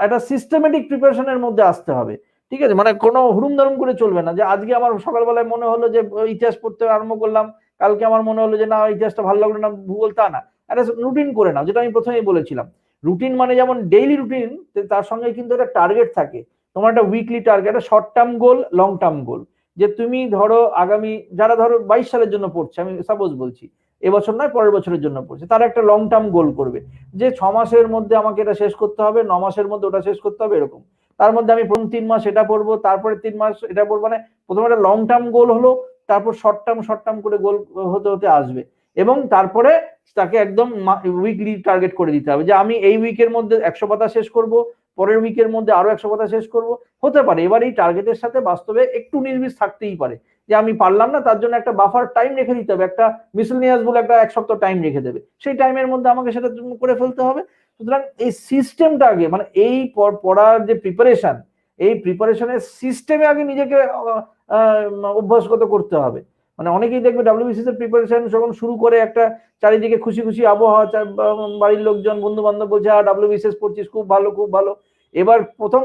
একটা সিস্টেমেটিক প্রিপারেশনের মধ্যে আসতে হবে। ঠিক আছে, মানে কোনো হুড়ুম দারুম করে চলবে না, যে আজকে আমার সকালবেলায় মনে হলো যে ইতিহাস পড়তে আরম্ভ করলাম, কালকে আমার মনে হলো যে না ইতিহাসটা ভালো লাগলো না, ভূগোল, তা না। একটা রুটিন করে নাও, যেটা আমি প্রথমেই বলেছিলাম। রুটিন মানে যেমন ডেইলি রুটিন, তার সঙ্গে কিন্তু একটা টার্গেট থাকে। তোমার একটা উইকলি টার্গেট, একটা short term goal, long term goal. যে তুমি ধরো আগামী, যারা ধরো 22 সালের জন্য পড়ছে, আমি সাপোজ বলছি, এবছর নয় পরের বছরের জন্য পড়ছে, তারা একটা লং টার্ম গোল করবে, যে 6 মাসের মধ্যে আমাকে এটা শেষ করতে হবে, 9 মাসের মধ্যে ওটা শেষ করতে হবে, এরকম। তার মধ্যে আমি প্রথম 3 মাস এটা পড়বো, তারপরে 3 মাস এটা পড়বো, মানে প্রথমে একটা লং টার্ম গোল হলো, তারপর শর্ট টার্ম করে গোল হতে হতে আসবে, এবং তারপরে তাকে একদম উইকলি টার্গেট করে দিতে হবে, যে আমি এই উইকের মধ্যে 100 পাতা শেষ করব, পরের উইকের মধ্যে আরো 100 পাতা শেষ করব। হতে পারে এবার এই টার্গেটের সাথে বাস্তবে একটু নির্মিশ থাকতেই পারে, যে আমি পারলাম না, তার জন্য একটা বাফার টাইম রেখে দিতে হবে, একটা মিসেলিনিয়াস বলে একটা 1 সপ্তাহ টাইম রেখে দেবে, সেই টাইমের মধ্যে আমাকে সেটা করে ফেলতে হবে। সুতরাং এই সিস্টেমটা আগে, মানে এই পড়ার যে প্রিপারেশন, এই প্রিপারেশনের সিস্টেমে আগে নিজেকে অভ্যাসগত করতে হবে। মানে অনেকেই দেখবে ডাব্লিউবিসিএস এর প্রিপারেশন যখন শুরু করে, একটা চারিদিকে খুশি খুশি আবহাওয়া, বাড়ির লোকজন বন্ধু বান্ধব বলছে ডাব্লিউবিসিএস পড়ছিস, খুব ভালো খুব ভালো। এবার প্রথম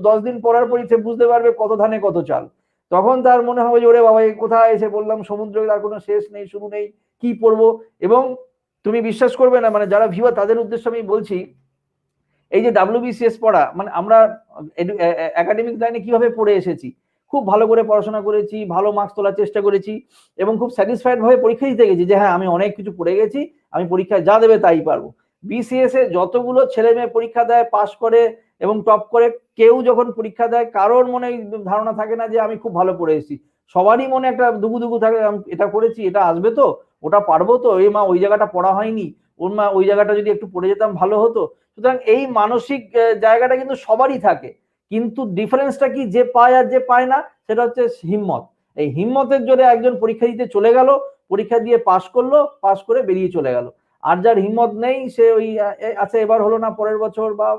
10 দিন পড়ার পরই সে বুঝতে পারবে কত ধানে কত চাল, তখন তার মনে হবে যে ওরে বাবা, কোথায় এসে বললাম, সমুদ্রে তার কোনো শেষ নেই, শুরু নেই, কি পড়বো। এবং তুমি বিশ্বাস করবে না, মানে যারা ভিউয়ার তাদের উদ্দেশ্যে আমি বলছি, এই যে ডাব্লিউবিসিএস পড়া, মানে আমরা একাডেমিক লাইনে কিভাবে পড়ে এসেছি, খুব ভালো করে পড়াশোনা করেছি, ভালো মার্কস তোলার চেষ্টা করেছি, এবং খুব স্যাটিসফাইড ভাবে পরীক্ষা দিতে গেছি, যে হ্যাঁ আমি অনেক কিছু পড়ে গেছি, আমি পরীক্ষায় যা দেবে তাই পারবো। বিসিএস এ যতগুলো ছেলে মেয়ে পরীক্ষা দেয়, পাশ করে এবং টপ করে, কেউ যখন পরীক্ষা দেয় কারোর মনে ধারণা থাকে না যে আমি খুব ভালো পড়ে এসেছি, সবারই মনে একটা দুগু থাকে, এটা করেছি, এটা আসবে তো, ওটা পারবো তো, এই মা ওই জায়গাটা পড়া হয়নি, ওর মা ওই জায়গাটা যদি একটু পড়ে যেতাম ভালো হতো। সুতরাং এই মানসিক জায়গাটা কিন্তু সবারই থাকে, কিন্তু ডিফারেন্সটা কি, যে পায় আর যে পায় না, সেটা হচ্ছে হিম্মত। এই হিম্মতের জোরে একজন পরীক্ষা দিতে চলে গেল, পরীক্ষা দিয়ে পাশ করলো, পাশ করে বেরিয়ে চলে গেল। আর যার হিম্মত নেই, সে ওই আচ্ছা এবার হলো না, পরের বছর, বা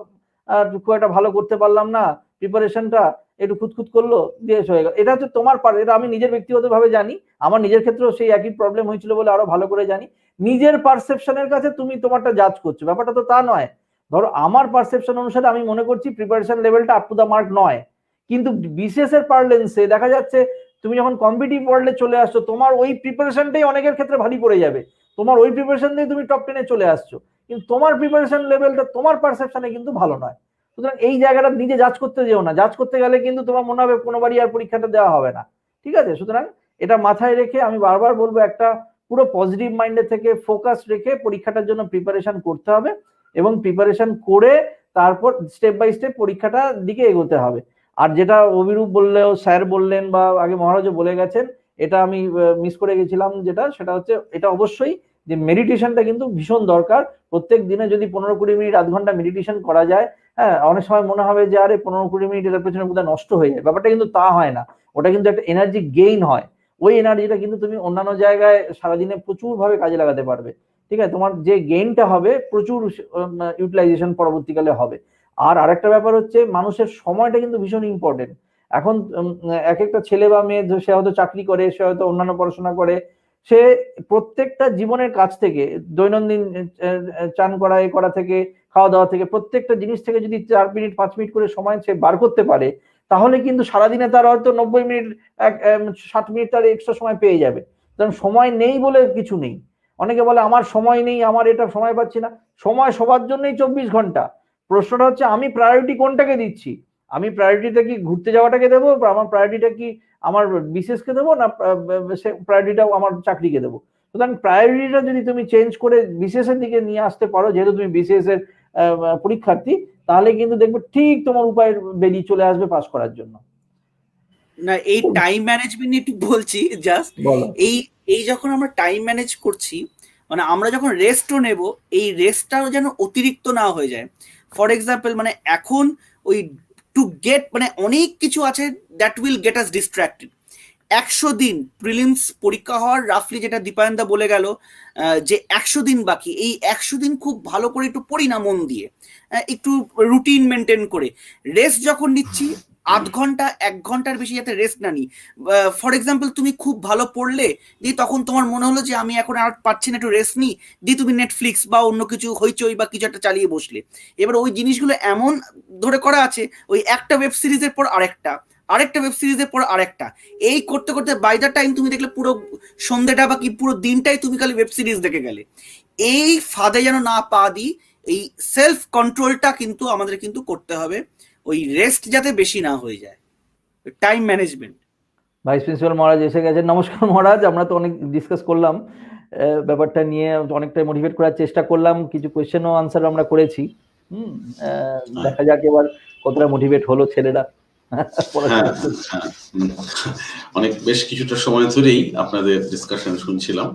খুব একটা ভালো করতে পারলাম না, প্রিপারেশনটা একটু খুঁতখুত করলো, দিয়ে হয়ে গেল। এটা হচ্ছে তোমার এটা আমি নিজের ব্যক্তিগত ভাবে জানি, আমার নিজের ক্ষেত্রেও সেই একই প্রবলেম হয়েছিল বলে আরো ভালো করে জানি। নিজের পারসেপশনের কাছে তুমি তোমারটা জাজ করছো, ব্যাপারটা তো তা নয়। ধরো আমার পারসেপশন অনুসারে আমি মনে করছি প্রিপারেশন লেভেলটা আপ টু দা মার্ক নয়, কিন্তু বিসিএস এর পারলেন্সে দেখা যাচ্ছে তুমি যখন কম্পিটিটিভ ওয়ার্ল্ডে চলে আসছো, তোমার ওই প্রিপারেশনটাই অনেকের ক্ষেত্রে ভারী পড়ে যাবে, তোমার ওই প্রিপারেশন দিয়ে তুমি টপ 10-এ চলে আসছো, কিন্তু তোমার প্রিপারেশন লেভেলটা তোমার পারসেপশনে কিন্তু ভালো নয়। সুতরাং এই জায়গাটা নিজে জাজ করতে যেও না, জাজ করতে গেলে কিন্তু তোমার মনে হবে কোনোবারই আর পরীক্ষাটা দেওয়া হবে না। ঠিক আছে, সুতরাং এটা মাথায় রেখে আমি বারবার বলবো, একটা পুরো পজিটিভ মাইন্ডে থেকে ফোকাস রেখে পরীক্ষাটার জন্য প্রিপারেশন করতে হবে, এবং প্রিপারেশন করে তারপর স্টেপ বাই স্টেপ পরীক্ষাটার দিকে এগোতে হবে। আর যেটা অভিরূপ বললেও, স্যার বললেন, বা আগে মহারাজও বলে গেছেন, এটা আমি মিস করে গেছিলাম, সেটা হচ্ছে, এটা অবশ্যই যে মেডিটেশনটা কিন্তু ভীষণ দরকার। প্রত্যেক দিনে যদি 15-20 মিনিট, আধ ঘন্টা মেডিটেশন করা যায়, হ্যাঁ, অনেক সময় মনে হবে যে আরে 15-20 মিনিট এটার পেছনে বোধহয় নষ্ট হয়ে যায়, ব্যাপারটা কিন্তু তা হয় না, ওটা কিন্তু একটা এনার্জি গেইন হয়। ওই এনার্জিটা কিন্তু তুমি অন্যান্য জায়গায় সারাদিনে প্রচুর ভাবে কাজে লাগাতে পারবে। ঠিক আছে, তোমার যে গেইনটা হবে প্রচুর ইউটিলাইজেশন পরবর্তীকালে হবে। আর আরেকটা ব্যাপার হচ্ছে, মানুষের সময়টা কিন্তু ভীষণ ইম্পর্টেন্ট। এখন এক একটা ছেলে বা মেয়ে, সে হয়তো চাকরি করে, সে হয়তো অন্যান্য পড়াশোনা করে, সে প্রত্যেকটা জীবনের কাজ থেকে, দৈনন্দিন চান করা, এ করা থেকে, খাওয়া দাওয়া থেকে, প্রত্যেকটা জিনিস থেকে যদি 4 মিনিট 5 মিনিট করে সময় সে বার করতে পারে, তাহলে কিন্তু সারাদিনে তার হয়তো 90 মিনিট 60 মিনিট তার এক্সট্রা সময় পেয়ে যাবে। কারণ সময় নেই বলে কিছু নেই। অনেকে বলে আমার সময় নেই, আমার এটা সময় পাচ্ছি না। সময় সবার জন্যই 24 ঘন্টা। প্রশ্নটা হচ্ছে আমি প্রায়োরিটি কোনটাকে দিচ্ছি। আমি প্রায়োরিটিটা কি ঘুরতে যাওয়াটাকে দেবো, বা আমার প্রায়োরিটিটা কি আমার বিসিএসকে দেবো, না প্রায়োরিটিটাও আমার চাকরিকে দেবো? সুতরাং প্রায়োরিটিটা যদি তুমি চেঞ্জ করে বিসিএস এর দিকে নিয়ে আসতে পারো, যেহেতু তুমি বিসিএস এর পরীক্ষার্থী, তাহলে কিন্তু দেখবে ঠিক তোমার উপায় বেরিয়ে চলে আসবে পাস করার জন্য। না, এই টাইম ম্যানেজমেন্ট একটু বলছি জাস্ট। বলো। এই যখন আমরা টাইম ম্যানেজ করছি, মানে আমরা যখন রেস্টও নেব, এই রেস্টটাও যেন অতিরিক্ত না হয়ে যায়। ফর এক্সাম্পল, মানে এখন ওই টু গেট, মানে অনেক কিছু আছে that will get us distracted. 100 দিন প্রিলিমস পরীক্ষা হওয়ার, রাফলি যেটা দীপায়নদা বলে গেল যে 100 দিন বাকি, এই 100 দিন খুব ভালো করে একটু পড়ি না মন দিয়ে, একটু রুটিন মেনটেন করে। রেস্ট যখন নিচ্ছি, 8 ঘন্টা 1 ঘন্টার বেশি যাতে রেস্ট না নিই। ফর এক্সাম্পল, তুমি খুব ভালো পড়লে, দিয়ে তখন তোমার মনে হলো যে আমি এখন আর পাচ্ছি না, একটু রেস্ট নিই, দিয়ে তুমি নেটফ্লিক্স বা অন্য কিছু হইচই বা কিছু একটা চালিয়ে বসলে। এবার ওই জিনিসগুলো এমন ধরে করা আছে, ওই একটা ওয়েব সিরিজের পর আরেকটা ওয়েব সিরিজের পর আরেকটা, এই করতে করতে বাই দ্য টাইম তুমি দেখলে পুরো সন্ধ্যেটা বা কি পুরো দিনটাই তুমি খালি ওয়েব সিরিজ দেখে গেলে। এই ফাঁদে যেন না পা দিই, এই সেলফ কন্ট্রোলটা কিন্তু আমাদের কিন্তু করতে হবে, ওই রেস্ট যাতে বেশি না হয়ে যায়, টাইম ম্যানেজমেন্ট। ভাইস প্রিন্সিপাল মহারাজ এসে গেছেন। নমস্কার মহারাজ, আমরা তো অনেক ডিসকাস করলাম ব্যাপারটা নিয়ে, অনেকটাই মোটিভেট করার চেষ্টা করলাম, কিছু কোয়েশ্চেন ও আনসার আমরা করেছি। দেখা যাক এবার কতটা মোটিভেট হলো ছেলেরা। অনেক বেশ কিছুটা সময় ধরেই আপনাদের ডিসকাশন শুনছিলাম।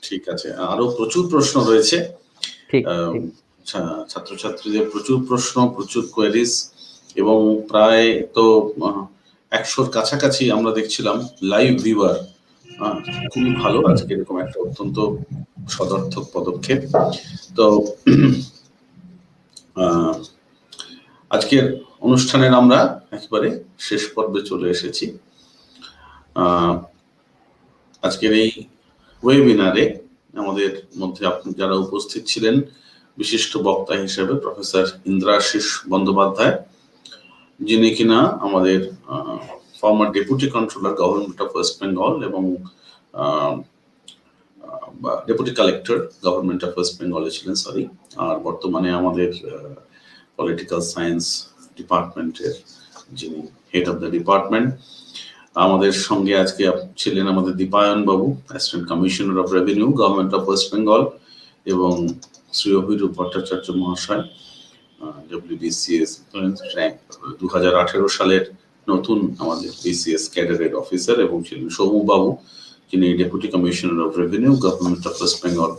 ঠিক আছে, আরো প্রচুর প্রশ্ন রয়েছে। ঠিক, ছাত্রছাত্রীদের প্রচুর প্রশ্ন, প্রচুর কোয়েরিজ, এবং প্রায় তো 100-র কাছাকাছি আমরা দেখছিলাম লাইভ ভিউয়ার। খুবই ভালো আজকে এরকম একটা অত্যন্ত সদর্থক পদক্ষেপ। তো আজকের অনুষ্ঠানের আমরা একেবারে শেষ পর্বে চলে এসেছি। আজকের এই ওয়েবিনারে আমাদের মধ্যে আপনি যারা উপস্থিত ছিলেন, বিশিষ্ট বক্তা হিসেবে প্রফেসর ইন্দ্রাশিস বন্দ্যোপাধ্যায়, যিনি কিনা আমাদের former deputy controller government of West Bengal এবং deputy collector government of West বেঙ্গলে ছিলেন, সরি, আর বর্তমানে আমাদের পলিটিক্যাল সায়েন্স ডিপার্টমেন্টের যিনি হেড অফ দ্য ডিপার্টমেন্ট। আমাদের সঙ্গে আজকে ছিলেন আমাদের দীপায়ন বাবু, assistant commissioner of revenue government of West Bengal, এবং শ্রী অভিরূপ ভট্টাচার্য মহাশয়, ডব্লিউবিসিএস 2018 সালের নতুন আমাদের বিসিএস ক্যাডারের অফিসার, এবং ছিলেন সৌম্য বাবু, যিনি deputy commissioner of revenue government of West Bengal.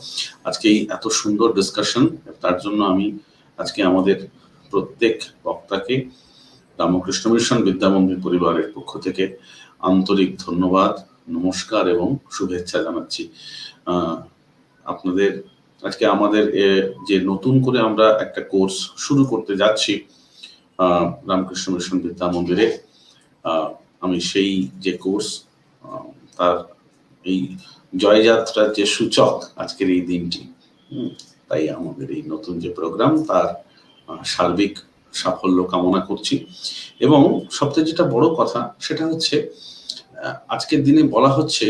আজকে এই এত সুন্দর ডিসকাশন, তার জন্য আমি আজকে আমাদের প্রত্যেক বক্তাকে রামকৃষ্ণ মিশন বিদ্যা মন্দির পরিবারের পক্ষ থেকে আন্তরিক ধন্যবাদ, নমস্কার এবং শুভেচ্ছা জানাচ্ছি। আপনাদের আজকে আমাদের যে নতুন করে আমরা একটা কোর্স শুরু করতে যাচ্ছি রামকৃষ্ণ মিশন বিদ্যা মন্দিরে, আমি সেই যে কোর্স, তার এই জয়যাত্রার যে সূচক আজকের এই দিনটি, তাই আমাদের এই নতুন যে প্রোগ্রাম তার সার্বিক সাফল্য কামনা করছি। এবং সবচেয়ে যেটা বড় কথা সেটা হচ্ছে, আজকের দিনে বলা হচ্ছে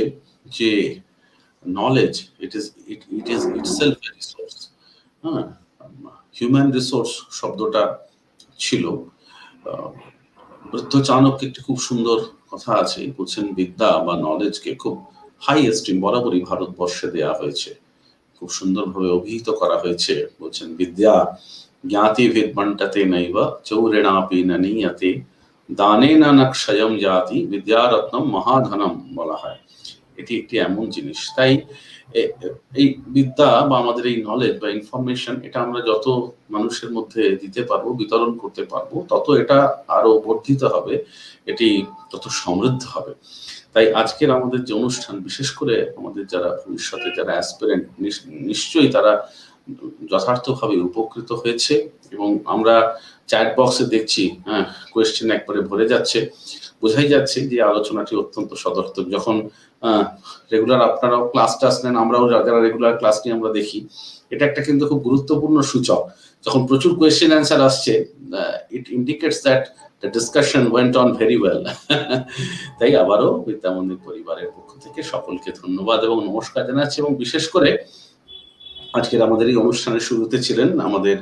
যে knowledge it is itself A resource. Human resource শব্দটা ছিল, বৃদ্ধ চাণক্য একটি খুব সুন্দর কথা আছে, বলছেন বিদ্যা বা নলেজকে খুব হাই এস্টিম বরাবরই ভারতবর্ষে দেয়া হয়েছে, খুব সুন্দরভাবে অভিহিত করা হয়েছে। বলছেন বিদ্যা জ্ঞাতি ভিদ্বন্টতে নৈব চৌরেণাপি ন নিয়তে দানেন ন ক্ষয়ং জাতি বিদ্যারত্নম মহাধনম বলা হয়। এটি একটি এমন জিনিস, তাই এই বিদ্যা বা আমাদের এই নলেজ বা ইনফরমেশন, এটা আমরা যত মানুষের মধ্যে দিতে পারবো, বিতরণ করতে পারবো, তত এটা আরো বর্ধিত হবে, এটি তত সমৃদ্ধ হবে। তাই আজকের আমাদের যে অনুষ্ঠান, বিশেষ করে আমাদের যারা ভবিষ্যতে যারা অ্যাসপিরেন্ট, নিশ্চয়ই তারা যথার্থভাবে উপকৃত হয়েছে। এবং আমরা চ্যাট বক্সে দেখছি কোয়েশ্চেন একবারে ভরে যাচ্ছে, বোঝাই যাচ্ছে যে আলোচনাটি অত্যন্ত সদর্থক। যখন রেগুলার আপনারাও ক্লাস টাস নেন, আমরাও যারা রেগুলার ক্লাস নিয়ে আমরা দেখি, এটা একটা কিন্তু খুব গুরুত্বপূর্ণ সূচক। যখন প্রচুর কোয়েশ্চেন অ্যান্সার আসছে, ইট indicates that the discussion went on very well. তাই আবারও বিদ্যা মন্দির পরিবারের পক্ষ থেকে সকলকে ধন্যবাদ এবং নমস্কার জানাচ্ছি। এবং বিশেষ করে আজকের আমাদের এই অনুষ্ঠানের শুরুতে ছিলেন আমাদের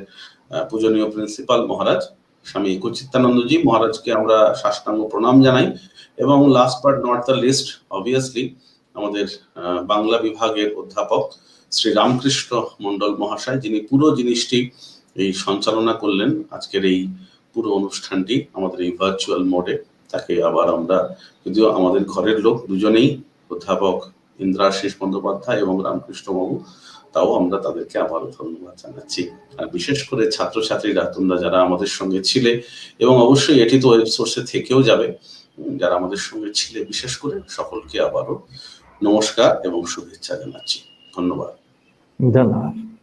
পূজনীয় প্রিন্সিপাল মহারাজ স্বামী চিত্তানন্দজি মহারাজকে আমরা সাষ্টাঙ্গ প্রণাম জানাই। এবং last but not the least, obviously আমাদের বাংলা বিভাগের অধ্যাপক শ্রী রামকৃষ্ণ মন্ডল মহাশয়, যিনি পুরো জিনিসটি এই সঞ্চালনা করলেন আজকের এই পুরো অনুষ্ঠানটি আমাদের এই ভার্চুয়াল মোডে। তাকে আবার আমরা, যদিও আমাদের ঘরের লোক দুজনেই অধ্যাপক ইন্দ্রাশিস বন্দ্যোপাধ্যায় এবং রামকৃষ্ণ বাবু, তাও আমরা তাদেরকে আবারও ধন্যবাদ জানাচ্ছি। আর বিশেষ করে ছাত্রছাত্রীরা, তোমরা যারা আমাদের সঙ্গে ছিলে, এবং অবশ্যই এটি তো ওয়েব সোর্সে থেকেও যাবে, যারা আমাদের সঙ্গে ছিলে, বিশেষ করে সকলকে আবারও নমস্কার এবং শুভেচ্ছা জানাচ্ছি। ধন্যবাদ। ধন্যবাদ।